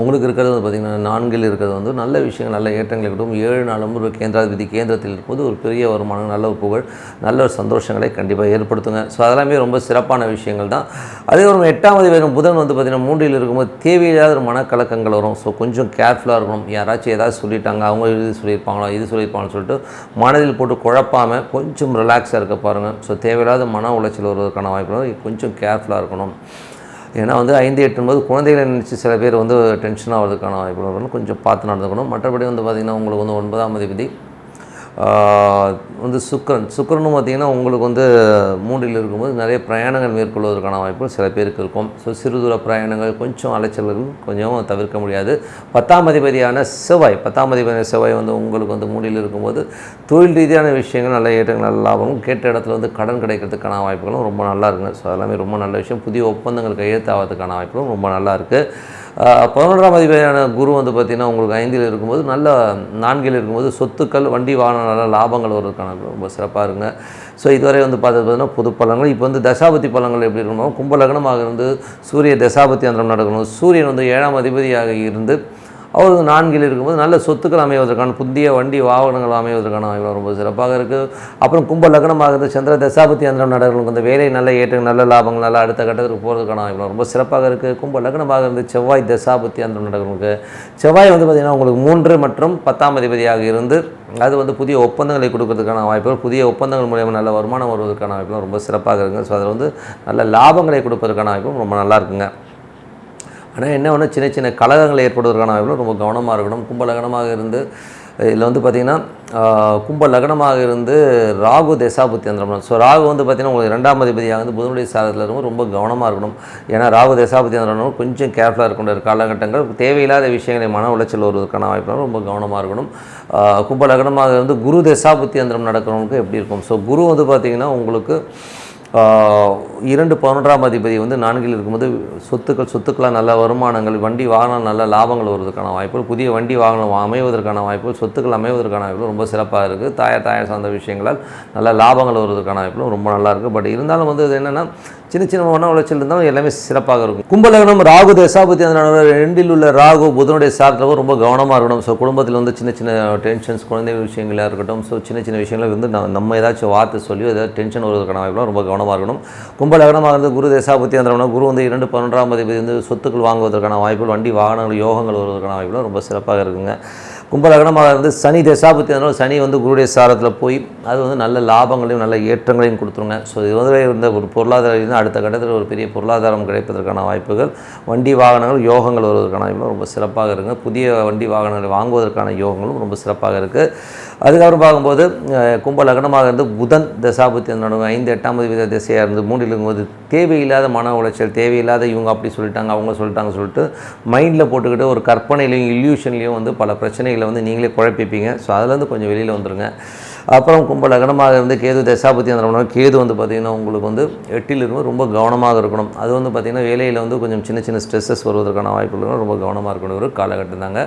[SPEAKER 1] உங்களுக்கு இருக்கிறது வந்து பார்த்திங்கன்னா 4ல் இருக்கிறது வந்து நல்ல விஷயங்கள், நல்ல ஏற்றங்களை கொடுக்கும். 7 நாளும் ஒரு கேந்திராதிபதி கேந்திரத்தில் இருக்கும்போது ஒரு பெரிய வருமானம், நல்ல ஒரு புகழ், நல்ல ஒரு சந்தோஷங்களை கண்டிப்பாக ஏற்படுத்துங்க. ஸோ அதெல்லாமே ரொம்ப சிறப்பான விஷயங்கள் தான். அதே ஒரு 8ஆம் அதிபதி புதன் வந்து பார்த்திங்கன்னா 3ல் இருக்கும்போது தேவையில்லாத ஒரு மனக்கலக்கங்கள் வரும். ஸோ கொஞ்சம் கேர்ஃபுல்லாக இருக்கணும். யாராச்சும் ஏதாவது சொல்லிட்டாங்க, அவங்க இது சொல்லியிருப்பாங்கன்னு சொல்லிட்டு மனதில் போட்டு குழப்பாமல் கொஞ்சம் ரிலாக்ஸாக இருக்க பாருங்கள். ஸோ தேவையில்லாத மன உளைச்சல் வருவதற்கான வாய்ப்புகள், கொஞ்சம் கேர்ஃபுல்லாக இருக்கணும். ஏன்னா வந்து 5, 8 என்பது குழந்தைகளை நினச்சி சில பேர் வந்து டென்ஷன் ஆகிறதுக்கான வாய்ப்புகள் வரணும். கொஞ்சம் பார்த்து நடந்துக்கணும். மற்றபடி வந்து பார்த்திங்கன்னா உங்களுக்கு வந்து 9ஆம் அதிபதி வந்து சுக்கிரனும் பார்த்திங்கன்னா உங்களுக்கு வந்து 3ல் இருக்கும்போது நிறைய பிரயாணங்கள் மேற்கொள்வதற்கான வாய்ப்புகள் சில பேருக்கு இருக்கும். ஸோ சிறு தூர பிரயாணங்கள் கொஞ்சம் அலைச்சல்கள் கொஞ்சம் தவிர்க்க முடியாது. 10ஆம் அதிபதியான செவ்வாய் வந்து உங்களுக்கு வந்து 3ல் இருக்கும்போது தொழில் ரீதியான விஷயங்கள் நல்ல ஏற்றங்கள் நல்ல லாபமும், கேட்ட இடத்துல வந்து கடன் கிடைக்கிறதுக்கான வாய்ப்புகளும் ரொம்ப நல்லா இருக்குங்க. ஸோ எல்லாமே ரொம்ப நல்ல விஷயம். புதிய ஒப்பந்தங்கள் கையெழுத்தாகிறதுக்கான வாய்ப்புகளும் ரொம்ப நல்லா இருக்குது. 11ஆம் அதிபதியான குரு வந்து பார்த்திங்கன்னா உங்களுக்கு 5ல் இருக்கும்போது நல்ல 4ல் இருக்கும்போது சொத்துக்கள், வண்டி வாகன நல்ல லாபங்கள் வருவதற்கான ரொம்ப சிறப்பாக இருக்குங்க. ஸோ இதுவரை வந்து பார்த்தீங்கன்னா பொது பலன்கள். இப்போ வந்து தசாபதி பலன்கள் எப்படி இருக்கணும், கும்ப லக்னமாக இருந்து சூரிய தசாபதி அந்தரம் நடக்கணும். சூரியன் வந்து 7ஆம் அதிபதியாக இருந்து அவர் 4ல் இருக்கும்போது நல்ல சொத்துக்கள் அமைவதற்கான, புதிய வண்டி வாகனங்கள் அமைவதற்கான வாய்ப்பு ரொம்ப சிறப்பாக இருக்குது. அப்புறம் கும்ப லக்னமாக இருந்து சந்திர தசாபதி அந்தரம் நடக்கிறவங்களுக்கு அந்த வேலை நல்ல ஏற்றங்கள் நல்ல லாபங்கள் நல்ல அடுத்த கட்டத்துக்கு போகிறதுக்கான வாய்ப்பு ரொம்ப சிறப்பாக இருக்குது. கும்ப லக்னமாக இருந்து செவ்வாய் தசாபதி அந்தரம் நடக்கிறவங்களுக்கு செவ்வாய் வந்து பார்த்திங்கன்னா உங்களுக்கு 3 மற்றும் 10ஆம் அதிபதியாக இருந்து அது வந்து புதிய ஒப்பந்தங்களை கொடுக்கறதுக்கான வாய்ப்புகள், புதிய ஒப்பந்தங்கள் மூலியமாக நல்ல வருமானம் வருவதற்கான வாய்ப்புகள் ரொம்ப சிறப்பாக இருக்குங்க. ஸோ அதில் வந்து நல்ல லாபங்களை கொடுப்பதற்கான வாய்ப்பும் ரொம்ப நல்லா இருக்குங்க. ஆனால் என்ன ஒன்று சின்ன சின்ன கலகங்கள் ஏற்படுவதற்கான வாய்ப்புகள் ரொம்ப கவனமாக இருக்கணும். கும்ப லக்னமாக இருந்து இதில் வந்து பார்த்திங்கன்னா கும்ப லக்னமாக இருந்து ராகு தசாபுத்தி அந்தரம். ஸோ ராகு வந்து பார்த்திங்கன்னா உங்களுக்கு 2ஆம் அதிபதியாக வந்து புதனுடைய சாரத்தில் இருக்கும், ரொம்ப கவனமாக இருக்கணும். ஏன்னா ராகு தசாபுத்தி அந்தரம் கொஞ்சம் கேர்ஃபுல்லாக இருக்கின்ற காலகட்டங்கள், தேவையில்லாத விஷயங்களை மன உளைச்சல் வருவதற்கான வாய்ப்புகள் ரொம்ப கவனமாக இருக்கணும். கும்ப லக்னமாக இருந்து குரு தசாபுத்தி அந்தரம் நடக்கிறவங்களுக்கு எப்படி இருக்கும். ஸோ குரு வந்து பார்த்திங்கன்னா உங்களுக்கு 2 11ஆம் அதிபதி வந்து 4ல் இருக்கும்போது சொத்துக்களாக நல்ல வருமானங்கள், வண்டி வாகனம் நல்ல லாபங்கள் வருவதற்கான வாய்ப்புகள், புதிய வண்டி வாகனம் அமைவதற்கான வாய்ப்புகள், சொத்துக்கள் அமைவதற்கான வாய்ப்புகள் ரொம்ப சிறப்பாக இருக்குது. தாயார் சார்ந்த விஷயங்களால் நல்ல லாபங்கள் வருவதற்கான வாய்ப்புகளும் ரொம்ப நல்லா இருக்குது. பட் இருந்தாலும் வந்து இது என்னென்னா சின்ன மன உளைச்சல் இருந்தாலும் எல்லாமே சிறப்பாக இருக்கும். கும்பலக்னம் ராகு தசாபதி அந்த 2ல் உள்ள ராகு புதனுடைய சாரத்தில் ரொம்ப கவனமாக இருக்கணும். ஸோ குடும்பத்தில் வந்து சின்ன டென்ஷன்ஸ், குழந்தைகள் விஷயங்களாக இருக்கட்டும், ஸோ சின்ன விஷயங்களை வந்து நம்ம ஏதாச்சும் வார்த்தை சொல்லி ஏதாவது டென்ஷன் வருவதற்கான வாய்ப்புலாம் ரொம்ப கவனமாக இருக்கணும். கும்பலக்னமாக இருந்து குரு தசாபதி அந்த குரு வந்து 2 11ஆம் அதிபதி வந்து சொத்துக்கள் வாங்குவதற்கான வாய்ப்புகள், வண்டி வாகனங்கள் யோகங்கள் வருவதற்கான வாய்ப்புலாம் ரொம்ப சிறப்பாக இருக்குங்க. கும்பலக்னமாக இருந்து சனி தசாபதி அதனால் சனி வந்து குருடைய சாரத்தில் போய் அது வந்து நல்ல லாபங்களையும் நல்ல ஏற்றங்களையும் கொடுத்துருங்க. ஸோ இது வந்து இருந்த ஒரு பொருளாதாரம் அடுத்த கட்டத்தில் ஒரு பெரிய பொருளாதாரம் கிடைப்பதற்கான வாய்ப்புகள், வண்டி வாகனங்கள் யோகங்கள் வருவதற்கான வாய்ப்புகள் ரொம்ப சிறப்பாக இருக்குங்க. புதிய வண்டி வாகனங்களை வாங்குவதற்கான யோகங்களும் ரொம்ப சிறப்பாக இருக்குது. அதுக்கப்புறம் பார்க்கும்போது கும்ப லக்னமாக இருந்து புதன் தசாபுத்தி நடுவு 5, 8ஆம் அதிபதி திசையாக இருந்து 3ல் இருக்கும்போது தேவையில்லாத மன உளைச்சல், தேவையில்லாத இவங்க அப்படி சொல்லிட்டாங்க அவங்க சொல்லிட்டாங்க சொல்லிட்டு மைண்டில் போட்டுக்கிட்டு ஒரு கற்பனையிலையும் இல்யூஷன்லேயும் வந்து பல பிரச்சனைகளை வந்து நீங்களே குழப்பிப்பீங்க. ஸோ அதுலேருந்து கொஞ்சம் வெளியில் வந்துடுங்க. அப்புறம் கும்ப லக்னமாக இருந்து கேது தசாபதி அந்த கேது வந்து பார்த்திங்கன்னா உங்களுக்கு வந்து 8ல் இருக்கும்போது ரொம்ப கவனமாக இருக்கணும். அது வந்து பார்த்திங்கன்னா வேலையில் வந்து கொஞ்சம் சின்ன ஸ்ட்ரெஸ்ஸஸ் வருவதற்கான வாய்ப்புகள் ரொம்ப கவனமாக இருக்கணும் ஒரு காலகட்டம் தாங்க.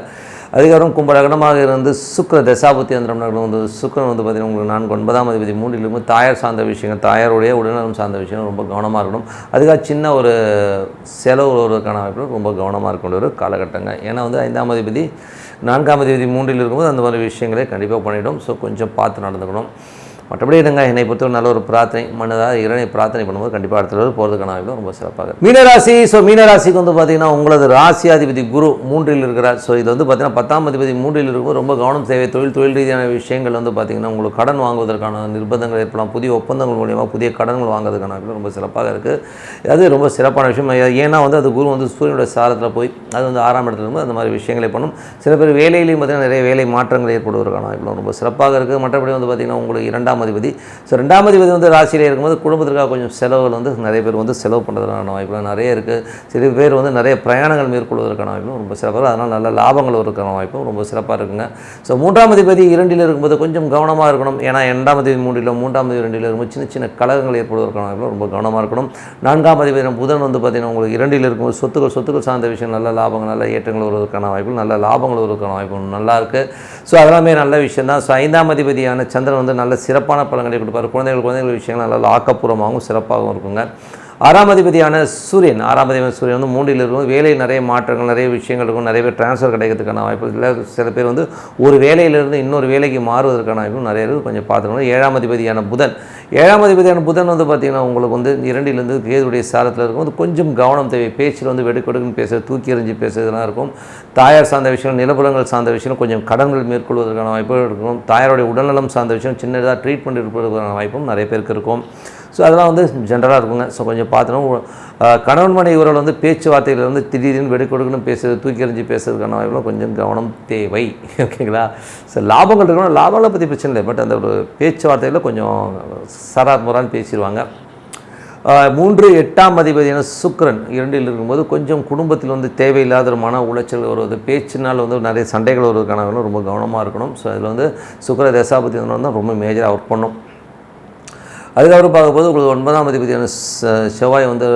[SPEAKER 1] அதுக்கப்புறம் கும்ப லக்னமாக இருந்து சுக்கிர தசாபுத்தி அந்த வந்து சுக்கிரன் வந்து பார்த்திங்கன்னா உங்களுக்கு 4, 9ஆம் அதிபதி 3ல் இருக்கும்போது தாயார் சார்ந்த விஷயங்கள், தாயாருடைய உடல்நலம் சார்ந்த விஷயம் ரொம்ப கவனமாக இருக்கணும். அதுக்காக சின்ன ஒரு செலவு வருவதற்கான வாய்ப்புகள் ரொம்ப கவனமாக இருக்கணும் ஒரு காலகட்டங்க. ஏன்னா வந்து 5ஆம் அதிபதி 4ஆம் அதிபதி 3ல் இருக்கும்போது அந்த மாதிரி விஷயங்களை கண்டிப்பாக பண்ணிவிடும். ஸோ கொஞ்சம் பார்த்து நடந்துக்கணும். மற்றபடி என்னங்க என்னை பொறுத்தவரை நல்ல ஒரு பிரார்த்தனை மனதாக இறைவனை பிரார்த்தனை பண்ணும்போது கண்டிப்பாக அடுத்த போகிறதுக்கான வாய்ப்பு ரொம்ப சிறப்பாக. மீனராசி. ஸோ மீனராசிக்கு வந்து பார்த்திங்கன்னா உங்களது ராசியாதிபதி குரு 3ல் இருக்கிறார். ஸோ இது வந்து பார்த்திங்கன்னா 10ஆம் அதிபதி 3ல் இருக்கும்போது ரொம்ப கவனம் தேவை. தொழில் ரீதியான விஷயங்கள் வந்து பார்த்திங்கன்னா உங்களுக்கு கடன் வாங்குவதற்கான நிர்பந்தங்கள் ஏற்படலாம். புதிய ஒப்பந்தங்கள் மூலியமாக புதிய கடன்கள் வாங்குறதுக்கான வாய்ப்பு ரொம்ப சிறப்பாக இருக்குது. அது ரொம்ப சிறப்பான விஷயம். ஏன்னா வந்து அது குரு வந்து சூரியனுடைய சாரத்தில் போய் அது வந்து 6ஆம் இடத்துல இருக்கும்போது அந்த மாதிரி விஷயங்களை பண்ணும். சில பேர் வேலையிலையும் பார்த்திங்கன்னா நிறைய வேலை மாற்றங்கள் ஏற்படுவதற்கான வாய்ப்பு ரொம்ப சிறப்பாக இருக்குது. மற்றபடி வந்து பார்த்திங்கன்னா உங்களுக்கு 2ஆம் அதிபதி. ஸோ 2ஆம் அதிபதி வந்து ராசியில் இருக்கும்போது குடும்பத்திற்காக கொஞ்சம் செலவுகள் வந்து நிறைய பேர் வந்து செலவு பண்ணுறதுக்கான வாய்ப்புகள் நிறைய இருக்குது. சில பேர் வந்து நிறைய பிரயாணங்கள் மேற்கொள்வதற்கான வாய்ப்பும் ரொம்ப சிறப்பாக, அதனால் நல்ல லாபங்கள் வருவதற்கான வாய்ப்பும் ரொம்ப சிறப்பாக இருக்குங்க. ஸோ 3ஆம் அதிபதி 2ல் இருக்கும்போது கொஞ்சம் கவனமாக இருக்கணும். ஏன்னா 2ஆம் அதிபதி 3ல் 3ஆம் அதிபதி 2ல் இருக்கும்போது சின்ன கலகங்கள் ஏற்படுவதற்கான வாய்ப்புகள் ரொம்ப கவனமாக இருக்கணும். 4ஆம் அதிபதி புதன் வந்து பார்த்திங்கன்னா உங்களுக்கு 2ல் இருக்கும்போது சொத்துக்கள் சார்ந்த விஷயம் நல்ல லாபங்கள் நல்ல ஏற்றங்கள் வருவதற்கான வாய்ப்புகள் நல்ல லாபங்கள் வருவதற்கான வாய்ப்பு நல்லா இருக்குது. ஸோ அதெல்லாமே நல்ல விஷயம் தான். ஸோ 5ஆம் அதிபதியான சந்திரன் வந்து நல்ல சிறப்பான பலன்களை கொடுப்பார். குழந்தைகள் விஷயங்கள் நல்லா ஆக்கப்பூர்வமாகவும் சிறப்பாகவும் இருக்குங்க. 6ஆம் அதிபதியான சூரியன் வந்து 3ல் இருக்கும். வேலையில் நிறைய மாற்றங்கள் நிறைய விஷயங்கள் இருக்கும். நிறைய பேர் ட்ரான்ஸ்ஃபர் கிடைக்கிறதுக்கான வாய்ப்பு இல்லை. சில பேர் வந்து ஒரு வேலையிலிருந்து இன்னொரு வேலைக்கு மாறுவதற்கான வாய்ப்பும் நிறைய இருக்குது. கொஞ்சம் பார்த்துக்கணும். 7ஆம் அதிபதியான புதன் வந்து பார்த்திங்கன்னா உங்களுக்கு வந்து 2லிருந்து கேதுடைய சாரத்தில் இருக்கும். கொஞ்சம் கவனம் தேவை. பேச்சில் வந்து வெடுக்கெடுக்குன்னு பேசுகிறது, தூக்கி எறிஞ்சு பேசுறதுலாம் இருக்கும். தாயார் சார்ந்த விஷயம், நிலப்புலங்கள் சார்ந்த விஷயம், கொஞ்சம் கடன்கள் மேற்கொள்வதற்கான வாய்ப்புகள் இருக்கும். தாயாருடைய உடல்நலம் சார்ந்த விஷயம், சின்னதாக ட்ரீட்மெண்ட் இருப்பதற்கான வாய்ப்பும் நிறைய பேருக்கு இருக்கும். ஸோ அதெல்லாம் வந்து ஜென்ரலாக இருக்குங்க. ஸோ கொஞ்சம் பார்த்தோன்னா கணவன் மனைவி உறவில் வந்து பேச்சுவார்த்தைகள் வந்து திடீர்னு வெடுக்கொடுக்குன்னு பேசுறது, தூக்கி எறிஞ்சு பேசுறதுக்கான வாய்ப்புலாம் கொஞ்சம் கவனம் தேவை. ஓகேங்களா? ஸோ லாபங்கள் இருக்கணும், லாபங்களை பற்றி பிரச்சனை இல்லை. பட் அந்த ஒரு பேச்சுவார்த்தைகளில் கொஞ்சம் சரார் முறான்னு பேசிடுவாங்க. 3 8ஆம் அதிபதியான சுக்கிரன் 2இல் இருக்கும்போது கொஞ்சம் குடும்பத்தில் வந்து தேவையில்லாத மன உளைச்சல் வருவது, பேச்சினால் வந்து நிறைய சண்டைகள் வருவதற்கான ரொம்ப கவனமாக இருக்கணும். ஸோ அதில் வந்து சுக்கிர தசாபதி தான் ரொம்ப மேஜராக ஒர்க் பண்ணும். அதுக்கப்புறம் பார்க்கும்போது உங்களுக்கு 9ஆம் அதிபதியான செவ்வாய் வந்து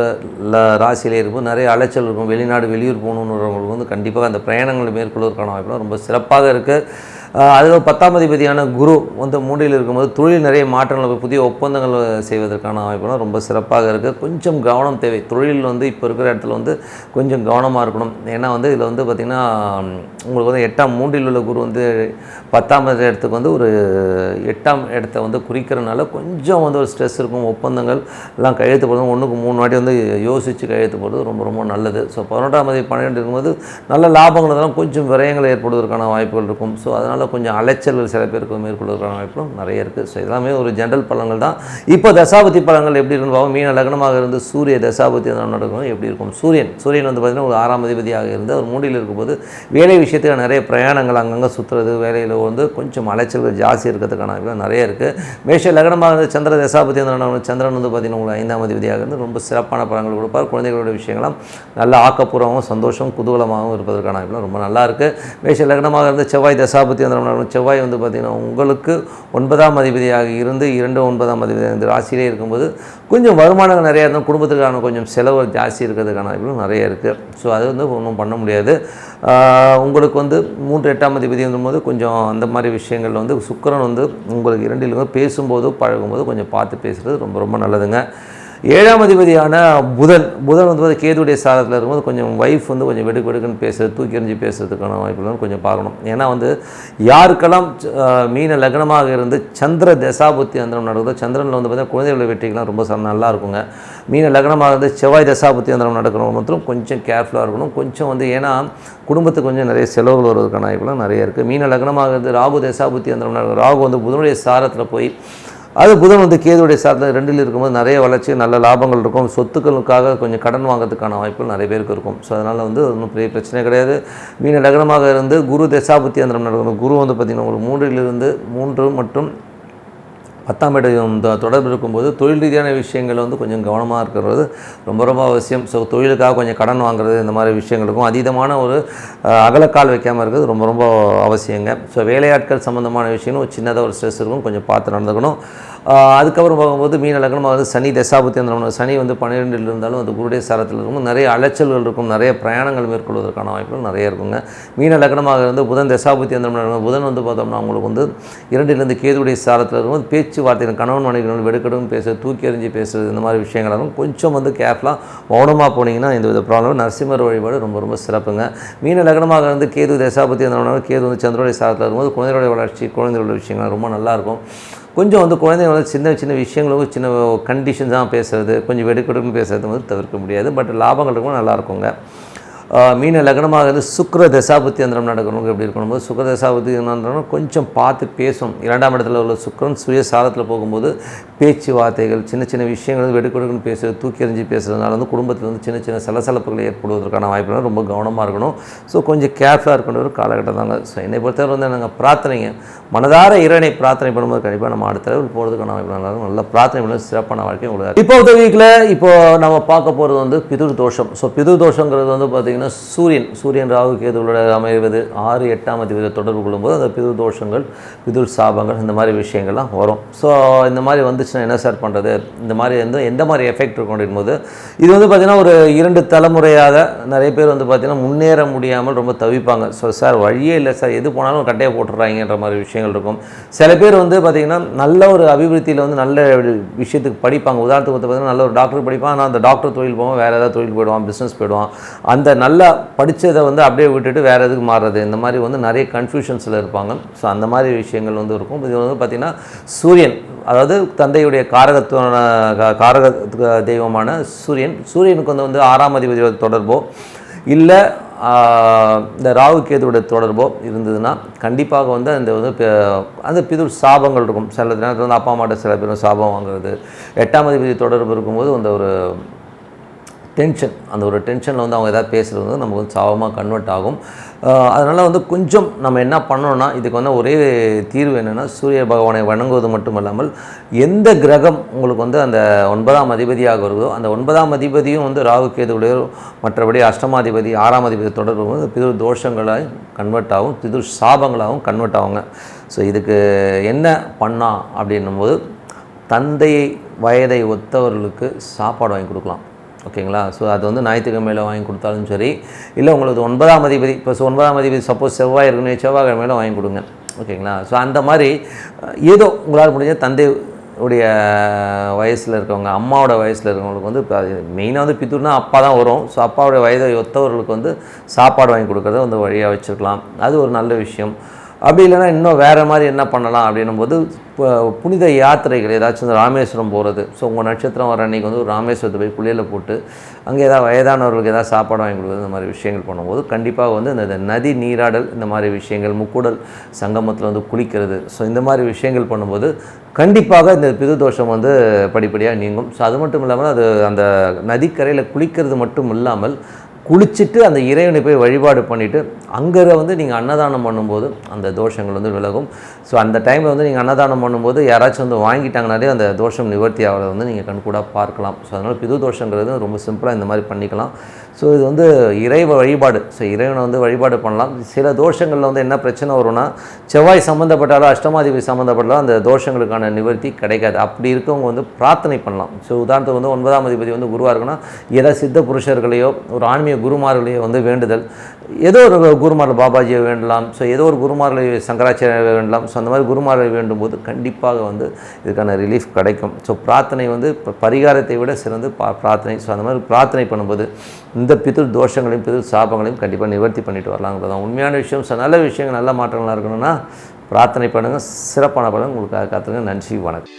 [SPEAKER 1] ராசியிலே இருக்கும்போது நிறைய அலைச்சல் இருக்கும். வெளிநாடு வெளியூர் போகணுன்றவங்களுக்கு வந்து கண்டிப்பாக அந்த பயணங்களை மேற்கொள்வதற்கான வாய்ப்புலாம் ரொம்ப சிறப்பாக இருக்குது. அதுக்கு 10ஆம் அதிபதியான குரு வந்து 3இல் இருக்கும்போது தொழில் நிறைய மாற்றங்கள், புதிய ஒப்பந்தங்கள் செய்வதற்கான வாய்ப்புலாம் ரொம்ப சிறப்பாக இருக்குது. கொஞ்சம் கவனம் தேவை. தொழில் வந்து இப்போ இருக்கிற இடத்துல வந்து கொஞ்சம் கவனமாக இருக்கணும். ஏன்னா வந்து இதில் வந்து பார்த்திங்கன்னா உங்களுக்கு வந்து 3இல் உள்ள குரு வந்து 10ஆம் இடத்துக்கு வந்து ஒரு 8ஆம் இடத்த வந்து குறிக்கிறனால கொஞ்சம் வந்து ஒரு ஸ்ட்ரெஸ் இருக்கும். ஒப்பந்தங்கள் எல்லாம் கையெழுத்து போடுறது 1க்கு 3 வாட்டி வந்து யோசித்து கையெழுத்து போடுறது ரொம்ப ரொம்ப நல்லது. ஸோ 11ஆம் அதிபதி 12 இருக்கும்போது நல்ல லாபங்கள் தான், கொஞ்சம் விரயங்கள் ஏற்படுவதற்கான வாய்ப்புகள் இருக்கும். ஸோ அதனால் கொஞ்சம் அலைச்சல்கள் சில பேருக்கு மேற்கொள்வதற்கான வாய்ப்பும் நிறைய இருக்குது. ஸோ எல்லாமே ஒரு ஜென்ரல் பலன்கள் தான். இப்போ தசாபதி பலன்கள் எப்படி இருக்குன்னு மீன லக்னமாக இருந்து சூரிய தசாபதி நடக்கணும் எப்படி இருக்கும். சூரியன் வந்து பார்த்திங்கன்னா ஒரு 6ஆம் அதிபதியாக இருந்து அவர் 3இல் இருக்கும்போது வேலை விஷயத்துக்கு நிறைய பிரயாணங்கள், அங்கங்கே சுற்றுறது, வேலையில் வந்து கொஞ்சம் அலைச்சல்கள் ஜாஸ்தி இருக்கிறதுக்கான வாய்ப்புகள் நிறைய இருக்குது. மேஷ லக்னமாக இருந்து சந்திர தசாபதி சந்திரன் வந்து பார்த்திங்கன்னா உங்களுக்கு 5ஆம் அதிபதியாக இருந்து ரொம்ப சிறப்பான பலன்கள் கொடுப்பார். குழந்தைகளோட விஷயங்கள்லாம் நல்ல ஆக்கப்பூர்வமாகவும் சந்தோஷம் குதூகலமாகவும் இருப்பதற்கான வாய்ப்புலாம் ரொம்ப நல்லா இருக்குது. மேஷ லக்னமாக இருந்து செவ்வாய் தசாபதி செவ்வாய் வந்து பார்த்திங்கன்னா உங்களுக்கு 9ஆம் அதிபதியாக இருந்து 2 9ஆம் அதிபதியாக இந்த ராசியிலே இருக்கும்போது கொஞ்சம் வருமானங்கள் நிறையா இருந்தால் குடும்பத்துக்கான கொஞ்சம் செலவு ஜாஸ்தி இருக்கிறதுக்கான வாய்ப்புகள் நிறைய இருக்குது. ஸோ அது வந்து ஒன்றும் பண்ண முடியாது. உங்களுக்கு வந்து 3 8ஆம் அதிபதி வரும்போது கொஞ்சம் அந்த மாதிரி விஷயங்கள் வந்து சுக்கிரன் வந்து உங்களுக்கு 2இல் பேசும்போது பழகும்போது கொஞ்சம் பார்த்து பேசுகிறது ரொம்ப ரொம்ப நல்லதுங்க. 7ஆம் அதிபதியான புதன் வந்து கேதுடைய சாரத்தில் இருக்கும்போது கொஞ்சம் வைஃப் வந்து கொஞ்சம் வெடுக்குன்னு பேசுறது, தூக்கி எறிஞ்சு பேசுறதுக்கான வாய்ப்புகளும் கொஞ்சம் பார்க்கணும். ஏன்னா வந்து யாருக்கெல்லாம் மீன லக்னமாக இருந்து சந்திர தசாபுத்தி அந்தரம் நடக்குதோ, சந்திரனில் வந்து பார்த்தீங்கன்னா குழந்தைகளோட வெற்றிகள்லாம் ரொம்ப நல்லா இருக்குங்க. மீன லக்னமாக இருந்து செவ்வாய் தசாபுத்தி அந்தரம் நடக்கிறவங்க மட்டும் கொஞ்சம் கேர்ஃபுல்லாக இருக்கணும். கொஞ்சம் வந்து ஏன்னா குடும்பத்துக்கு கொஞ்சம் நிறைய செலவுகள் வருவதற்கான வாய்ப்புலாம் நிறைய இருக்குது. மீன லக்னமாக இருந்து ராகு தசாபுத்தி அந்தரம் நடக்கும். ராகு வந்து புதனுடைய சாரத்தில் போய் அது புதன் வந்து கேதுடைய சார்ந்த 2இல் இருக்கும்போது நிறைய வளர்ச்சி, நல்ல லாபங்கள் இருக்கும். சொத்துக்களுக்காக கொஞ்சம் கடன் வாங்கிறதுக்கான வாய்ப்புகள் நிறைய பேருக்கு இருக்கும். ஸோ அதனால் வந்து ஒன்றும் பெரிய பிரச்சனை கிடையாது. மீன லக்னமாக இருந்து குரு தசாபுத்தி அந்தரம் நடக்கணும். குரு வந்து பார்த்திங்கன்னா ஒரு 3இலிருந்து 3 மற்றும் 10ஆம் இடம் தொடர்பு இருக்கும்போது தொழில் ரீதியான விஷயங்கள் வந்து கொஞ்சம் கவனமாக இருக்கிறது ரொம்ப ரொம்ப அவசியம். ஸோ தொழிலுக்காக கொஞ்சம் கடன் வாங்குறது இந்த மாதிரி விஷயங்களுக்கும் அதீதமான ஒரு அகலக்கால் வைக்காமல் இருக்கிறது ரொம்ப ரொம்ப அவசியங்க. ஸோ வேலையாட்கள் சம்மந்தமான விஷயங்களும் சின்னதாக ஒரு ஸ்ட்ரெஸ் இருக்கும், கொஞ்சம் பார்த்து நடந்துக்கணும். அதுக்கப்புறம் பார்க்கும்போது மீன லக்னமாக வந்து சனி தசாபுத்தி அந்த சனி வந்து 12இல் இருந்தாலும் அது குருடைய சாரத்தில் இருக்கும், நிறைய அலைச்சல்கள் இருக்கும், நிறைய பிரயாணங்கள் மேற்கொள்வதற்கான வாய்ப்புகள் நிறைய இருக்குங்க. மீன லக்னமாக இருந்து புதன் தசாபுத்தி அந்த புதன் வந்து பார்த்தோம்னா அவங்களுக்கு வந்து 2இலிருந்து கேதுடைய சாரத்தில் இருக்கும்போது பேச்சுவார்த்தைகள் கணவன் மனைவிகள் வெடுக்கடும் பேசுறது, தூக்கி எறிஞ்சு பேசுறது இந்த மாதிரி விஷயங்களும் கொஞ்சம் வந்து கேர்ஃபுல்லாக மௌனமாக போனீங்கன்னா இந்த வித ப்ராப்ளம். நரசிம்மர் வழிபாடு ரொம்ப ரொம்ப சிறப்புங்க. மீன லக்னமாக இருந்து கேது தசாபுத்தி அந்த கேது வந்து சந்திரோடைய சாரத்தில் இருக்கும்போது குழந்தைகளுடைய வளர்ச்சி, குழந்தைகளோட விஷயங்கள் ரொம்ப நல்லாயிருக்கும். கொஞ்சம் வந்து குழந்தைங்க வந்து சின்ன சின்ன விஷயங்களும் சின்ன கண்டிஷன்ஸ் தான் பேசுகிறது, கொஞ்சம் வெடுக்கெடுக்குன்னு பேசுகிறது வந்து தவிர்க்க முடியாது. பட் லாபங்கள் இருக்கும், நல்லாயிருக்குங்க. மீன லக்னமாக இருந்து சுக்கிர தசாபுத்தி அந்தரம் நடக்கணும் எப்படி இருக்கணும்போது சுக்கிர தசாபுத்தி அந்தரம் கொஞ்சம் பார்த்து பேசும். 2ஆம் இடத்துல உள்ள சுக்கிரன் சுய சாரத்தில் போகும்போது பேச்சுவார்த்தைகள் சின்ன சின்ன விஷயங்கள் வெடுக்கெடுக்குன்னு பேசுறது, தூக்கி எறிஞ்சு பேசுறதுனால வந்து குடும்பத்தில் வந்து சின்ன சின்ன சலசலப்புகள் ஏற்படுவதற்கான வாய்ப்புகள் ரொம்ப கவனமாக இருக்கணும். ஸோ கொஞ்சம் கேர்ஃபுல்லாக இருக்கணும் ஒரு காலகட்டம் தாங்க. ஸோ என்னை பொறுத்தவரை வந்து நாங்கள் பிரார்த்தனைங்க மனதார இறைவனை பிரார்த்தனை பண்ணும்போது கண்டிப்பாக நம்ம அடுத்த லெவல் போகிறதுக்கான வாய்ப்பு நல்லா பிரார்த்தனை பண்ணுறது சிறப்பான வாழ்க்கை உங்களுக்கு. இப்போ இந்த வீக்கில் இப்போ நம்ம பார்க்க போகிறது வந்து பிதுர் தோஷம். ஸோ பிதுர் தோஷங்கிறது வந்து பார்த்திங்கன்னா சூரியன் ராகு கேதுவோட அமைவது 6 8ஆம் அதிபதி தொடர்பு கொள்ளும்போது அந்த பிதுர் தோஷங்கள், பிதுர் சாபங்கள் இந்த மாதிரி விஷயங்கள்லாம் வரும். ஸோ இந்த மாதிரி வந்துச்சுன்னா என்ன சார் பண்ணுறது, இந்த மாதிரி வந்து எந்த மாதிரி எஃபெக்ட் இருக்கும் அப்படின்போது இது வந்து பார்த்திங்கன்னா ஒரு 2 தலைமுறையாக நிறைய பேர் வந்து பார்த்திங்கன்னா முன்னேற முடியாமல் ரொம்ப தவிப்பாங்க. ஸோ சார் வழியே இல்லை சார், எது போனாலும் கட்டையை போட்டுடுறாங்கன்ற மாதிரி விஷயங்கள் இருக்கும். சில பேர் வந்து பார்த்திங்கன்னா நல்ல ஒரு அபிவிருத்தியில் வந்து நல்ல விஷயத்துக்கு படிப்பாங்க. உதாரணத்துக்கு வந்து பார்த்திங்கன்னா நல்ல ஒரு டாக்டர் படிப்பான், ஆனால் அந்த டாக்டர் தொழில் போவான், வேறு ஏதாவது தொழில் போயிடுவான், பிஸ்னஸ் போயிடுவான். அந்த நல்லா படித்ததை வந்து அப்படியே விட்டுட்டு வேறு எதுக்கு மாறுறது, இந்த மாதிரி வந்து நிறைய கன்ஃபியூஷன்ஸில் இருப்பாங்க. ஸோ அந்த மாதிரி விஷயங்கள் வந்து இருக்கும். இது வந்து பார்த்திங்கன்னா சூரியன், அதாவது தந்தையுடைய காரக தெய்வமான சூரியனுக்கு வந்து 6ஆம் அதிபதி தொடர்போ இல்லை இந்த ராகு கேதுவோட தொடர்போ இருந்ததுன்னா கண்டிப்பாக வந்து அந்த பிதுர் சாபங்கள் இருக்கும். சில நேரத்தில் வந்து அப்பா அம்மாட்ட சில பேரும் சாபம் வாங்குறது, 8ஆம் அதிபதி தொடர்பு இருக்கும்போது அந்த ஒரு டென்ஷன், அந்த ஒரு டென்ஷனில் வந்து அவங்க எதாவது பேசுகிறது வந்து நமக்கு வந்து சாபமாக கன்வெர்ட் ஆகும். அதனால் வந்து கொஞ்சம் நம்ம என்ன பண்ணோன்னா, இதுக்கு வந்து ஒரே தீர்வு என்னென்னா, சூரிய பகவானை வணங்குவது மட்டும் இல்லாமல் எந்த கிரகம் உங்களுக்கு வந்து அந்த 9ஆம் அதிபதியாக வருதோ அந்த 9ஆம் அதிபதியும் வந்து ராகு கேதுவுடைய, மற்றபடி அஷ்டமாதிபதி 6ஆம் அதிபதி தொடர்பு வந்து பிதுர் தோஷங்களாக கன்வெர்ட் ஆகும், பிதுர் சாபங்களாகவும் கன்வெர்ட் ஆகுங்க. ஸோ இதுக்கு என்ன பண்ணால் அப்படின்னும்போது, தந்தை வயதை ஒத்தவர்களுக்கு சாப்பாடு வாங்கி கொடுக்கலாம். ஓகேங்களா? ஸோ அது வந்து ஞாயிற்றுக்கிழமையில் வாங்கி கொடுத்தாலும் சரி, இல்லை உங்களுக்கு 9ஆம் அதிபதி, இப்போ 9ஆம் அதிபதி சப்போஸ் செவ்வாய் இருக்குன்னு, செவ்வாய்க்கிழமையில் வாங்கி கொடுங்க. ஓகேங்களா? ஸோ அந்த மாதிரி ஏதோ உங்களால் முடிஞ்ச தந்தை உடைய வயசில் இருக்கவங்க, அம்மாவோட வயசில் இருக்கவங்களுக்கு வந்து இப்போ மெயினாக வந்து பிதுர்னா அப்பா தான் வரும். ஸோ அப்பாவோடைய வயதை ஒத்தவர்களுக்கு வந்து சாப்பாடு வாங்கி கொடுக்குறத வந்து வழியாக வச்சுருக்கலாம். அது ஒரு நல்ல விஷயம். அப்படி இல்லைன்னா இன்னும் வேறு மாதிரி என்ன பண்ணலாம் அப்படின்னும் போது, இப்போ புனித யாத்திரைகள் ஏதாச்சும் இந்த ராமேஸ்வரம் போகிறது. ஸோ உங்கள் நட்சத்திரம் வர அன்றைக்கி வந்து ஒரு ராமேஸ்வரத்தை போய் குளியலில் போட்டு அங்கே ஏதாவது வயதானவர்களுக்கு ஏதாவது சாப்பாடு வாங்கி கொடுக்குறது, இந்த மாதிரி விஷயங்கள் பண்ணும்போது கண்டிப்பாக வந்து இந்த நதி நீராடல், இந்த மாதிரி விஷயங்கள், முக்கூடல் சங்கமத்தில் வந்து குளிக்கிறது, ஸோ இந்த மாதிரி விஷயங்கள் பண்ணும்போது கண்டிப்பாக இந்த பிதுதோஷம் வந்து படிப்படியாக நீங்கும். ஸோ அது மட்டும் இல்லாமல் அது அந்த நதிக்கரையில் குளிக்கிறது மட்டும் இல்லாமல், குளிச்சுட்டு அந்த இறைவனை போய் வழிபாடு பண்ணிவிட்டு அங்கே வந்து நீங்கள் அன்னதானம் பண்ணும்போது அந்த தோஷங்கள் வந்து விலகும். ஸோ அந்த டைமில் வந்து நீங்கள் அன்னதானம் பண்ணும்போது யாராச்சும் வந்து வாங்கிட்டாங்கனாலே அந்த தோஷம் நிவர்த்தி ஆகிறத வந்து நீங்கள் கண்கூடாக பார்க்கலாம். ஸோ அதனால் பிது தோஷங்கிறது ரொம்ப சிம்பிளாக இந்த மாதிரி பண்ணிக்கலாம். ஸோ இது வந்து இறை வழிபாடு. ஸோ இறைவனை வந்து வழிபாடு பண்ணலாம். சில தோஷங்களில் வந்து என்ன பிரச்சனை வரும்னா, செவ்வாய் சம்மந்தப்பட்டாலும் அஷ்டமாதிபதி சம்மந்தப்பட்டாலும் அந்த தோஷங்களுக்கான நிவர்த்தி கிடைக்காது. அப்படி இருக்கவங்க வந்து பிரார்த்தனை பண்ணலாம். ஸோ உதாரணத்துக்கு வந்து 9ஆம் அதிபதி வந்து குருவாக இருக்குன்னா, ஏதாவது சித்த புருஷர்களையோ ஒரு ஆன்மீக குருமார்களையோ வந்து வேண்டுதல், ஏதோ ஒரு குருமார்கள் பாபாஜியை வேண்டலாம். ஸோ ஏதோ ஒரு குருமார்களை சங்கராச்சாரியை வேண்டலாம். ஸோ அந்த மாதிரி குருமார்களை வேண்டும் போது கண்டிப்பாக வந்து இதுக்கான ரிலீஃப் கிடைக்கும். ஸோ பிரார்த்தனை வந்து பரிகாரத்தை விட சிறந்து பிரார்த்தனை. ஸோ அந்த மாதிரி பிரார்த்தனை பண்ணும்போது இந்த பிதுர் தோஷங்களையும் பிதுர் சாபங்களையும் கண்டிப்பாக நிவர்த்தி பண்ணிட்டு வரலாங்கிறது தான் உண்மையான விஷயம். ஸோ நல்ல விஷயங்கள், நல்ல மாற்றங்களாக இருக்கணும்னா பிரார்த்தனை பண்ணுங்கள். சிறப்பான பலன் உங்களுக்கு காத்துங்க. நன்றி, வணக்கம்.